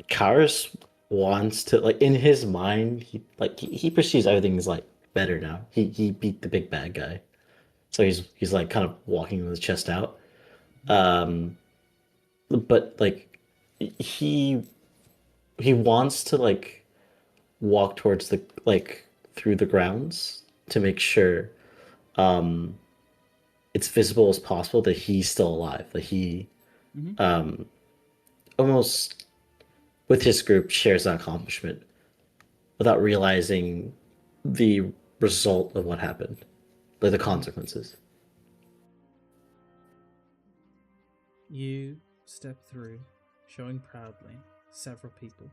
Karis wants to like in his mind he perceives everything is like better now. He beat the big bad guy, so he's like kind of walking with his chest out. Um, but like he he wants to like walk towards the like through the grounds to make sure um it's visible as possible that he's still alive. That he Mhm. Almost with his group shares that accomplishment without realizing the result of what happened, like the consequences. You step through, showing proudly, several people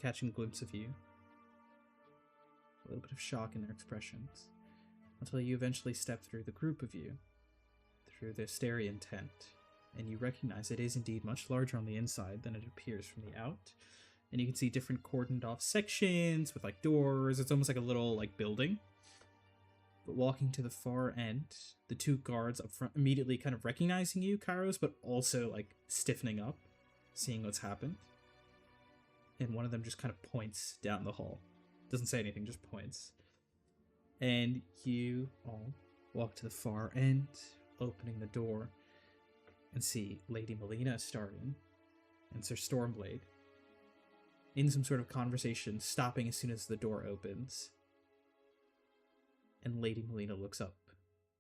catching a glimpse of you. A little bit of shock in their expressions, until you eventually step through the group of you, through the Asterian tent, and you recognize it is indeed much larger on the inside than it appears from the out. And you can see different cordoned off sections with like doors. It's almost like a little like building. But walking to the far end, the two guards up front immediately kind of recognizing you, Kairos, but also like stiffening up, seeing what's happened. And one of them just kind of points down the hall. Doesn't say anything, just points. And you all walk to the far end, opening the door, and see Lady Melina starting, and Sir Stormblade, in some sort of conversation, stopping as soon as the door opens. And Lady Melina looks up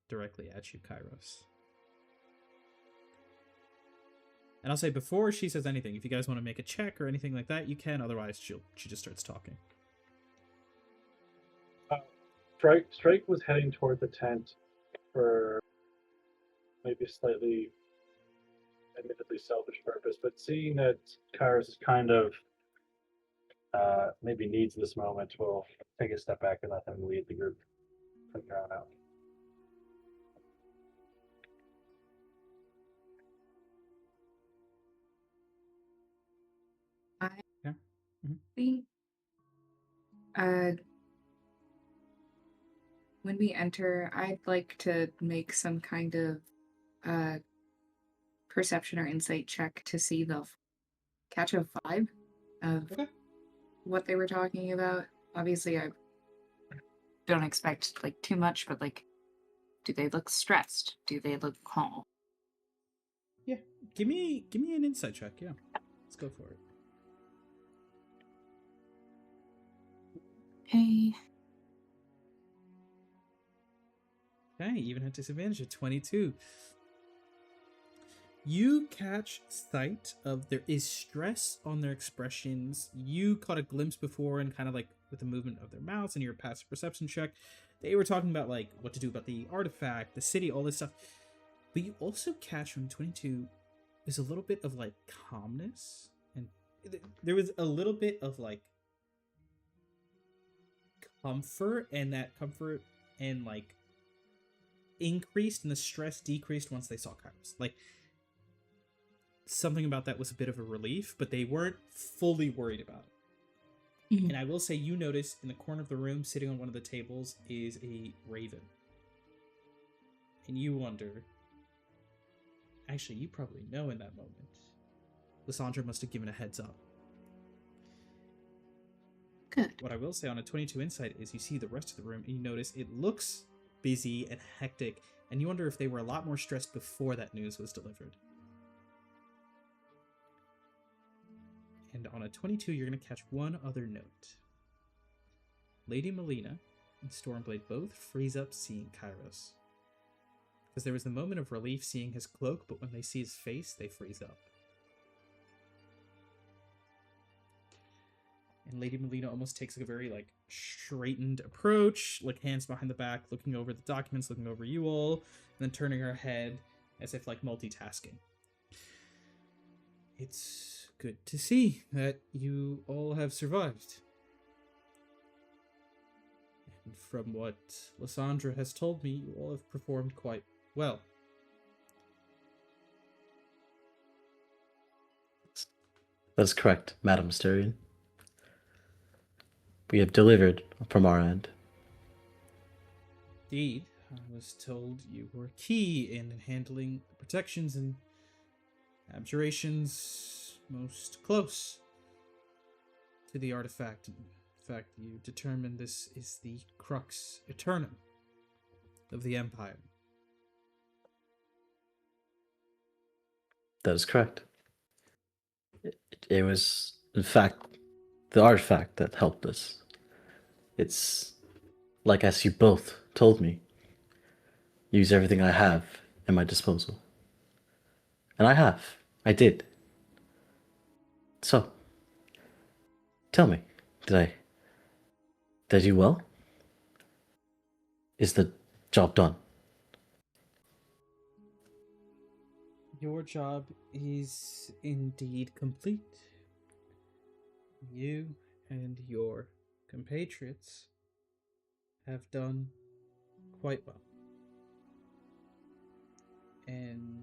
directly at you, Kairos. And I'll say before she says anything, if you guys want to make a check or anything like that, you can. Otherwise, she just starts talking. Strike was heading toward the tent for maybe a slightly, admittedly selfish purpose, but seeing that Kairos is kind of maybe needs this moment, we'll take a step back and let him lead the group from here on out. I Yeah. think when we enter, I'd like to make some kind of perception or insight check to see catch a vibe of Okay. what they were talking about. Obviously, I don't expect like too much, but like, do they look stressed? Do they look calm? Yeah. Give me an insight check, yeah. Let's go for it. Hey. Okay, even at disadvantage at 22. You catch sight of there is stress on their expressions. You caught a glimpse before and kind of like with the movement of their mouths and your passive perception check. They were talking about like what to do about the artifact, the city, all this stuff. But you also catch from 22 is a little bit of like calmness. And there was a little bit of like comfort, and that comfort and like increased and the stress decreased once they saw Kairos. Like something about that was a bit of a relief, but they weren't fully worried about it. Mhm. And I will say, you notice in the corner of the room, sitting on one of the tables, is a raven. And you wonder, actually, you probably know in that moment, Lysandra must have given a heads up. Good. What I will say on a 22 insight is you see the rest of the room and you notice it looks busy and hectic, and you wonder if they were a lot more stressed before that news was delivered. And on a 22, you're going to catch one other note. Lady Melina and Stormblade both freeze up seeing Kairos. Because there was the moment of relief seeing his cloak, but when they see his face, they freeze up. And Lady Melina almost takes a very, like, straightened approach, like, hands behind the back, looking over the documents, looking over you all, and then turning her head as if, like, multitasking. It's good to see that you all have survived. And from what Lysandra has told me, you all have performed quite well. That's correct, Madam Mysterian. We have delivered from our end. Indeed, I was told you were key in handling the protections and abjurations most close to the artifact. In fact, you determined this is the crux eternum of the Empire. That is correct. It was, in fact, the artifact that helped us. It's like as you both told me, use everything I have at my disposal. And I have. I did. So, tell me, did I do well? Is the job done? Your job is indeed complete. You and your compatriots have done quite well. An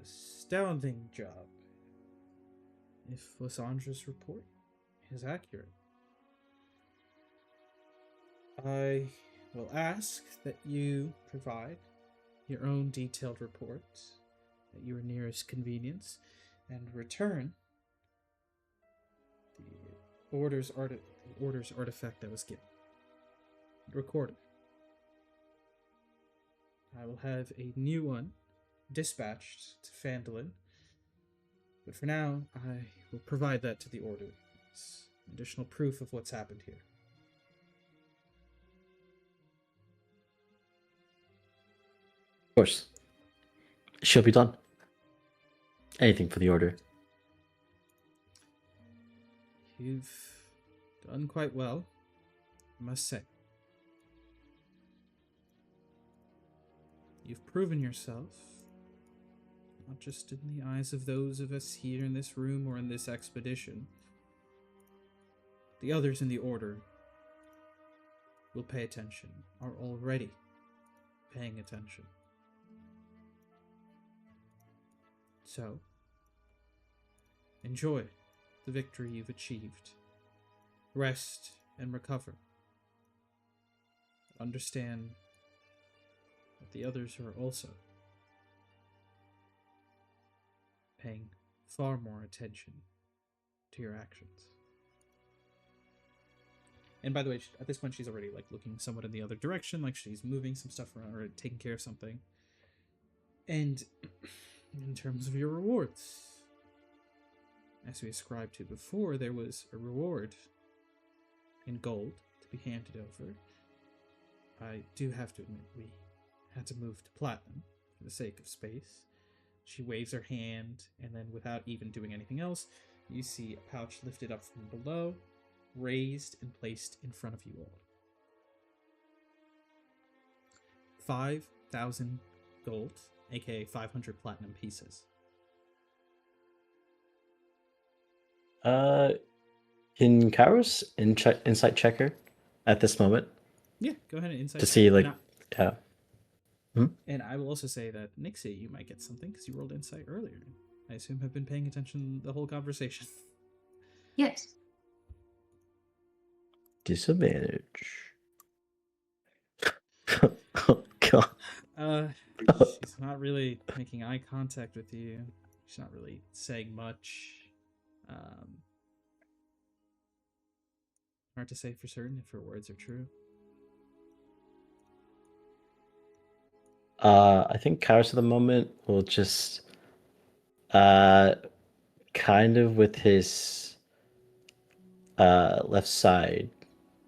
astounding job, if Lysandra's report is accurate. I will ask that you provide your own detailed report at your nearest convenience and return the order's artifact that was given. Recorded. I will have a new one dispatched to Phandelver, but for now, I will provide that to the Order as additional proof of what's happened here. Of course. It shall be done. Anything for the Order. You've done quite well, I must say. You've proven yourself, not just in the eyes of those of us here in this room or in this expedition. The others in the Order will pay attention, are already paying attention. So, enjoy the victory you've achieved. Rest and recover. Understand that the others are also paying far more attention to your actions. And by the way, at this point, she's already like looking somewhat in the other direction, like she's moving some stuff around or taking care of something. And in terms of your rewards, as we ascribed to before, there was a reward in gold to be handed over. I do have to admit, we had to move to platinum for the sake of space. She waves her hand, and then without even doing anything else, you see a pouch lifted up from below, raised and placed in front of you all. 5,000 gold, aka 500 platinum pieces. Can Kairos insight checker at this moment Yeah, go ahead and insight to check. see like And yeah. And I will also say that Nixie, you might get something because you rolled insight earlier. I assume have been paying attention the whole conversation. Yes. Disadvantage. Oh god. She's not really making eye contact with you. She's not really saying much. Hard to say for certain if her words are true. I think Kairos at the moment will just kind of with his left side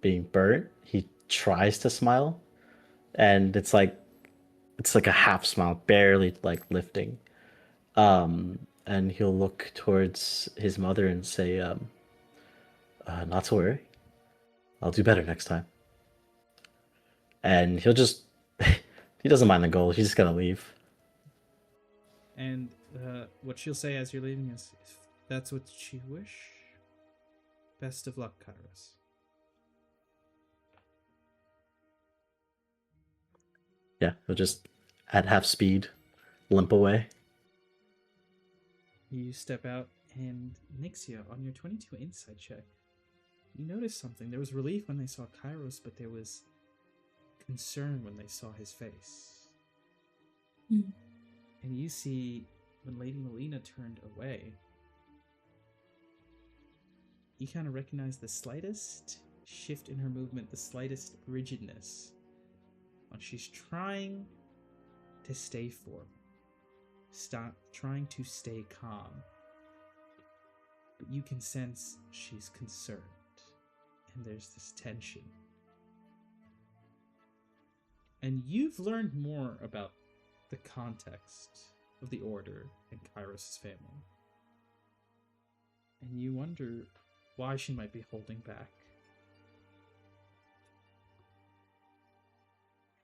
being burnt, he tries to smile, and it's like a half smile, barely like lifting. And he'll look towards his mother and say, not to worry. I'll do better next time. And he'll just he doesn't mind the goal, he's just gonna leave. And what she'll say as you're leaving is, if that's what you wish, best of luck, Kairos. Yeah, he'll just at half speed limp away. You step out And Nixia, on your 22 insight check, you noticed something. There was relief when they saw Kairos, but there was concern when they saw his face. Hmm. And you see, when Lady Melina turned away, you kind of recognize the slightest shift in her movement, the slightest rigidness. When she's trying to stay forward, trying to stay calm. But you can sense she's concerned, and there's this tension. And you've learned more about the context of the Order and Kairos' family. And you wonder why she might be holding back.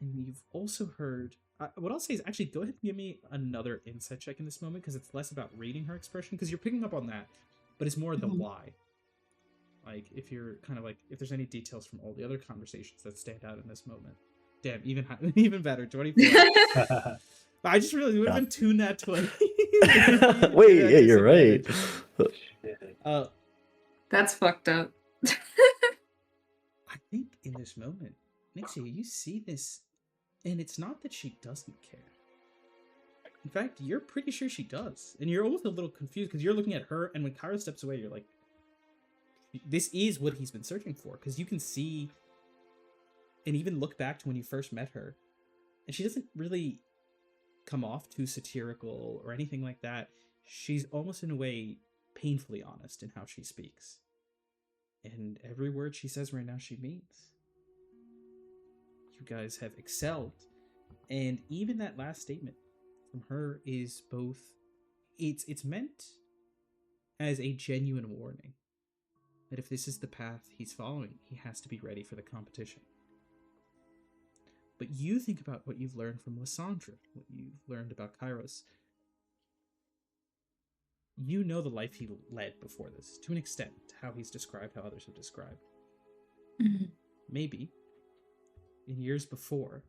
And you've also heard... what I'll say is actually go ahead and give me another insight check in this moment, because it's less about reading her expression, because you're picking up on that, but it's more the why. Like, if you're kind of like, if there's any details from all the other conversations that stand out in this moment. Damn, even better, 24. I just realized it would have been 2 nat 20. Wait, yeah, you're right. That's fucked up. I think in this moment, Nixie, you see this, and it's not that she doesn't care. In fact, you're pretty sure she does. And you're almost a little confused because you're looking at her, and when Kyra steps away, you're like, this is what he's been searching for. Because you can see, and even look back to when you first met her, and she doesn't really come off too satirical or anything like that. She's almost in a way painfully honest in how she speaks. And every word she says right now, she means. You guys have excelled. And even that last statement from her is both, it's meant as a genuine warning that if this is the path he's following, he has to be ready for the competition. But you think about what you've learned from Lysandra, what you've learned about Kairos. You know the life he led before this, to an extent, how he's described, how others have described. Mm-hmm. Maybe, in years before,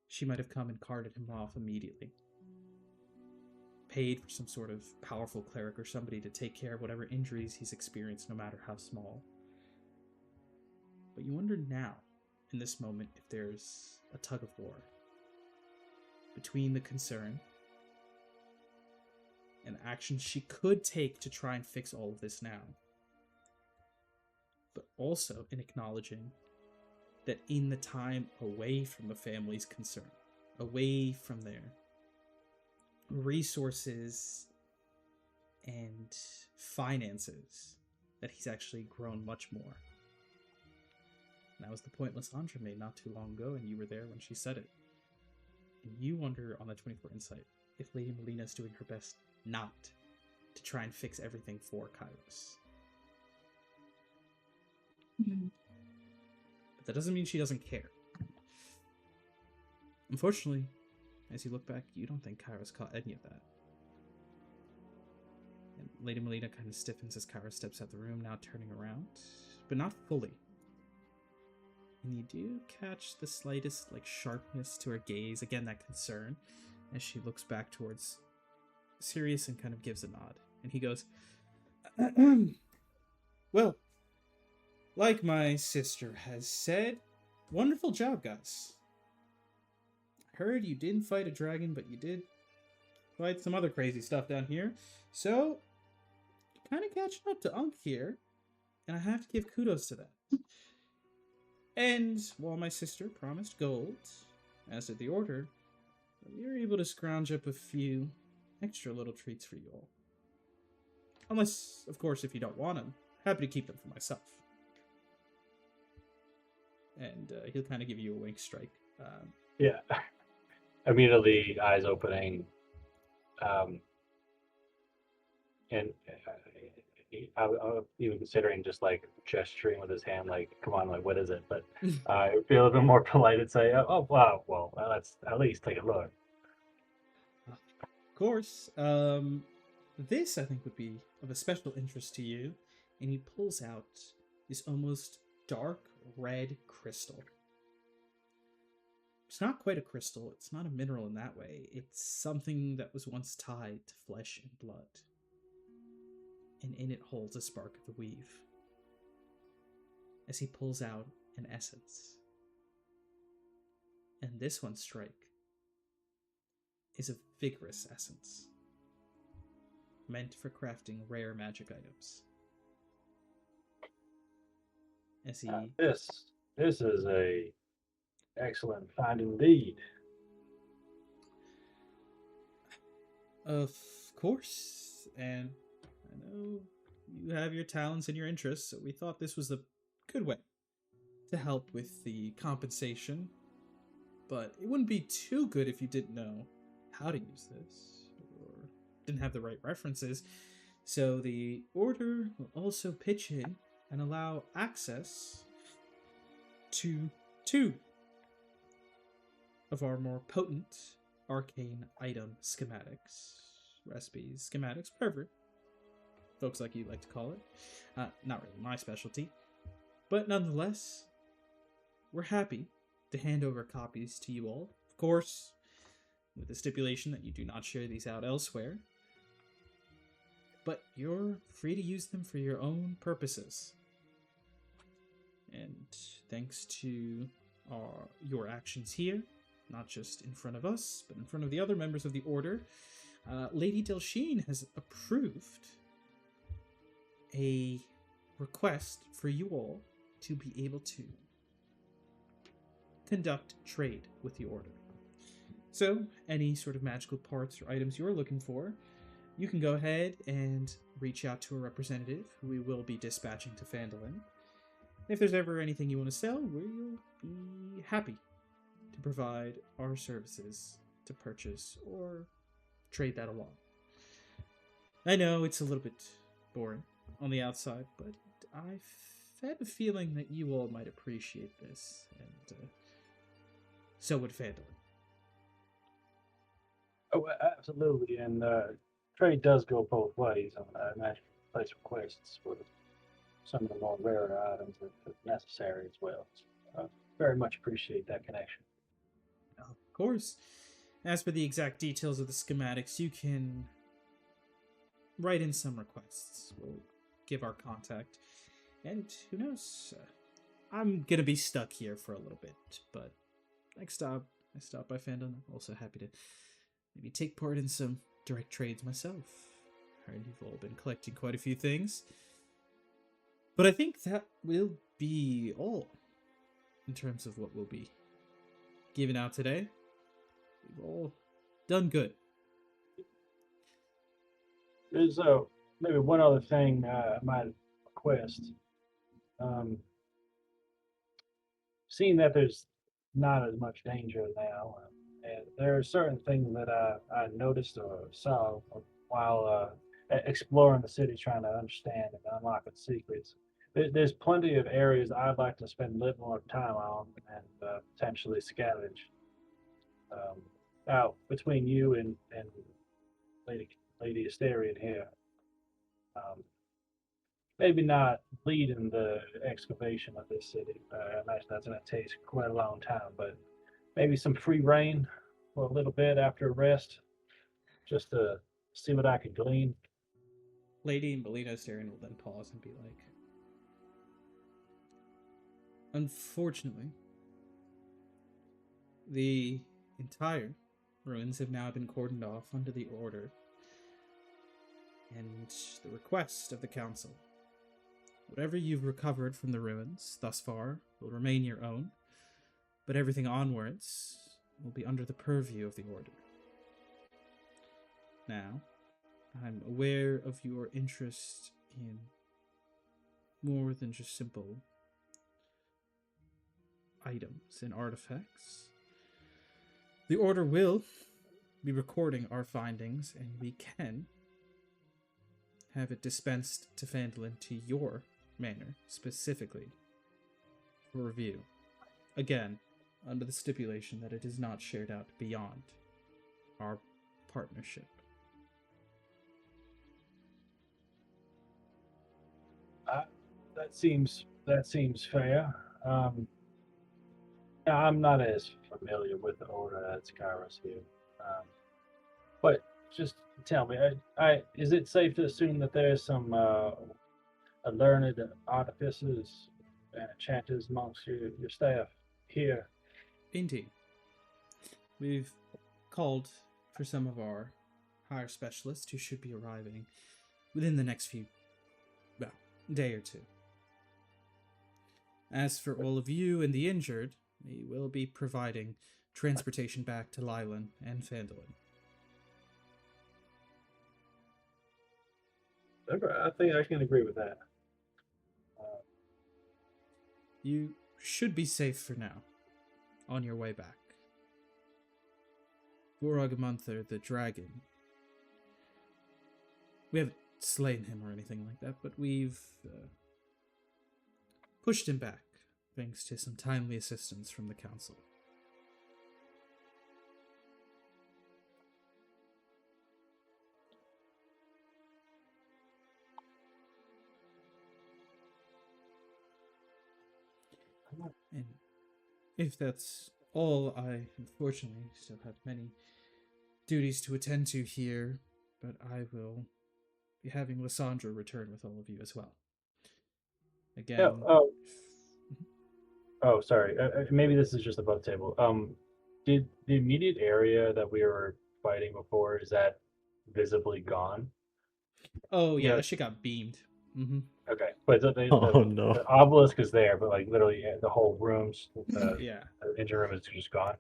she might have come and carted him off immediately. Paid for some sort of powerful cleric or somebody to take care of whatever injuries he's experienced, no matter how small. But you wonder now, in this moment, if there's a tug of war between the concern and actions she could take to try and fix all of this now, but also in acknowledging that in the time away from the family's concern, away from their resources and finances, that he's actually grown much more. And that was the point Lysandra made not too long ago, and you were there when she said it. And you wonder on the 24 Insight if Lady Melina's doing her best not to try and fix everything for Kairos. Mm-hmm. But that doesn't mean she doesn't care. Unfortunately, as you look back, you don't think Kairos caught any of that. And Lady Melina kind of stiffens as Kairos steps out the room, now turning around, but not fully. And you do catch the slightest sharpness to her gaze, again that concern, as she looks back towards Sirius and kind of gives a nod. And he goes, well, like my sister has said, wonderful job, guys. Heard you didn't fight a dragon, but you did fight some other crazy stuff down here. So, kind of catching up to Unk here, and I have to give kudos to that. And while my sister promised gold, as did the Order, we were able to scrounge up a few extra little treats for you all. Unless, of course, if you don't want them, happy to keep them for myself. And he'll kind of give you a wink strike. Yeah. Immediately, eyes opening. And I even considering just gesturing with his hand, come on, what is it? But I would feel a bit more polite and say, oh, wow, well, let's at least take a look. Of course. This, I think, would be of a special interest to you. And he pulls out this almost dark red crystal. It's not quite a crystal. It's not a mineral in that way. It's something that was once tied to flesh and blood. and in it holds a spark of the weave. As he pulls out an essence. And this one, Strike, is a vigorous essence, meant for crafting rare magic items. As he This is a excellent find indeed. Of course, and I know you have your talents and your interests, so we thought this was a good way to help with the compensation. But it wouldn't be too good if you didn't know how to use this, or didn't have the right references. So the Order will also pitch in and allow access to 2 of our more potent arcane item schematics, recipes, schematics, whatever folks like you like to call it. Not really my specialty, but nonetheless, we're happy to hand over copies to you all. Of course, with the stipulation that you do not share these out elsewhere, but you're free to use them for your own purposes. And thanks to your actions here, not just in front of us, but in front of the other members of the Order, Lady Delsheen has approved a request for you all to be able to conduct trade with the Order. So, any sort of magical parts or items you're looking for, you can go ahead and reach out to a representative who we will be dispatching to Phandelver. If there's ever anything you want to sell, we'll be happy to provide our services to purchase or trade that along. I know it's a little bit boring on the outside, but I've had a feeling that you all might appreciate this, and so would Phandelver. Oh, absolutely. And trade does go both ways. I imagine place requests for some of the more rarer items that are necessary as well. So, very much appreciate that connection. Of course. As for the exact details of the schematics, you can write in some requests. We'll give our contact. And who knows? I'm going to be stuck here for a little bit, but next stop, I stop by Phandelver. Also happy to maybe take part in some direct trades myself. Heard you've all been collecting quite a few things. But I think that will be all in terms of what we'll be giving out today. We've all done good. There's maybe one other thing I might request. Seeing that there's not as much danger now, and there are certain things that I noticed or saw while exploring the city, trying to understand and unlock its secrets. There's plenty of areas I'd like to spend a little more time on and potentially scavenge. Now, between you and Lady Asterion here, maybe not leading the excavation of this city. I imagine that's going to take quite a long time, but maybe some free reign for a little bit after a rest, just to see what I could glean. Lady and Belina Asterion will then pause and be like, unfortunately, the entire ruins have now been cordoned off under the Order and the request of the Council. Whatever you've recovered from the ruins thus far will remain your own, but everything onwards will be under the purview of the Order. Now, I'm aware of your interest in more than just simple items and artifacts. The Order will be recording our findings, and we can have it dispensed to Phandelver to your manor, specifically, for review. Again, under the stipulation that it is not shared out beyond our partnership. That seems fair. I'm not as familiar with the Order as Kairos here, but just tell me, is it safe to assume that there's some learned artificers and enchanters amongst your staff here? Indeed. We've called for some of our higher specialists who should be arriving within the next day or two. As for all of you and the injured, we will be providing transportation back to Lylan and Phandelver. I think I can agree with that. You should be safe for now, on your way back. Borogmanther the dragon. We haven't slain him or anything like that, but we've pushed him back, thanks to some timely assistance from the council. And if that's all, I unfortunately still have many duties to attend to here, but I will be having Lysandra return with all of you as well. Again. Oh, sorry. Maybe this is just above table. Did the immediate area that we were fighting before, is that visibly gone? Oh yeah, Yeah. that shit got beamed. Mm-hmm. Okay, but Oh no. the obelisk is there, but like literally the whole room's Yeah. the engine room is just gone.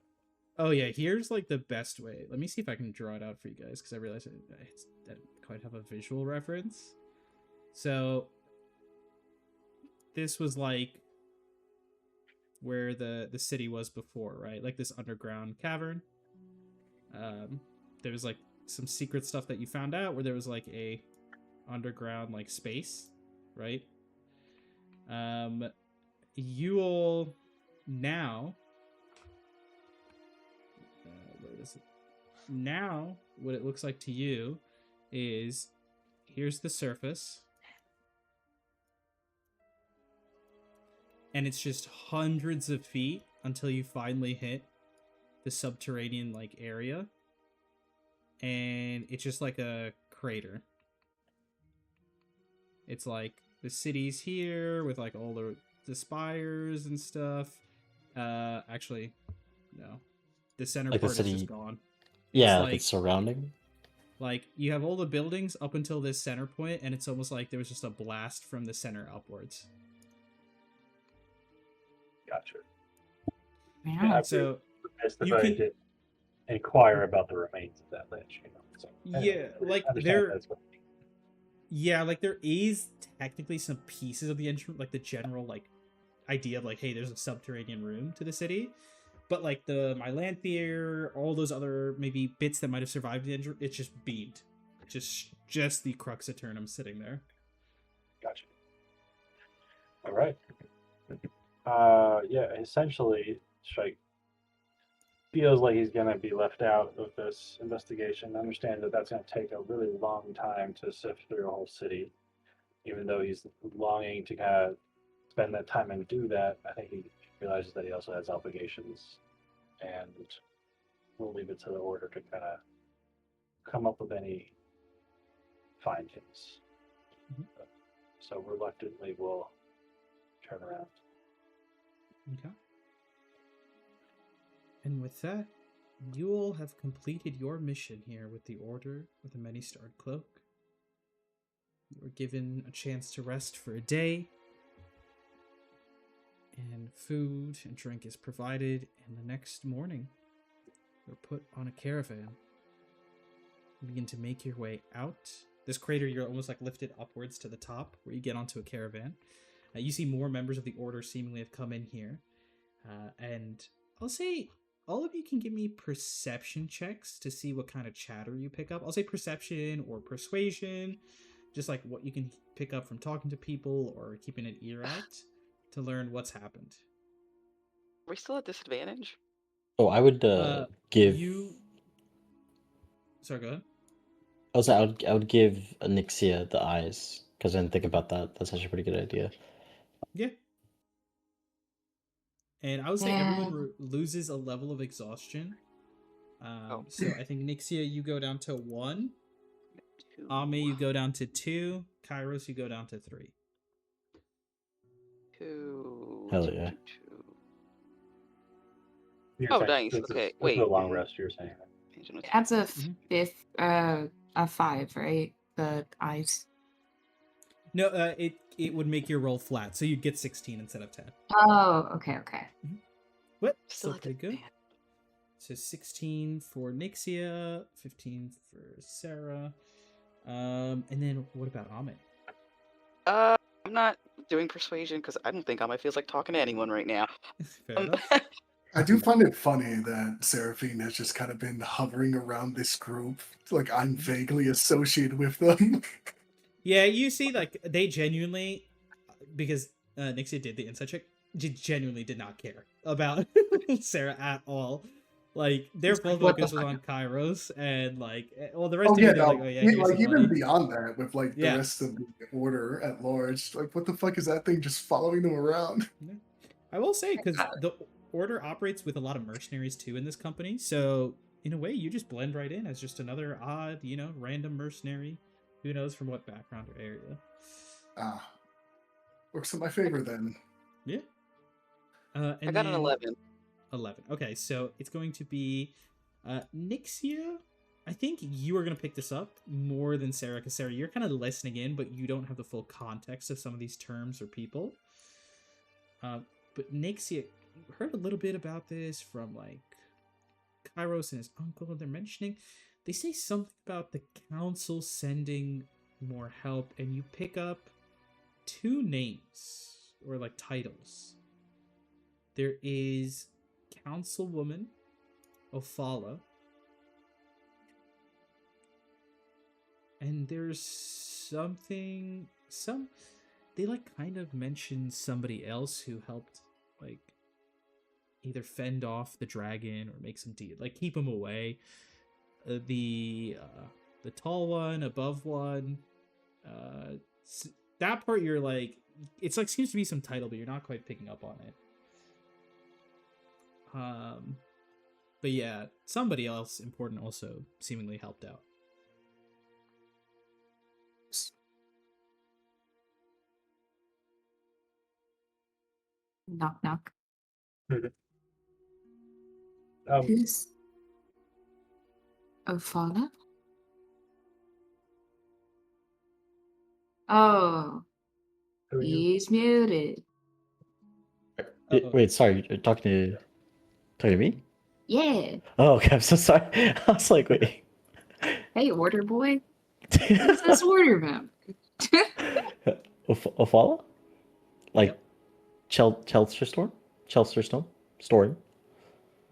Oh yeah, here's like the best way. Let me see if I can draw it out for you guys, because I realized I didn't quite have a visual reference. So this was like where the city was before, right? Like this underground cavern. There was like some secret stuff that you found out where there was like a underground like space, right? You all now where is it? Now what it looks like to you is here's the surface, and it's just hundreds of feet until you finally hit the subterranean like area, and it's just like a crater. It's like the city's here with like all the spires and stuff. Actually, no, the center Like the part is city- just gone. Yeah, like it's surrounding. Like you have all the buildings up until this center point, and it's almost like there was just a blast from the center upwards. Gotcha. Yeah. So It's the you very can- did inquire about the remains of that lich. You know, so, Yeah, like, understand there- that's what- Yeah, like there is technically some pieces of the engine, like the general like idea of like, hey, there's a subterranean room to the city, but like the Mylanthier, all those other maybe bits that might have survived the engine, it's just beamed, just the Crux Eternum sitting there. Gotcha. All right. Yeah, essentially, Shrike feels like he's going to be left out of this investigation. Understand that that's going to take a really long time to sift through a whole city. Even though he's longing to kind of spend that time and do that, I think he realizes that he also has obligations, and we'll leave it to the order to kind of come up with any findings. Mhm. So reluctantly, we'll turn around. Okay. And with that, you all have completed your mission here with the Order of the Many-Starred Cloak. You were given a chance to rest for a day, and food and drink is provided, and the next morning, you're put on a caravan. You begin to make your way out. This crater, you're almost like lifted upwards to the top, where you get onto a caravan. You see more members of the Order seemingly have come in here. And I'll say all of you can give me perception checks to see what kind of chatter you pick up. I'll say perception or persuasion, just like what you can pick up from talking to people or keeping an ear out to learn what's happened. Are we still at disadvantage? Oh, I would give. You. Sorry, go ahead. Also, I would give Nixia the eyes because I didn't think about that. That's actually a pretty good idea. Yeah. And I would say everyone loses a level of exhaustion. So I think Nixia, you go down to 1, Ame, you go down to 2. Kairos, you go down to 3. 2. Hell yeah. You're Oh, saying nice. this is- Okay, this is wait. a long rest. You're saying. That's a Mhm. fifth, a 5, right? The eyes. No, it would make your roll flat, so you'd get 16 instead of 10. Oh, okay. What? Still Still pretty good. So 16 for Nixia, 15 for Sarah. And then what about Ame? I'm not doing persuasion because I don't think Amma feels like talking to anyone right now. Fair enough. I do find it funny that Seraphine has just kind of been hovering around this group. Like I'm vaguely associated with them. Yeah, you see, like, they genuinely, because Nixia did the insight check, genuinely did not care about Sarah at all. Like, their full What the focus was on fuck? Kairos, and, like, well, the rest Oh of yeah, you, they're no, like, oh yeah, here's like some even money. beyond that, with like the Yeah. rest of the order at large, like what the fuck is that thing just following them around? I will say, because the Order operates with a lot of mercenaries, too, in this company, so, in a way, you just blend right in as just another odd, random mercenary. Who knows from what background or area. Ah, works in my favor then. Yeah. And I got an then 11. 11. Okay, so it's going to be Nixia. I think you are going to pick this up more than Sarah, because Sarah, you're kind of listening in, but you don't have the full context of some of these terms or people. But Nixia, you heard a little bit about this from, like, Kairos and his uncle, and they're mentioning, they say something about the council sending more help, and you pick up 2 names, or, like, titles. There is Councilwoman Ophala, and there's they like kind of mentioned somebody else who helped, like, either fend off the dragon or make some deal, like keep him away. The tall one above one, that part you're like, it's like seems to be some title, but you're not quite picking up on it. But yeah, somebody else important also seemingly helped out. Knock knock. Um, Who's Ophala? Oh, who are you? he's muted. Wait, sorry, you're talking to me? Yeah. Oh, okay, I'm so sorry. I was like, wait. Hey, order boy. Who's this order map? Ophala? Like, Chelsea Storm? Chelsea Storm? Storm?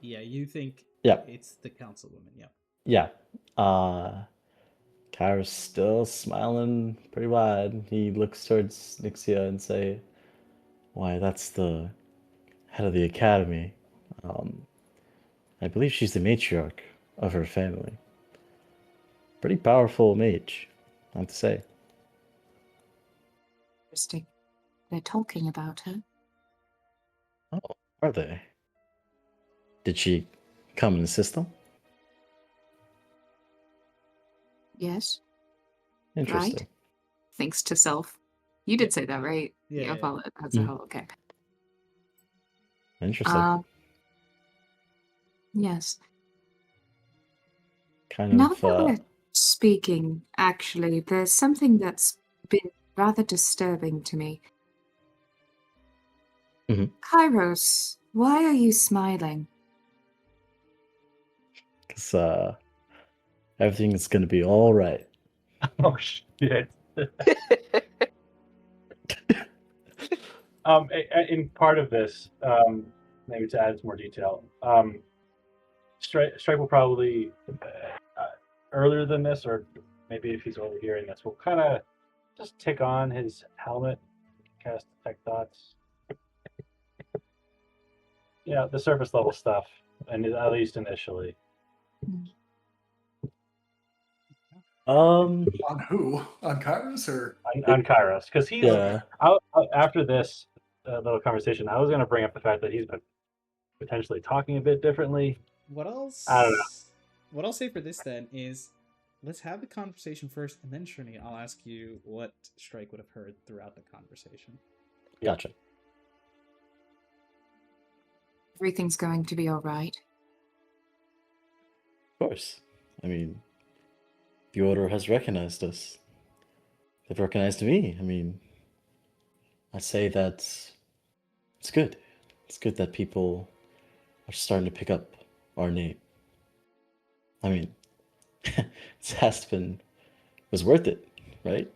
Yeah, you think Yeah. it's the councilwoman, yeah. Yeah. Kyra's still smiling pretty wide. He looks towards Nixia and say, why, that's the head of the academy. I believe she's the matriarch of her family. Pretty powerful mage, I have to say. Interesting. They're talking about her. Oh, are they? Did she come and assist them? Yes. Interesting. Right? Thinks to self. You did say that, right? Yeah. Ophala as a Mhm. whole. Okay. Interesting. Yes. Kind Now of, that we're speaking, actually, there's something that's been rather disturbing to me. Mhm. Kairos, why are you smiling? because everything is gonna be all right. Oh shit. In part of this, maybe to add some more detail, Strike will probably earlier than this, or maybe if he's overhearing this, will kind of just tick on his helmet, cast detect thoughts. Yeah, the surface level stuff, and at least initially. On who? On Kairos or? On Kairos, because he's Yeah. after this little conversation, I was going to bring up the fact that he's been potentially talking a bit differently. What else? I don't know. What I'll say for this then is, let's have the conversation first, and then Trini, I'll ask you what Strike would have heard throughout the conversation. Gotcha. Everything's going to be all right. Of course. I mean, the Order has recognized us. They've recognized me. I mean, I say that it's good. It's good that people are starting to pick up our name. I mean, Aspen was worth it, right?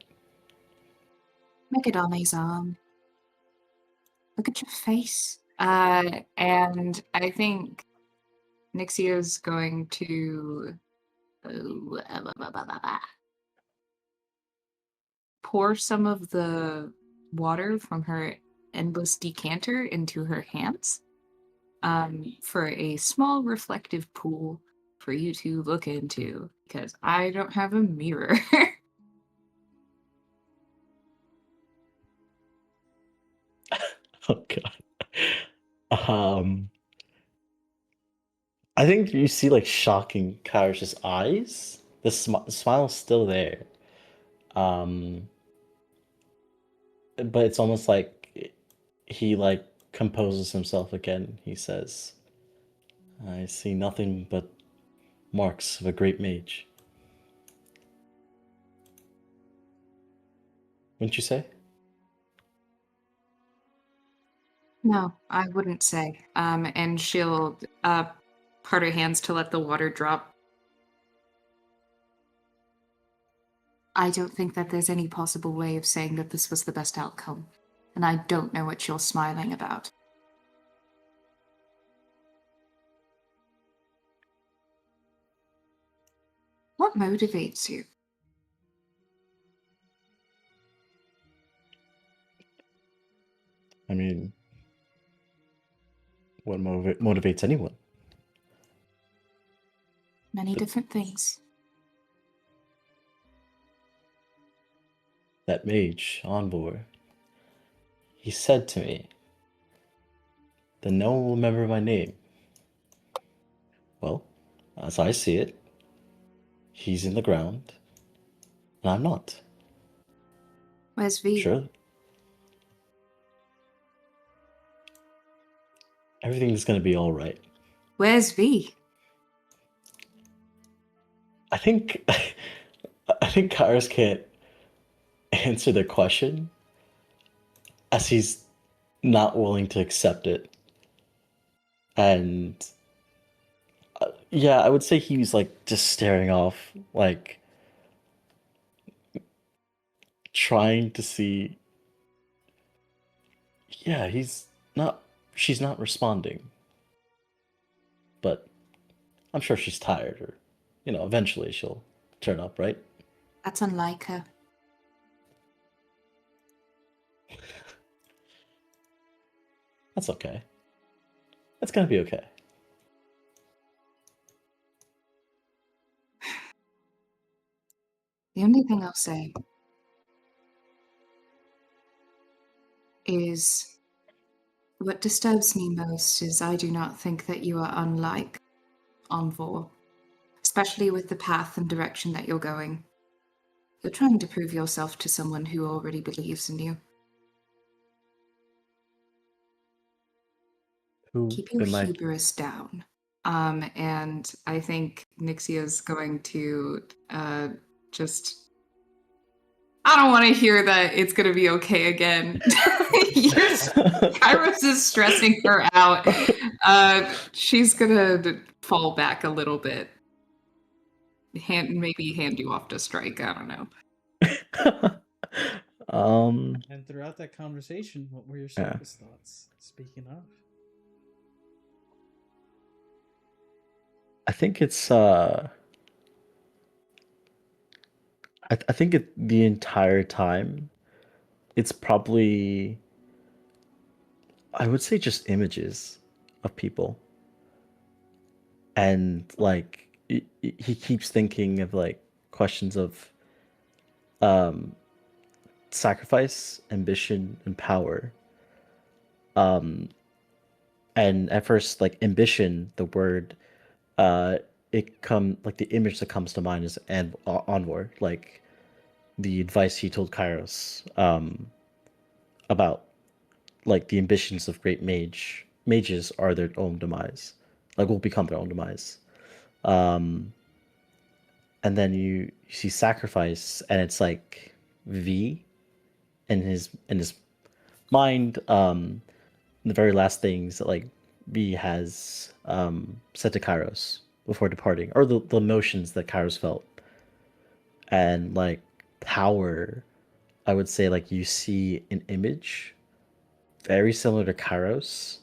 Look at Ame's arm. Look at your face. And I think Nixia's going to pour some of the water from her endless decanter into her hands for a small reflective pool for you to look into, because I don't have a mirror. Oh god. I think you see like shocking Kairish's eyes. The smile's still there. But it's almost like he like composes himself again. He says, "I see nothing but marks of a great mage." Wouldn't you say? No, I wouldn't say. And she'll part her hands to let the water drop. I don't think that there's any possible way of saying that this was the best outcome, and I don't know what you're smiling about. What motivates you? I mean, what motivates anyone? Many different things. That mage, Envoy, he said to me that no one will remember my name. Well, as I see it, he's in the ground, and I'm not. Where's V? Sure. Everything's gonna be alright. Where's V? I think Kairos can't answer the question as he's not willing to accept it. And yeah, I would say he was like just staring off, like trying to see. Yeah, she's not responding. But I'm sure she's tired, or eventually she'll turn up, right? That's unlike her. That's okay. That's gonna be okay. The only thing I'll say is what disturbs me most is I do not think that you are unlike Envor, especially with the path and direction that you're going. You're trying to prove yourself to someone who already believes in you. Who Keep your am I? hubris down. And I think Nixia's going to just... I don't want to hear that it's going to be okay again. Kairos is stressing her out. She's going to fall back a little bit. Maybe hand you off to Strike. I don't know. And throughout that conversation, what were your Yeah. surface thoughts? Speaking of. I think it's I think the entire time it's probably, I would say, just images of people, and like he keeps thinking of like questions of sacrifice, ambition, and power. And at first, like ambition, the word the image that comes to mind is Onward, like the advice he told Kairos about like the ambitions of great mages are their own demise, like will become their own demise. And then you see sacrifice, and it's like V in his mind. The very last things that like V has said to Kairos before departing, or the emotions that Kairos felt, and like power. I would say like you see an image very similar to Kairos,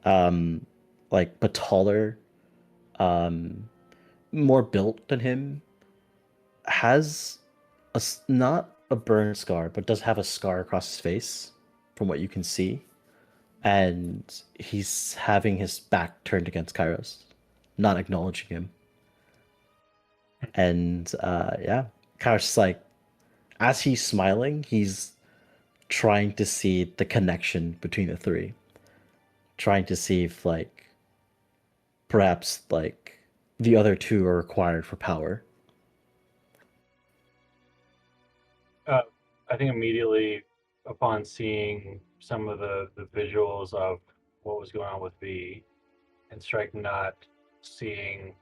like but taller, more built than him, has not a burn scar, but does have a scar across his face, from what you can see, and he's having his back turned against Kairos, not acknowledging him. And yeah, Kairos is like, as he's smiling, he's trying to see the connection between the three, trying to see if like perhaps like the other two are required for power. I think immediately upon seeing some of the visuals of what was going on with V, and Strike not seeing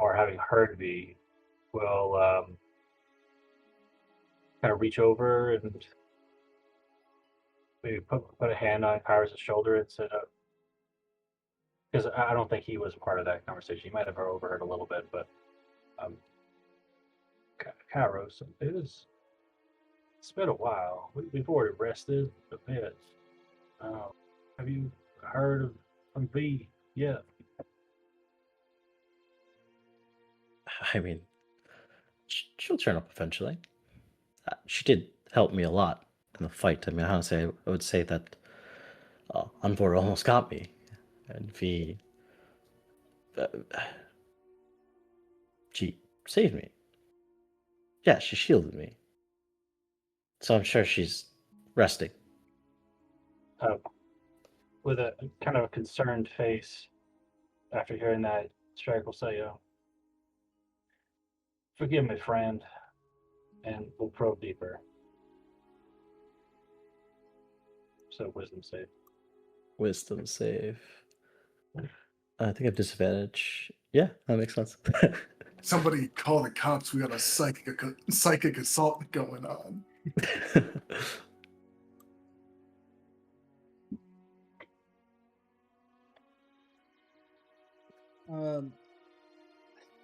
or having heard V, will kind of reach over and maybe put a hand on Kairos' shoulder and say, because I don't think he was part of that conversation. He might have overheard a little bit, but Kairos, it's been a while. We've already rested a bit. Have you heard from V yet? I mean, she'll turn up eventually. She did help me a lot in the fight. I mean, honestly, I would say that Envor almost got me, and V, she saved me. Yeah, she shielded me. So I'm sure she's resting. With a kind of a concerned face, after hearing that, Strike will say, "Forgive me, friend, and we'll probe deeper." So wisdom save. Wisdom save. I think I have disadvantage. Yeah, that makes sense. Somebody call the cops. We got a psychic assault going on. I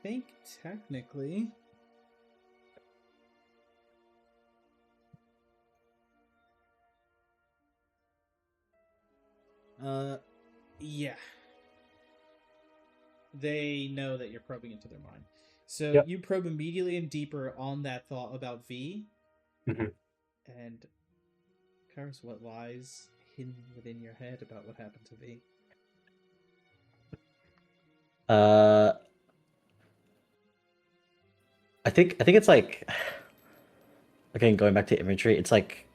think technically. Yeah. They know that you're probing into their mind. So Yep. you probe immediately and deeper on that thought about V. Mhm. And Kairos, what lies hidden within your head about what happened to V? I think it's like, again, going back to imagery, it's like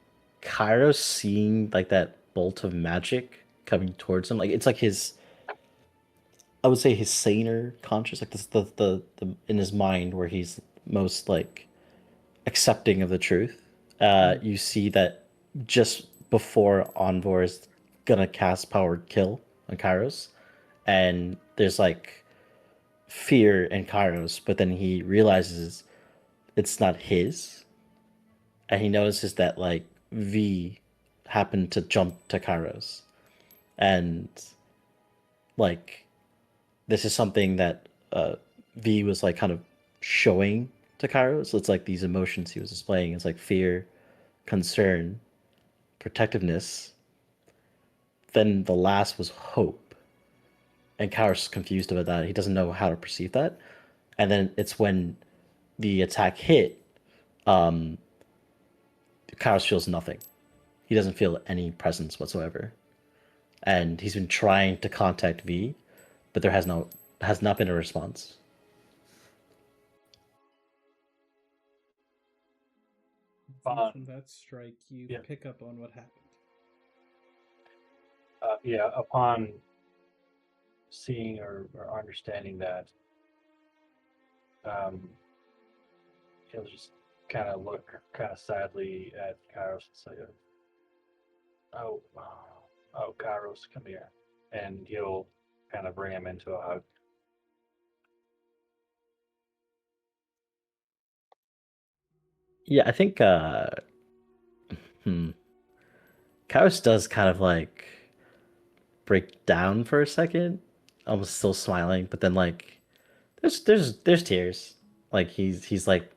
Kairos seeing like that bolt of magic coming towards him. Like it's like his, I would say his saner conscious, like this the in his mind where he's most like accepting of the truth. You see that just before Envor is gonna cast Powered Kill on Kairos, and there's like fear in Kairos, but then he realizes it's not his, and he notices that like V happened to jump to Kairos, and like this is something that V was like kind of showing to Kairos. It's like these emotions he was displaying. It's like fear, concern, protectiveness. Then the last was hope. And Kairos is confused about that. He doesn't know how to perceive that. And then it's when the attack hit, Kairos feels nothing. He doesn't feel any presence whatsoever. And he's been trying to contact V, but there has not been a response. From that strike, you Yeah. pick up on what happened. Yeah, upon seeing or understanding that, um, he'll just kind of look kind of sadly at Kairos and say, "Oh, oh, Kairos, come here," and he'll kind of bring him into a hug. Yeah, I think hmm, Kairos does kind of like break down for a second, almost still smiling, but then like there's tears. Like he's like,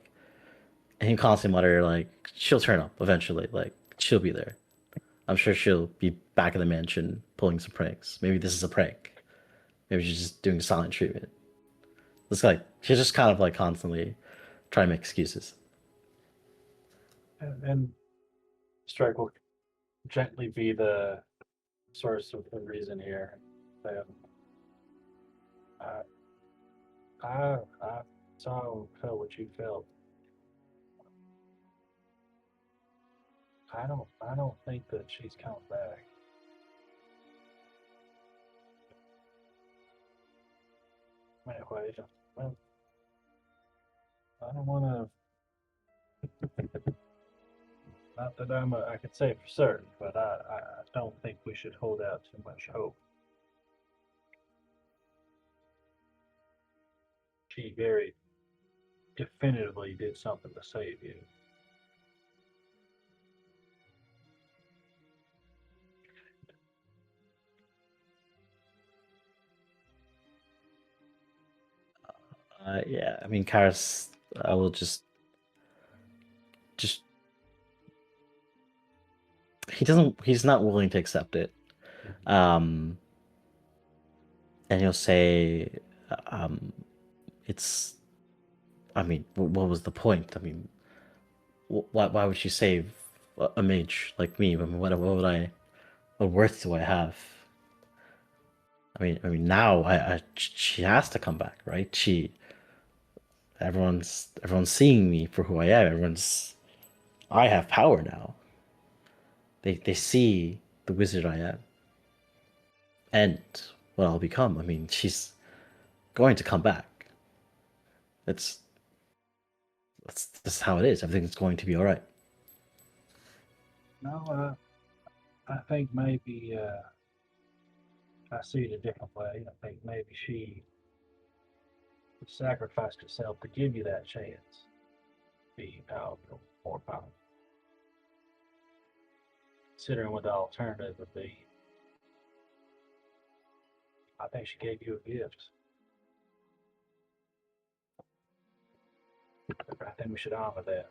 and he constantly mutter like she'll turn up eventually, like she'll be there. I'm sure she'll be back in the mansion pulling some pranks. Maybe this is a prank. Maybe she's just doing silent treatment. It's like she's just kind of like constantly trying to make excuses. And Strike will gently be the source of the reason here. Um, I, I saw, felt what you felt. I don't think that she's coming back. Anyway, well, I don't want to. Not that I could say for certain, but I don't think we should hold out too much hope. She very definitively did something to save you. Yeah, I mean, Karis, I will just he's not willing to accept it. Um, and he'll say, um, it's, I mean, what was the point? I mean, why would she save a mage like me? I mean, what would I, what worth do I have? I mean, now she has to come back, right? Everyone's seeing me for who I am. I have power now. They see the wizard I am and what I'll become. I mean, she's going to come back. It's that's how it is. Everything's going to be all right. No, I think maybe I see it a different way. I think maybe she sacrificed herself to give you that chance. Be powerful, more powerful. Considering what the alternative would be, I think she gave you a gift. I think we should honor that.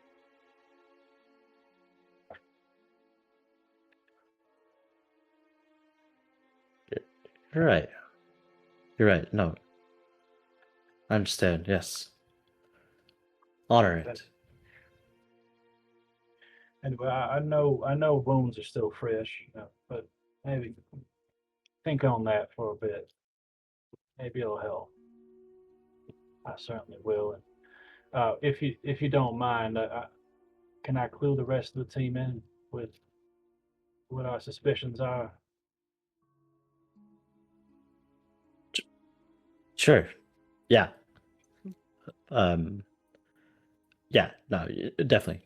You're right. You're right. No, I understand. Yes, honor it. Anyway, I know wounds are still fresh, but maybe think on that for a bit. Maybe it'll help. I certainly will. And if you don't mind, can I clue the rest of the team in with what our suspicions are? Sure. Yeah. Um. Yeah. No. Definitely.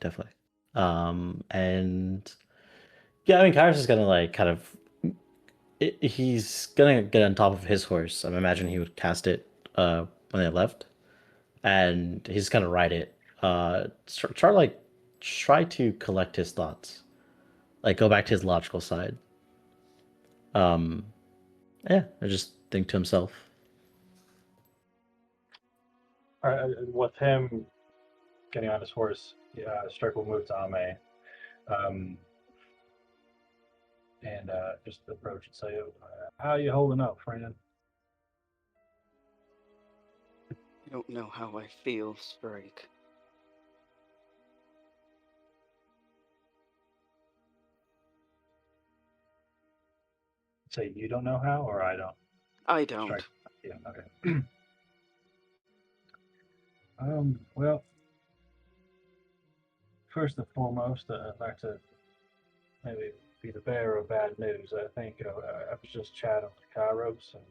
And yeah, I mean, Kyrus is gonna like kind of. He's gonna get on top of his horse. I imagine he would cast it when they left, and he's gonna ride it. Try like try to collect his thoughts, like go back to his logical side. Um, yeah, I just think to himself. With him getting on his horse, Strike will move to Ame, and just approach and say, "How are you holding up, friend?" You don't know how I feel, Strike. Say you don't know how, or I don't. I don't. Strike. Yeah. Okay. Well, first and foremost, I'd like to maybe be the bearer of bad news. I think I was just chatting with Kairos, and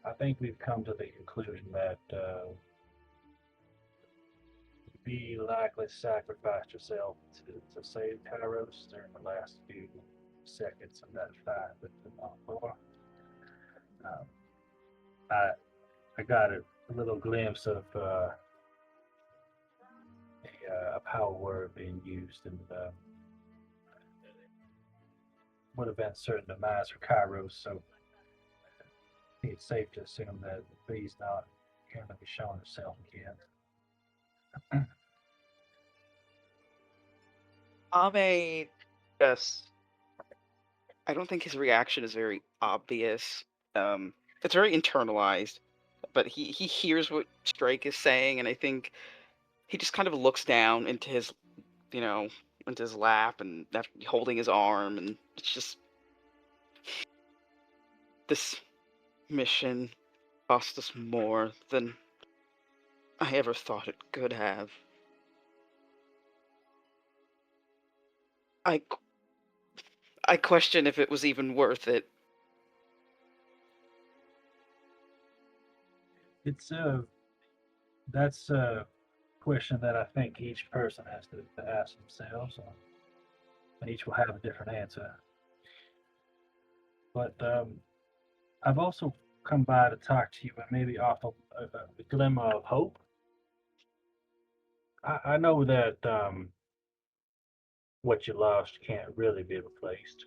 I think we've come to the conclusion that be likely sacrificed yourself to save Kairos during the last few seconds of that fight with the Malfour. Um, I I got a little glimpse of a power word being used, and would have been certain demise for Kairos. So I think it's safe to assume that B's not going to be showing herself again. Ame just I don't think his reaction is very obvious. It's very internalized, but he hears what Strike is saying, and I think he just kind of looks down into his, you know, into his lap and holding his arm, and it's just this mission cost us more than I ever thought it could have. I I question if it was even worth it. It's that's a question that I think each person has to ask themselves, and each will have a different answer. But I've also come by to talk to you and maybe offer a glimmer of hope. I know that what you lost can't really be replaced,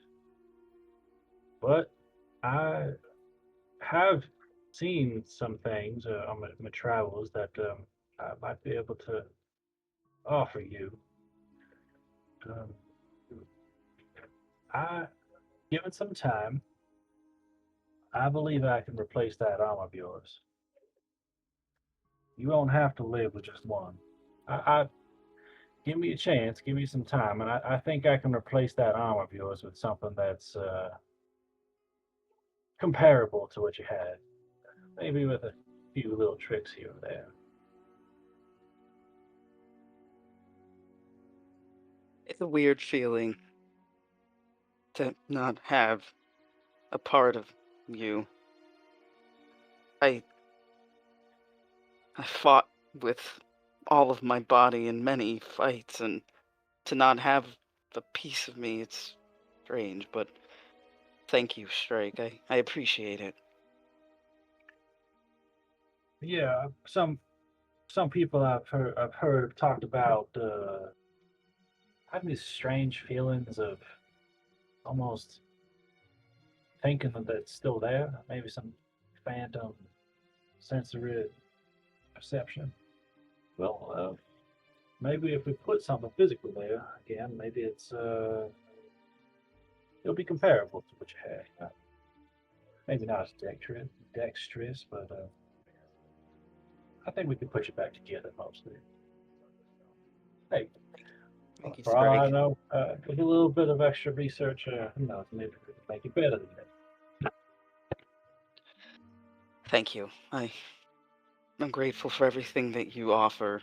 but I have seen some things on my travels that I might be able to offer you. Um, I, given some time, I believe I can replace that arm of yours. You won't have to live with just one. I give me a chance, give me some time, and I think I can replace that arm of yours with something that's comparable to what you had. Maybe with a few little tricks here or there. It's a weird feeling to not have a part of you. I I fought with all of my body in many fights, and to not have a piece of me, it's strange, but thank you, Strike. I appreciate it. Yeah, some people I've heard talked about having these strange feelings of almost thinking that it's still there. Maybe some phantom sensory perception. Well, maybe if we put something physical there again, maybe it'll be comparable to what you had. Maybe not as dexterous, but I think we can put you back together mostly. Hey, Thank you, for all I Strike. know, with a little bit of extra research, who knows, maybe we can make it better than that. Thank you. I'm grateful for everything that you offer.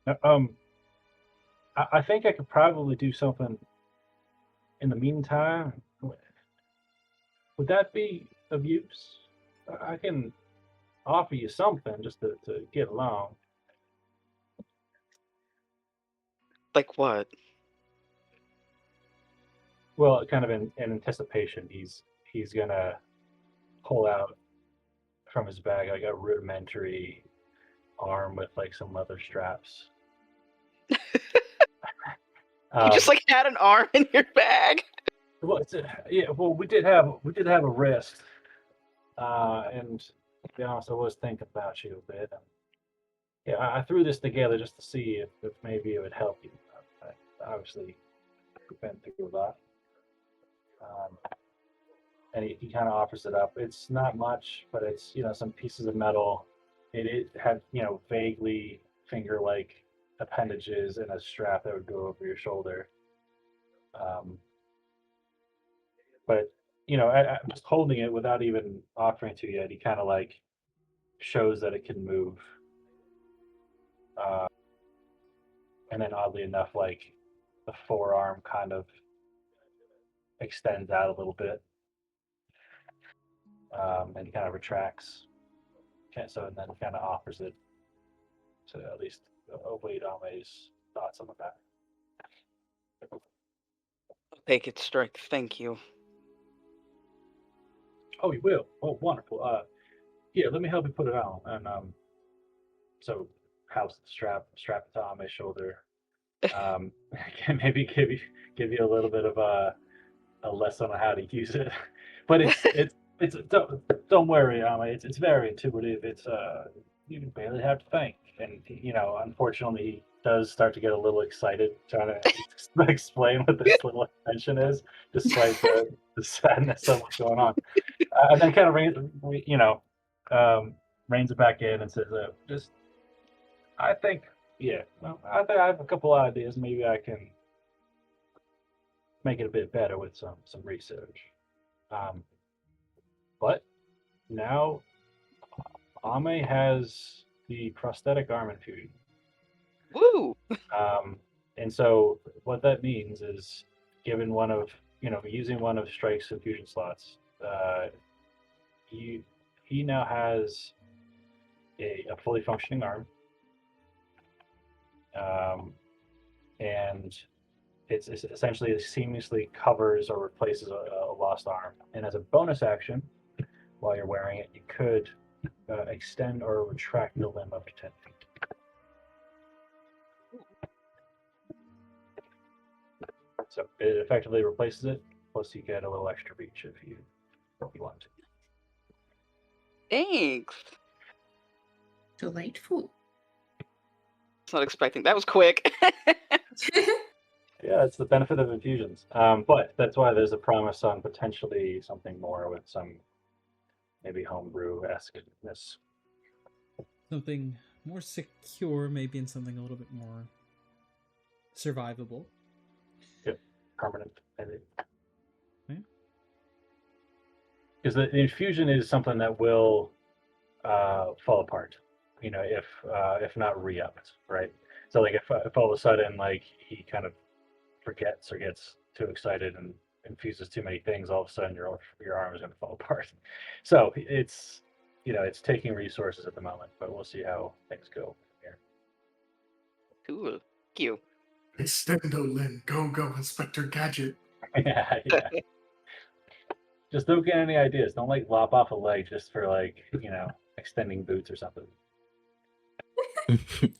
I think I could probably do something in the meantime. Would that be of use? I can offer you something just to get along. Like what? Well, kind of in anticipation, he's gonna pull out from his bag like a rudimentary arm with like some leather straps. You Um, just like had an arm in your bag. well, yeah. Well, we did have a wrist, and to be honest, I was thinking about you a bit. And, yeah, I threw this together just to see if maybe it would help you. Obviously, we've been through a lot. Um, and he kind of offers it up. It's not much, but it's some pieces of metal. It had vaguely finger-like appendages and a strap that would go over your shoulder. Um, but I'm just holding it without even offering to yet. He kind of like shows that it can move, uh, and then oddly enough, like the forearm kind of extends out a little bit. and he kind of retracts. So and then kind of offers it to at least await Ame's thoughts on the matter. Take it, Strike. Thank you. Oh, you will. Oh, wonderful. Here, let me help you put it on. And so house strap it to Ame's shoulder. Can maybe give you a little bit of a lesson on how to use it. But it's don't worry, Ame. It's very intuitive. It's you barely have to think. And unfortunately, he does start to get a little excited trying to explain what this little invention is, despite the sadness of what's going on. And then kind of reins it back in and says, "Just I think, yeah. Well, I think I have a couple ideas. Maybe I can make it a bit better with some research. But now Ame has the prosthetic arm infusion. Woo! And so what that means is, given using one of Strike's infusion slots, he now has a fully functioning arm, and it's essentially seamlessly covers or replaces a lost arm. And as a bonus action, while you're wearing it, you could extend or retract the limb up to 10 feet. So it effectively replaces it, plus you get a little extra reach if you want to. Thanks. Delightful. I was not expecting. That was quick. Yeah, it's the benefit of infusions. But that's why there's a promise on potentially something more with some maybe homebrew-esqueness. Something more secure, maybe, and something a little bit more survivable. Yep, permanent, maybe. Yeah. Because the infusion is something that will fall apart, if not re-upped, right? So like if all of a sudden like he kind of forgets or gets too excited and infuses too many things, all of a sudden your arm is going to fall apart. So it's taking resources at the moment, but we'll see how things go here. Cool. Thank you. Extendo Lin, go, Inspector Gadget. Yeah. Just don't get any ideas. Don't like lop off a leg just for extending boots or something.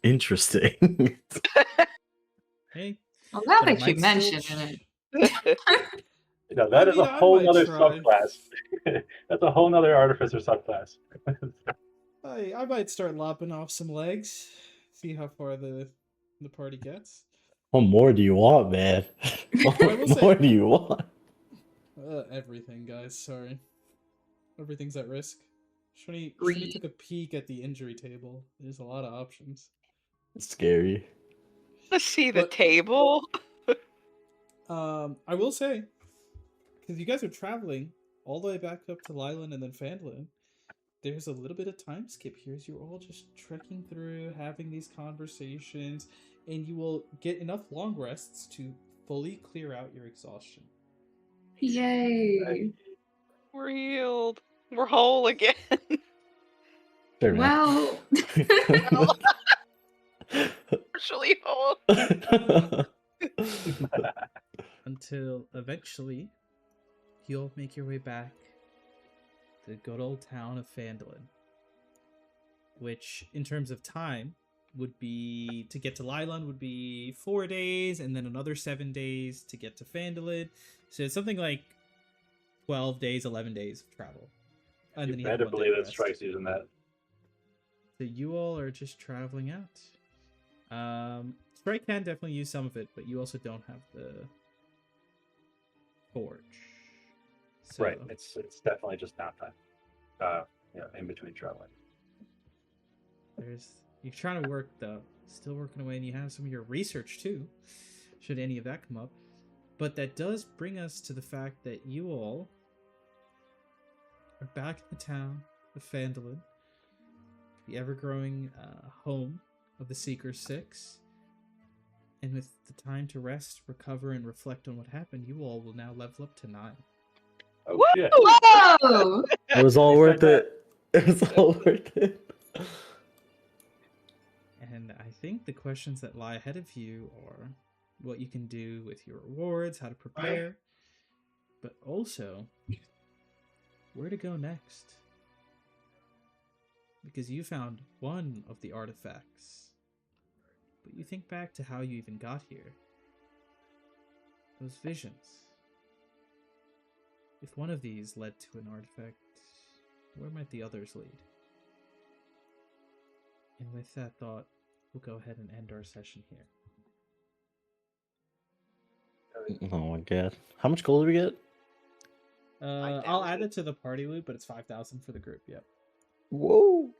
Interesting. Hey, Well, now but it that you might mention still it. That is a I whole might other try. subclass. That's a whole nother artificer subclass. I might start lopping off some legs. See how far the party gets. What more do you want, man? I will What say- more do you want? Everything, guys. Sorry, everything's at risk. Shuni Greed. took a peek at the injury table. There's a lot of options. It's scary. Let's see the But- table. I will say, because you guys are traveling all the way back up to Lyland and then Phandelver, there's a little bit of time skip here as you're all just trekking through, having these conversations, and you will get enough long rests to fully clear out your exhaustion. Yay. We're healed. We're whole again. Sure, man. Well, Partially whole. Until eventually, you'll make your way back to the good old town of Phandelver, which, in terms of time, would be to get to Lyland would be 4 days, and then another 7 days to get to Phandelver. So it's something like 12 days, 11 days of travel. And You then you have better 1 day believe of that rest. Strike's using that. So you all are just traveling out. Strike can definitely use some of it, but you also don't have the forge. So Right. It's definitely just downtime. In between traveling. you're trying to work though, still working away, and you have some of your research too, should any of that come up. But that does bring us to the fact that you all are back in the town of Phandelver, the ever-growing home of the Seeker Six. And with the time to rest, recover, and reflect on what happened, you all will now level up to 9. Oh shit! Whoa! It was all They worth said it. It was all worth it. And I think the questions that lie ahead of you are what you can do with your rewards, how to prepare, but also where to go next. Because you found one of the artifacts, but you think back to how you even got here. Those visions. If one of these led to an artifact, where might the others lead? And with that thought, we'll go ahead and end our session here. Oh my god. How much gold do we get? I'll add it to the party loot, but it's 5,000 for the group, yep. Whoa.